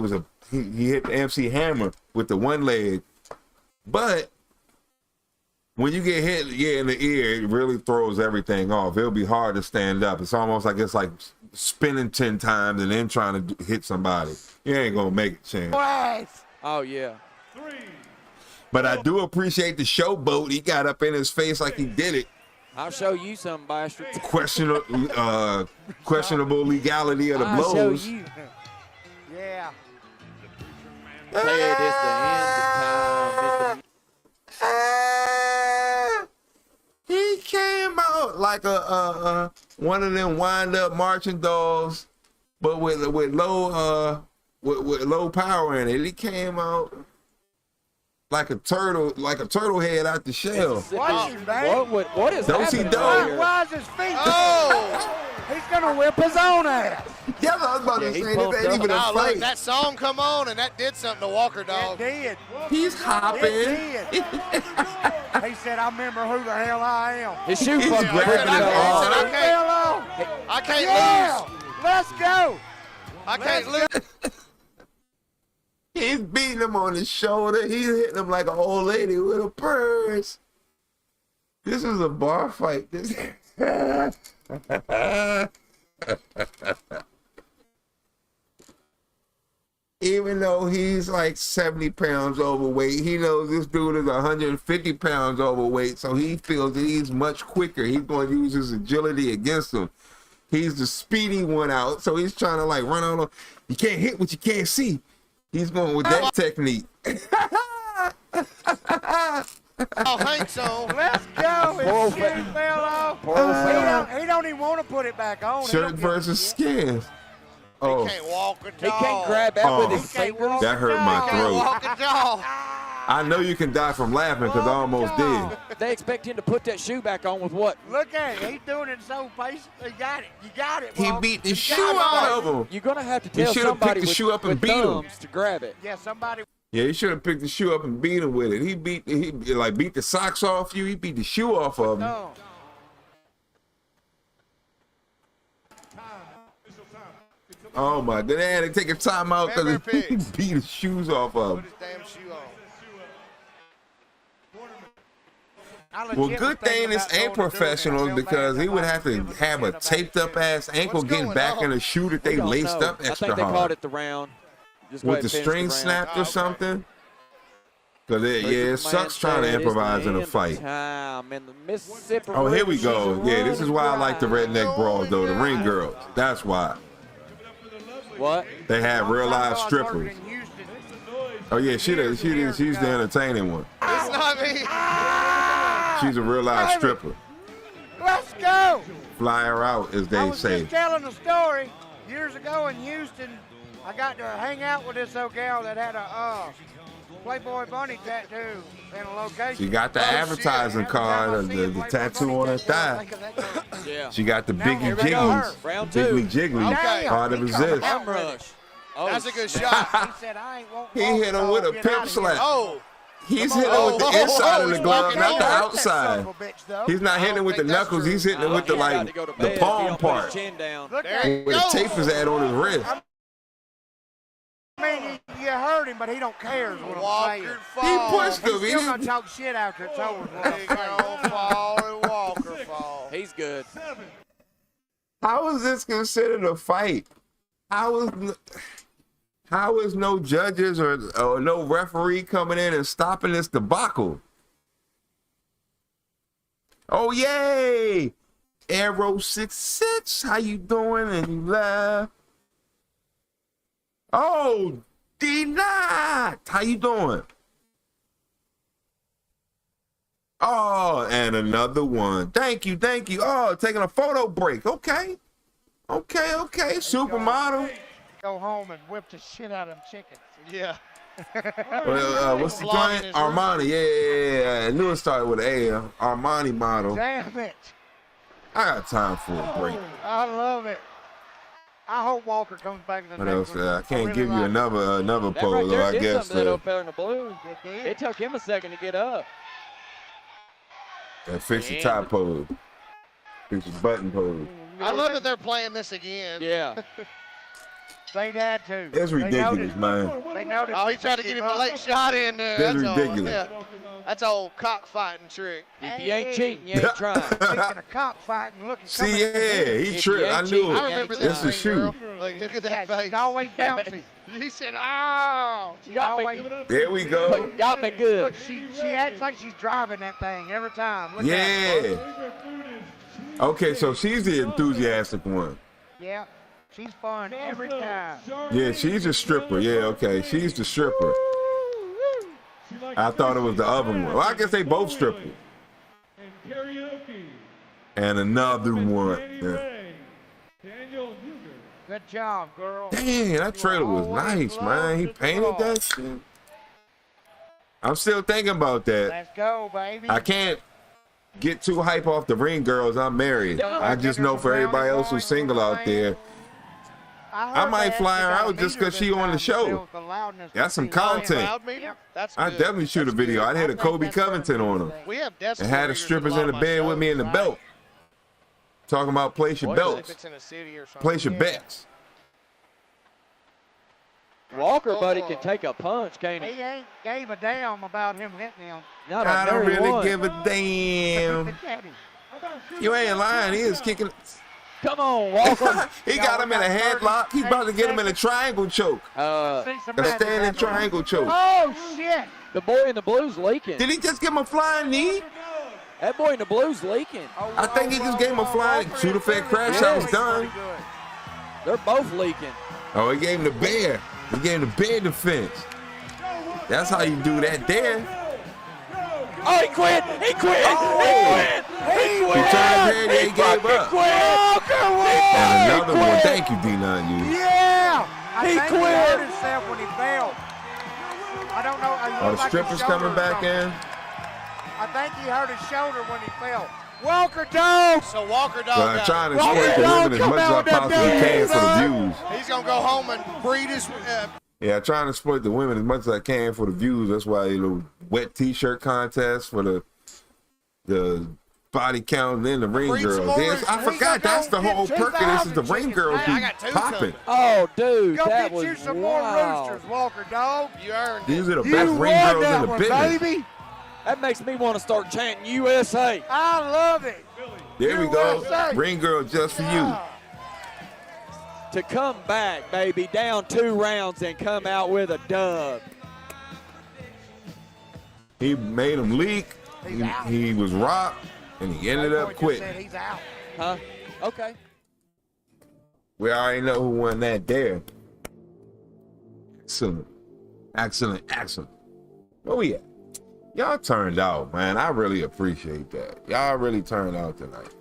hit the MC Hammer with the one leg. But when you get hit, in the ear, it really throws everything off. It'll be hard to stand up. It's almost like it's like spinning 10 times and then trying to hit somebody. You ain't gonna make it, chance. Oh, yeah. But I do appreciate the showboat. He got up in his face like he did it. I'll show you some, bastard. Questionable legality of the I'll blows. show you. Yeah. Said it's the end of time. He came out like a one of them wind up marching dolls, but with low with low power in it. He came out like a turtle head out the shell. What is Don't see happening dope. right here? Why is his feet? Oh! He's gonna whip his own ass. Yeah, I was about to say, this ain't even a Look, fight. that song come on, and that did something to Walker Dog. It did. He's hopping. It did. He said, I remember who the hell I am. His shoe He's fucking grabbing ripping his it off. arm. I can't Yeah, lose. let's go. I can't lose. He's beating him on his shoulder. He's hitting him like an old lady with a purse. This is a bar fight. This. Even though he's like 70 pounds overweight, he knows this dude is 150 pounds overweight, so he feels that he's much quicker. He's going to use his agility against him. He's the speedy one out, so he's trying to like run on. You can't hit what you can't see. He's going with that technique. Oh, Hank's on. Let's go. His shoe fell off. He don't even want to put it back on. Shirt versus skins. Oh, He can't walk a He dog. can't grab that with his He can't fingers. walk that hurt my He can't throat. walk a dog. I know you can die from laughing because I almost did. They expect him to put that shoe back on with what? Look at it. He's doing it so patient. You got it. You got it. He Walker. beat the You shoe got it. out of him. You're gonna have to You tell should have somebody picked the with, shoe up and with beat him. thumbs to grab it. Yeah, somebody. Yeah, he should have picked the shoe up and beat him with it. He beat the socks off you. He beat the shoe off of him. No. Oh my god, they had to take a timeout because he beat the shoes off of him. Put his damn shoe on. Well, good thing this ain't professional because he would have to have a taped up ass ankle getting back in a shoe that they laced up I extra think they called hard. it the round. Just go With ahead the and finish string round. snapped or something. Because it sucks trying to improvise in a fight. Time in the Mississippi Oh, here we River, go. she's a Yeah, this is why I like the redneck brawls though, the ring girls. That's why. What? They have real live strippers. Oh yeah, she's the entertaining one. It's not me. She's a real live stripper. Let's go. Fly her out, as I they was say. just telling a story years ago in Houston. I got to hang out with this old gal that had a Playboy bunny tattoo in a location. She got the advertising card, the tattoo on her thigh. Yeah. She got the Now, Biggie here we go. Jigglies. Round two. Jiggly Jiggly. Okay. Hard to resist. Arm rush. Oh, That's a good shot. He said, I ain't won't He walk hit him with a dog, get pimp out of here. slap. Oh, He's hitting him with the inside of the he's glove, walking not the over. outside. He's not hitting him with the think that's knuckles. He's hitting him with the He's got like to go to the bed if he palm don't put his part chin down. Look There at you him. where the go. tape is at on his wrist. I mean, you hurt him, but he don't care is what I'm saying. Walker He fall. pushed him. He's He still gonna didn't- talk shit after it's over. is what I'm He saying. gonna fall and Walker fall. He's good. How is this considered a fight? How is no judges or no referee coming in and stopping this debacle? Oh yay! Arrow 66, how you doing? And you laugh. Oh, D-Not, how you doing? Oh, and another one. Thank you. Oh, taking a photo break. Okay. Supermodel. Go home and whip the shit out of them chickens. Yeah. Well, what's the joint? Armani. Yeah. I knew it started with an A. Armani model. Damn it. I got time for a break. I love it. I hope Walker comes back in the What next else? one. I can't really give you like another That right pose. there I did guess. something to that old fella in the blue. it. It It took him a second to get up. That fix the top pose. Fix the button pose. I love that they're playing this again. Yeah. They had to. It's They ridiculous, noticed. man. They noticed. Oh, he tried to get him a late shot in there. That's all. ridiculous. Yeah. That's old cockfighting trick. If you ain't cheating, you ain't trying. Speaking of cockfighting, look. See, yeah, he tripped. I knew I it. remember It's this a thing, girl. shoe. Like, look at that She's face. always bouncy. He said, "Oh." She's always. There we go. Y'all been good. Look, she acts like she's driving that thing every time. Look at her. Yeah. Okay, so she's the enthusiastic one. Yeah. She's fun every time. Yeah, she's a stripper. Yeah, okay. She's the stripper. I thought it was the other one. Well, I guess they both strippers. And another one. Yeah. Good job, girl. Dang, that trailer was nice, man. He painted that shit. I'm still thinking about that. Let's go, baby. I can't get too hype off the ring girls. I'm married. I just know for everybody else who's single out there, I might fly her out just because she on the show. That's some content. I definitely shoot a video. I'd hit a Kobe Covington on her. And had the strippers in the bed with me in the belt. Talking about place your belts. Place your bets. Walker, buddy, can take a punch, can't he? He ain't gave a damn about him hitting him. I don't really give a damn. You ain't lying. He is kicking. Come on, Walker. He got him in a headlock. He's about to get him in a triangle choke. A standing triangle choke. Oh, shit. The boy in the blue's leaking. Did he just give him a flying knee? That boy in the blue's leaking. I think he just gave him a flying shoot fed crash. I was done. They're both leaking. Oh, he gave him the bear. He gave him the bear defense. That's how you do that there. Oh, he quit. He quit. Oh. He quit. He quit. He turned his head, he gave up. And another one. Thank you, D9U. Yeah. I He think quit. He hurt himself when he fell. I don't know. Are the strippers coming back in? I think he hurt his shoulder when he fell. Walker Dog. So Walker Dog. So I'm trying to exploit the women as much as I possibly can for the views. He's gonna go home and breed his. Yeah, I'm trying to exploit the women as much as I can for the views. That's why the wet t-shirt contest for the body count and then the ring girls. I forgot that's the whole perk of this is the ring girls who popping. Oh, dude, Go that get was you some wow. more roosters, Walker Dog. You earned These it. are the best ring girls in the one, business. baby. That makes me want to start chanting USA. I love it. There we go. USA. Ring girl just for you. To come back, baby, down 2 rounds and come out with a dub. He made him leak. He was rocked, and he ended up quitting. He's out. Huh? Okay. We already know who won that there. Excellent. Excellent, excellent. Where we at? Y'all turned out, man. I really appreciate that. Y'all really turned out tonight.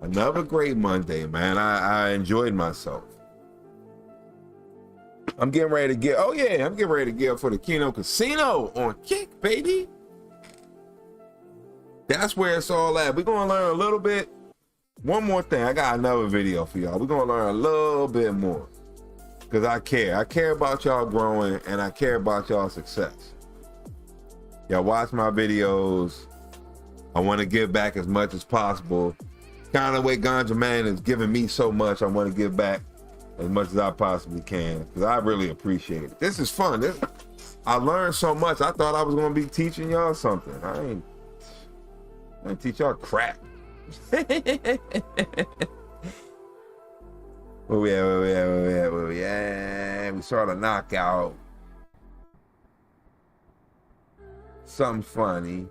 Another great Monday, man. I enjoyed myself. I'm getting ready to get, I'm getting ready to get up for the Keno Casino on Kick, baby. That's where it's all at. We're going to learn a little bit. One more thing. I got another video for y'all. We're going to learn a little bit more. Because I care. I care about y'all growing, and I care about y'all success. Y'all watch my videos. I want to give back as much as possible. Kind of the way Ganja Man is giving me so much, I want to give back as much as I possibly can. Because I really appreciate it. This is fun. I learned so much. I thought I was going to be teaching y'all something. I ain't teach y'all crap. Where we at? We saw the knockout. Something funny.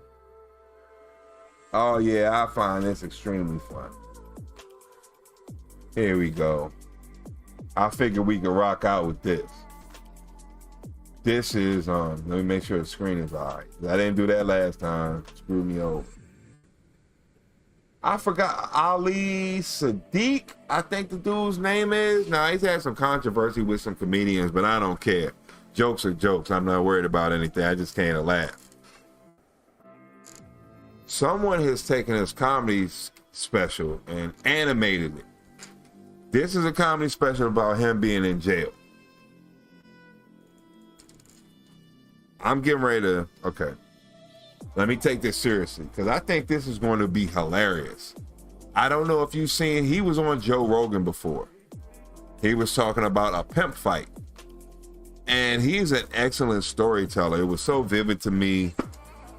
Oh yeah, I find this extremely fun. Here we go. I figured we could rock out with this. This is let me make sure the screen is alright. I didn't do that last time. Screwed me over. I forgot Ali Sadiq, I think the dude's name is. Now, he's had some controversy with some comedians, but I don't care. Jokes are jokes. I'm not worried about anything. I just can't laugh. Someone has taken his comedy special and animated it. This is a comedy special about him being in jail. I'm getting ready to, okay. Let me take this seriously, because I think this is going to be hilarious. I don't know if you've seen, he was on Joe Rogan before. He was talking about a pimp fight. And he's an excellent storyteller. It was so vivid to me,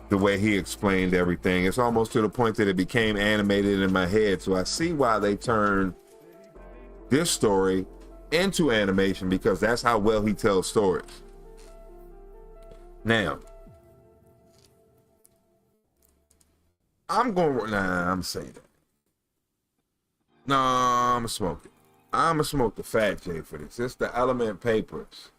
the way he explained everything. It's almost to the point that it became animated in my head. So I see why they turned this story into animation, because that's how well he tells stories. Now, I'm saying that. No, I'm gonna smoke it. I'm gonna smoke the Fat J for this. It's the Element Papers.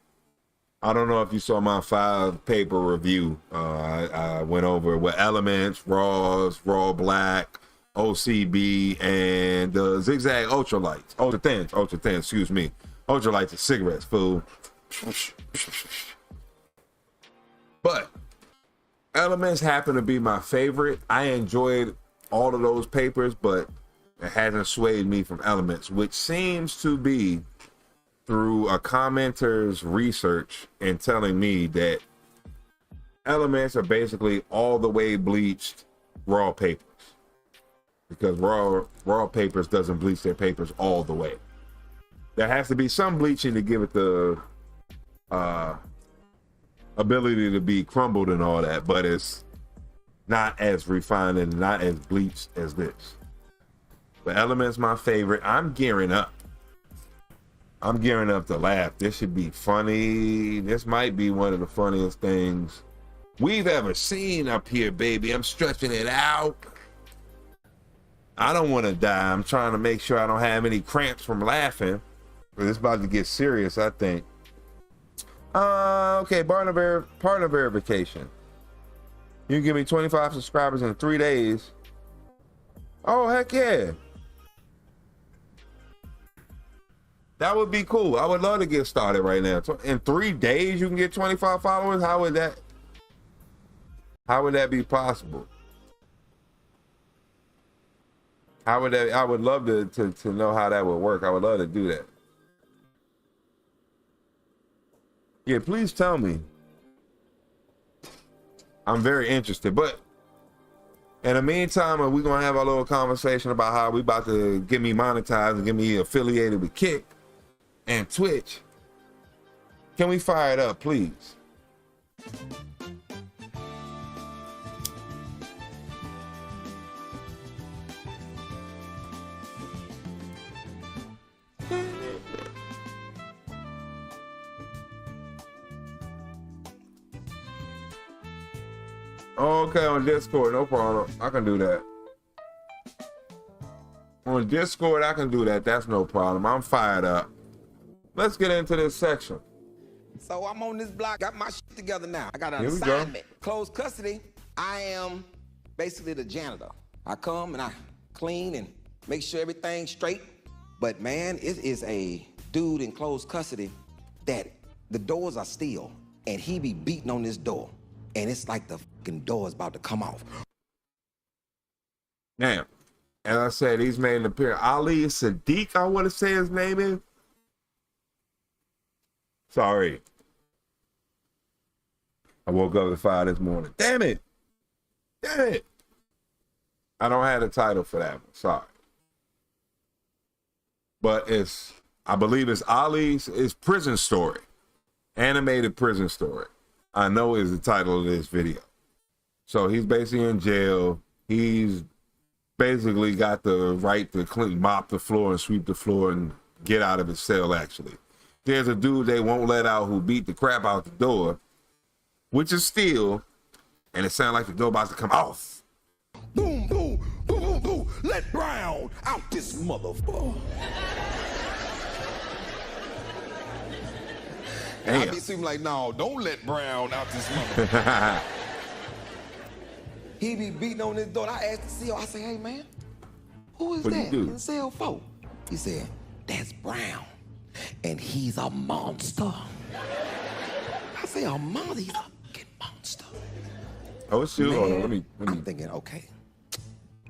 I don't know if you saw my 5-paper review. I went over what elements, raws, raw black, OCB, and the zigzag ultralights, ultra thin, excuse me. Ultralights are cigarettes, fool. But elements happen to be my favorite. I enjoyed all of those papers, but it hasn't swayed me from elements, which seems to be through a commenter's research and telling me that elements are basically all the way bleached raw papers, because raw papers doesn't bleach their papers all the way. There has to be some bleaching to give it the ability to be crumbled and all that, but it's not as refined and not as bleached as this. But element's my favorite. I'm gearing up to laugh. This should be funny. This might be one of the funniest things we've ever seen up here, baby. I'm stretching it out. I don't want to die. I'm trying to make sure I don't have any cramps from laughing. But it's about to get serious, I think. Okay, partner verification. You can give me 25 subscribers in 3 days. Oh, heck yeah. That would be cool. I would love to get started right now. In 3 days, you can get 25 followers. How would that be possible? I would love to know how that would work. I would love to do that. Yeah, please tell me. I'm very interested. But in the meantime, we're going to have a little conversation about how we about to get me monetized and get me affiliated with Kick and Twitch. Can we fire it up, please? Okay, on Discord, no problem. I can do that. On Discord, I can do that. That's no problem. I'm fired up. Let's get into this section. So I'm on this block, got my shit together now. I got an Here we assignment. Closed custody. I am basically the janitor. I come and I clean and make sure everything's straight. But man, it is a dude in closed custody that the doors are steel and he be beating on this door. And it's like the fucking door is about to come off. Now, as I said, he's made an appearance. Ali Sadiq, I want to say his name is. Sorry. I woke up at 5 this morning. Damn it. I don't have a title for that one. Sorry. But I believe it's Ali's prison story. Animated prison story. I know is the title of this video. So he's basically in jail. He's basically got the right to mop the floor and sweep the floor and get out of his cell, actually. There's a dude they won't let out who beat the crap out the door, which is steel, and it sounds like the door about to come off. Boom, boom, boom, boom, boom. Let Brown out this motherfucker. And I be seeming like, no, don't let Brown out this motherfucker. He be beating on this door. I asked the CO, I say, hey man, who is What that you do? in cell 4? He said, that's Brown. And he's a monster. I say, a monster? He's a fucking monster. Oh, shoot. Hold on. Let me. I'm thinking, okay,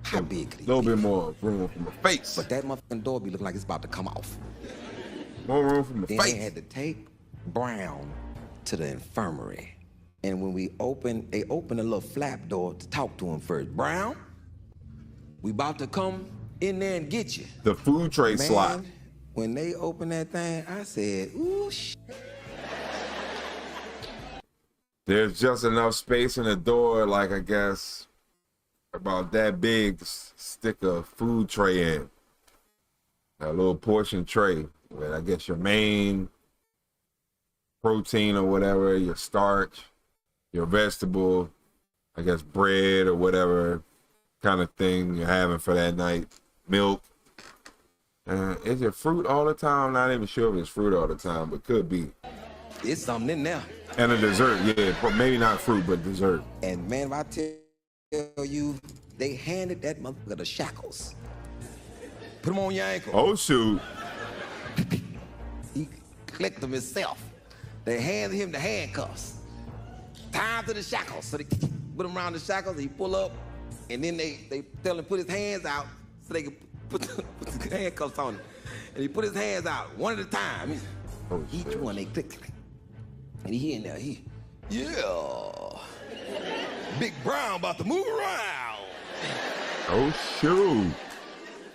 how big could he A little be? bit more room for my face. But that motherfucking door be looking like it's about to come off. More room for my Then face. they had to take Brown to the infirmary. And when they opened a little flap door to talk to him first. Brown, we about to come in there and get you. The food tray Man, slot. When they opened that thing, I said, ooh, There's just enough space in the door, like I guess about that big to stick a food tray in. A little portion tray with I guess your main protein or whatever, your starch, your vegetable, I guess bread or whatever kind of thing you're having for that night, milk. Is it fruit all the time? I'm not even sure if it's fruit all the time, but could be. It's something in there. And a dessert, yeah. Maybe not fruit, but dessert. And man, if I tell you, they handed that motherfucker the shackles. Put them on your ankle. Oh, shoot. He clicked them himself. They handed him the handcuffs. Tied to the shackles. So they put him around the shackles, he pull up, and then they tell him to put his hands out so they can put the handcuffs on him. And he put his hands out one at a time. Each one they click. And he in there, yeah. Big Brown about to move around. Oh, shoot.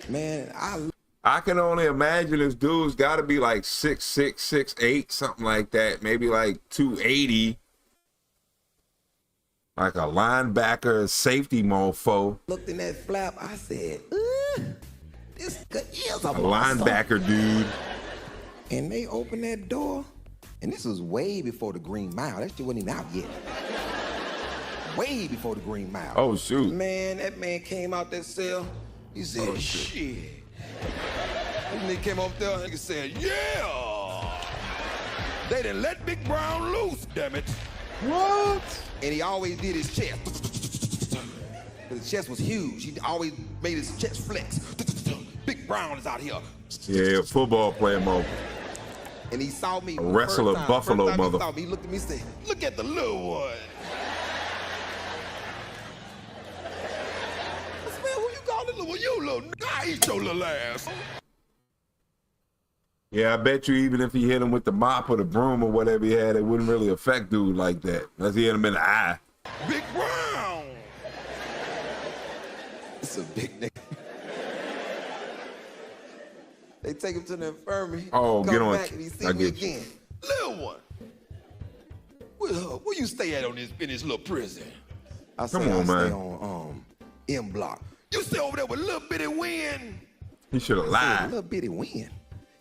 Man, I can only imagine this dude's got to be like 6'6", 6'8", something like that. Maybe like 280. Like a linebacker, safety mofo. Looked in that flap, I said, this is a linebacker dude. And they opened that door, and this was way before the Green Mile. That shit wasn't even out yet. Way before the Green Mile. Oh, shoot. Man, that man came out that cell. He said, shit. And he came up there and he said, yeah. They done let Big Brown loose, damn it. What? And he always did his chest. His chest was huge. He always made his chest flex. Big Brown is out here. Yeah, football player mode. And he saw me. A wrestler, buffalo mother. He looked at me and said, look at the little one. I said, man, who you call the little one? You little nigga. I eat your little ass. Yeah, I bet you even if he hit him with the mop or the broom or whatever he had, it wouldn't really affect dude like that. Unless he hit him in the eye. Big Brown. It's a big nigga. They take him to the infirmary. Oh, come get on. back and he see me again. Little one. Where you stay at in this little prison? I Come say on, I man. stay on M Block. You stay over there with Little Bitty Win. He should have I lied. said, Little Bitty Win.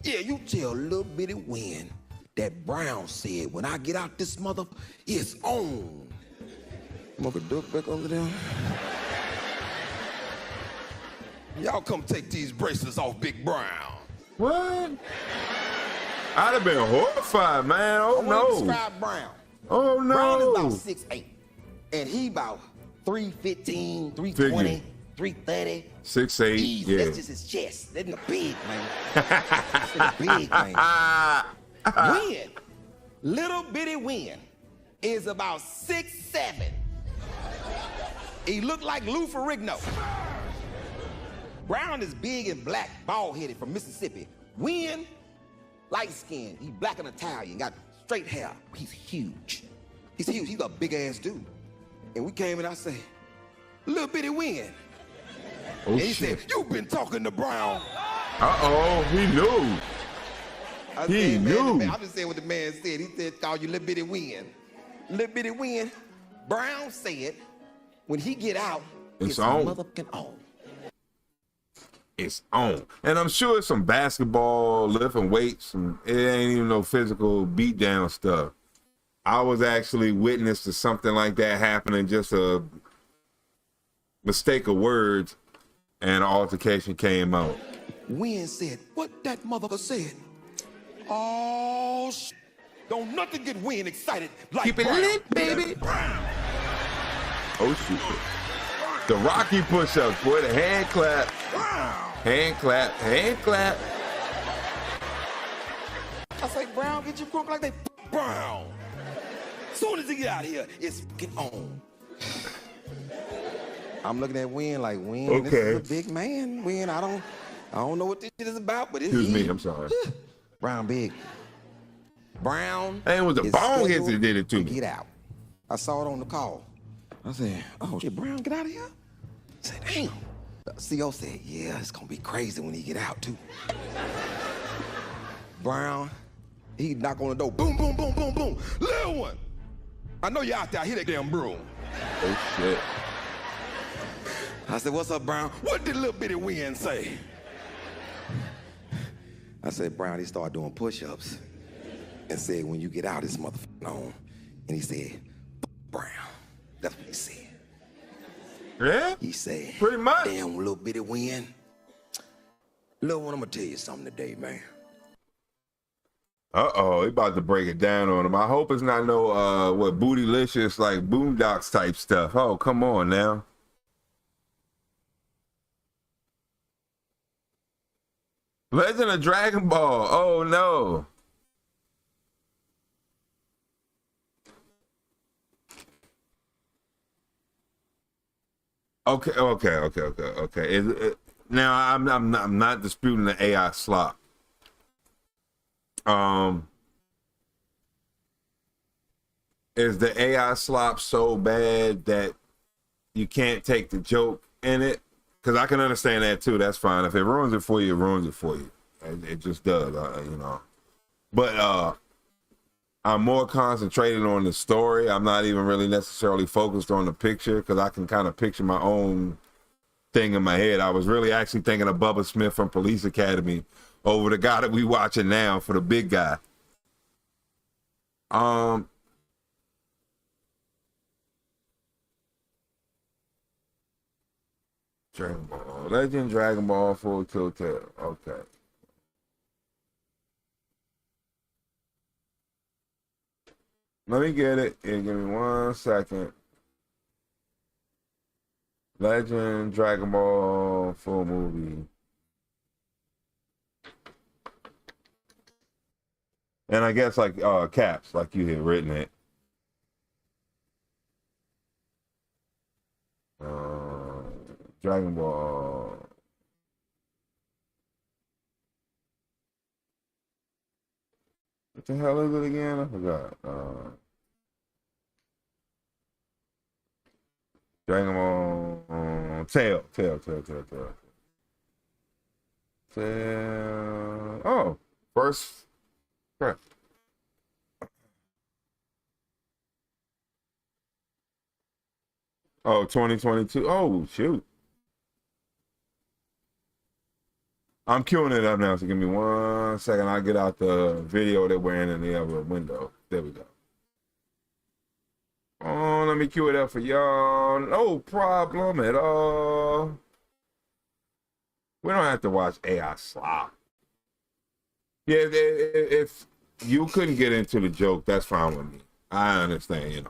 Yeah, you tell Little Bitty Win that Brown said when I get out this mother, it's on. Mother duck back over there. Y'all come take these bracelets off Big Brown. What? I'd have been horrified, man. Oh, I want to no. describe Brown. Oh, no. Brown is about 6'8", and he about 315, 320, 330. 6'8", Easy. yeah. That's just his chest. That's the big, man. That's the big, man. Win. Little Bitty Win is about 6'7". He looked like Lou Ferrigno. Brown is big and black, bald-headed from Mississippi. Win, light-skinned. He black and Italian, got straight hair. He's huge. He's huge. He's a big-ass dude. And we came and I say, Little Bitty Win. Oh, and he shit. said, you've been talking to Brown. Uh-oh, he knew. He knew. Man, I'm just saying what the man said. He said, call you Little Bitty Win. Little Bitty Win. Brown said, when he get out, It's on. motherfucking on. It's on. And I'm sure it's some basketball, lifting weights, and it ain't even no physical beatdown stuff. I was actually witness to something like that happening, just a mistake of words, and an altercation came out. Win said, what that motherfucker said? Oh, don't nothing get Win excited like Keep it Brown. lit, baby. Oh, shoot. The Rocky push-ups, boy, the hand clap. Hand clap, hand clap. I say, Brown, get your crunk like they Brown. Soon as he get out of here, it's fucking on. I'm looking at Win like, Win, this is a big man. Win, I don't know what this shit is about, but it's Excuse me, I'm sorry. Brown big. Brown. And it was the is bone hits that scheduled did it to me. Get out. I saw it on the call. I said, oh shit, Brown, get out of here. I said, damn. The CO said, yeah, it's gonna be crazy when he get out too. Brown, he knock on the door, boom, boom, boom, boom, boom. Little one, I know you're out there, I hear that damn broom. Oh shit. I said, what's up, Brown? What did Little Bitty Win say? I said, Brown, he started doing push-ups and said, when you get out, this motherfucker on. And he said, Brown. That's what he said. Yeah? He said, pretty much. Damn, Little Bitty Win. Little one, I'm gonna tell you something today, man. Uh-oh, he about to break it down on him. I hope it's not no, what, bootylicious, like, Boondocks type stuff. Oh, come on now. Legend of Dragon Ball. Oh, no. Okay. Now, I'm not disputing the AI slop. Is the AI slop so bad that you can't take the joke in it? Because I can understand that too. That's fine. If it ruins it for you, it ruins it for you. It just does, you know. But I'm more concentrated on the story. I'm not even really necessarily focused on the picture because I can kind of picture my own thing in my head. I was really actually thinking of Bubba Smith from Police Academy over the guy that we watching now for the big guy. Dragon Ball. Legend Dragon Ball Full Tilt Tail. Okay. Let me get it. Yeah, give me 1 second. Legend Dragon Ball full movie. And I guess like caps, like you had written it. Dragon Ball. What the hell is it again? I forgot. Dragon Ball Tail. Oh, first. Crap. Oh, 2022. Oh, shoot. I'm queuing it up now, so give me 1 second. I'll get out the video that we're in the other window. There we go. Oh, let me queue it up for y'all. No problem at all. We don't have to watch AI slop. Yeah, if you couldn't get into the joke, that's fine with me. I understand, you know.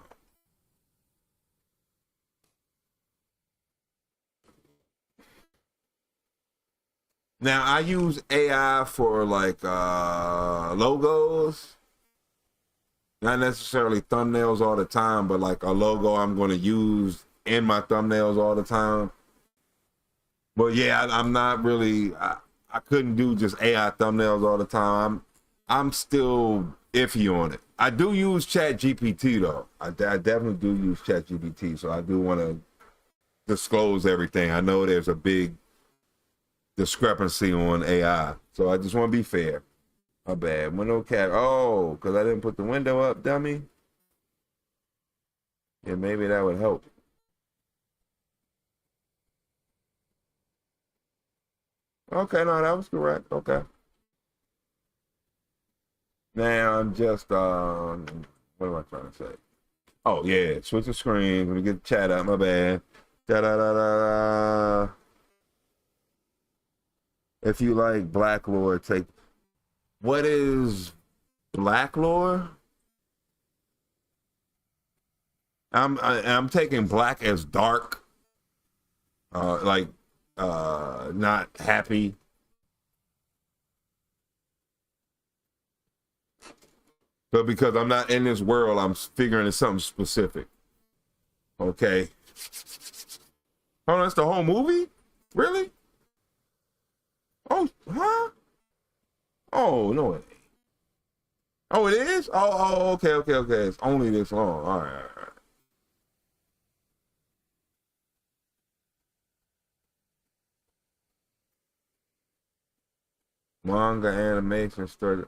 Now, I use AI for like logos. Not necessarily thumbnails all the time, but like a logo I'm going to use in my thumbnails all the time. But yeah, I'm not really, I couldn't do just AI thumbnails all the time. I'm still iffy on it. I do use Chat GPT though. I definitely do use Chat GPT, so I do want to disclose everything. I know there's a big discrepancy on AI, so I just want to be fair. My bad. Window cap. Oh, because I didn't put the window up, dummy. Yeah, maybe that would help. Okay, no, that was correct. Okay. Now I'm just what am I trying to say? Oh yeah, switch the screens. Let me get the chat up. My bad. Da da da da da. If you like Black Lore, take. What is Black Lore? I'm taking black as dark, like not happy. But because I'm not in this world, I'm figuring it's something specific. Okay. Oh, that's the whole movie? Really? Oh, huh? Oh, no, it ain't. Oh, it is? Oh, okay. It's only this long. All right. Manga animation started.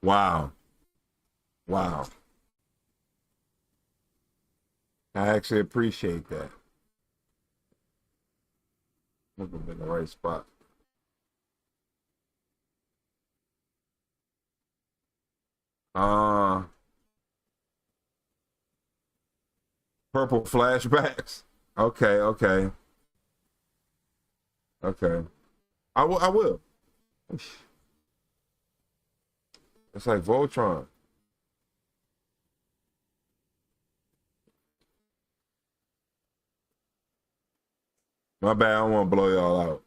Wow. I actually appreciate that. Looking in the right spot. Purple flashbacks. Okay. Okay. I will. It's like Voltron. My bad, I don't want to blow y'all out.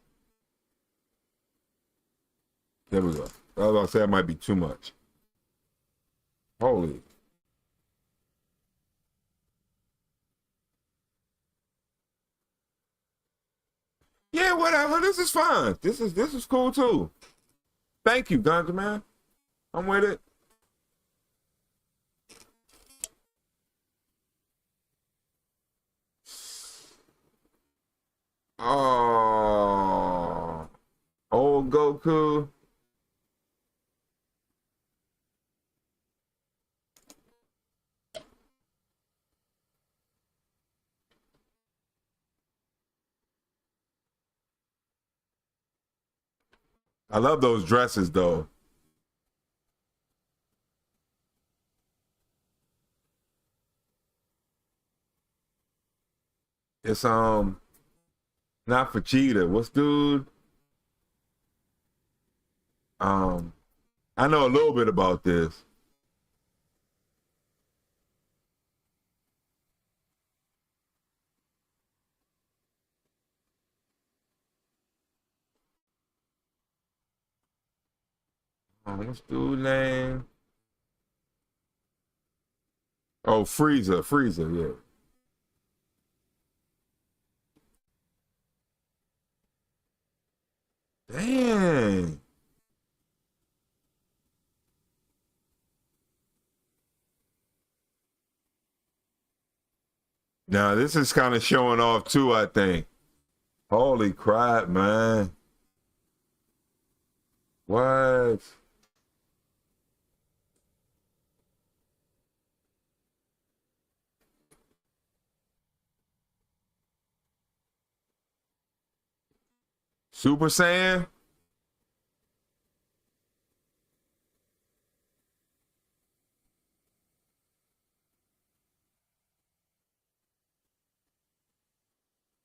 There we go. I was about to say that might be too much. Holy. Yeah, whatever. This is fine. This is cool too. Thank you, Ganja Man. I'm with it. Oh, old Goku. I love those dresses though. It's not for Cheetah. What's dude? I know a little bit about this. What's dude name? Oh, Freezer, yeah. Dang. Now this is kind of showing off too, I think. Holy crap, man. What? Super Saiyan?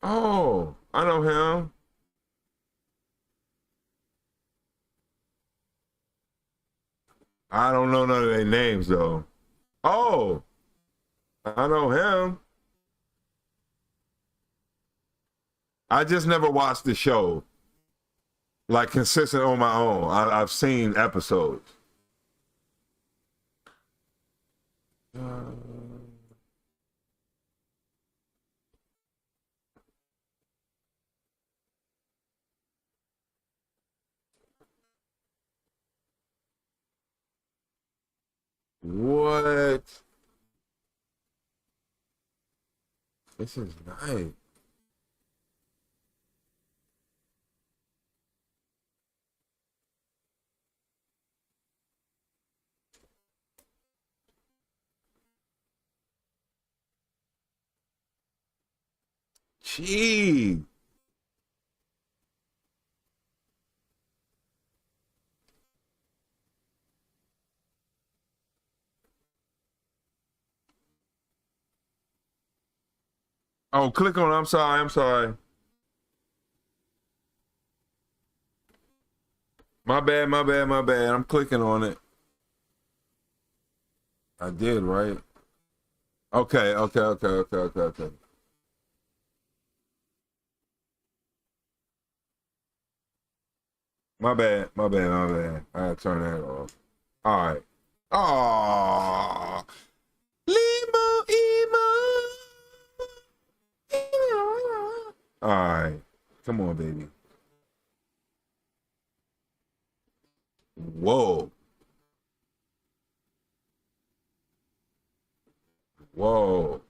Oh, I know him. I don't know none of their names though. Oh, I know him. I just never watched the show. Like consistent on my own. I've seen episodes. What? This is nice. Gee. Oh, click on it. I'm sorry. I'm sorry. My bad, my bad, my bad. I'm clicking on it. I did, right? Okay, okay, okay, okay, okay, okay. My bad, my bad, my bad. I gotta turn that off. All right. Oh, Limo emo. All right. Come on, baby. Whoa. Whoa.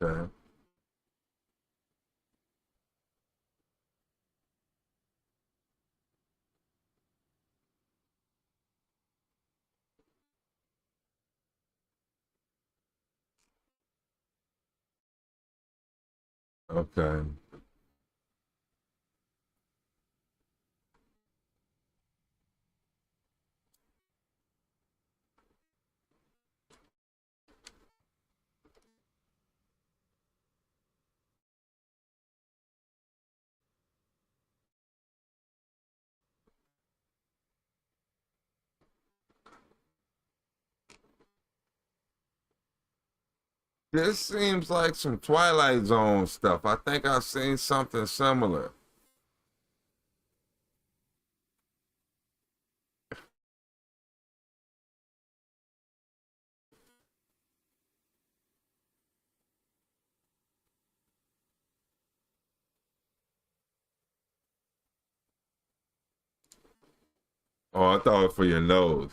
Okay. Okay. This seems like some Twilight Zone stuff. I think I've seen something similar. Oh, I thought it was for your nose.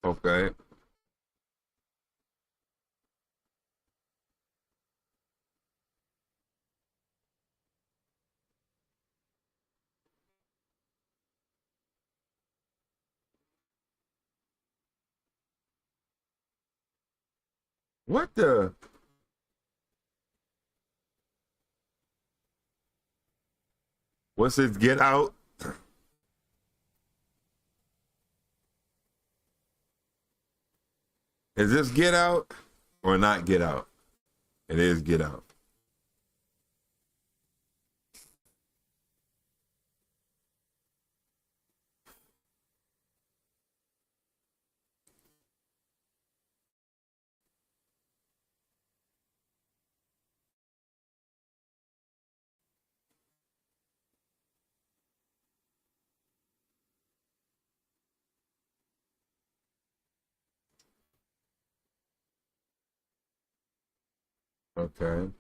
Okay. What the? What's this? Get out? Is this Get Out or not Get Out? It is Get Out. Okay.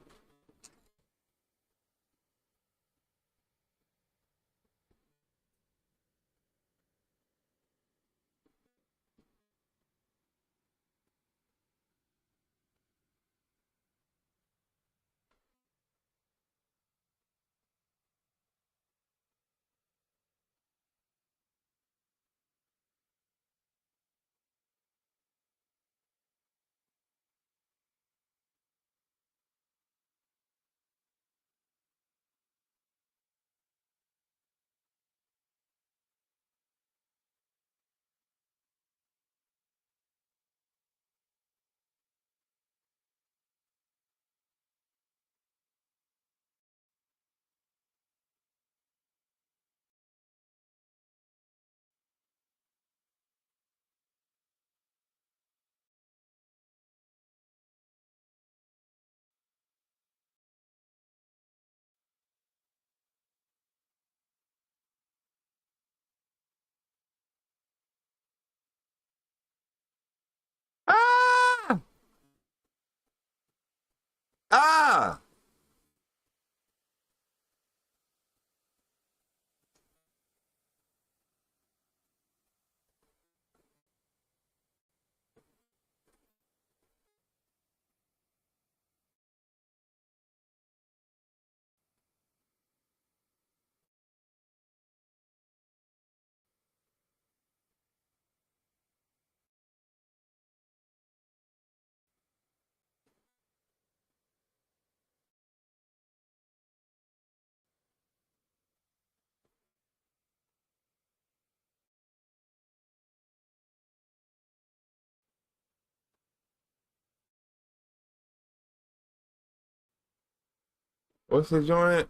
Ah! Ah! What's the joint?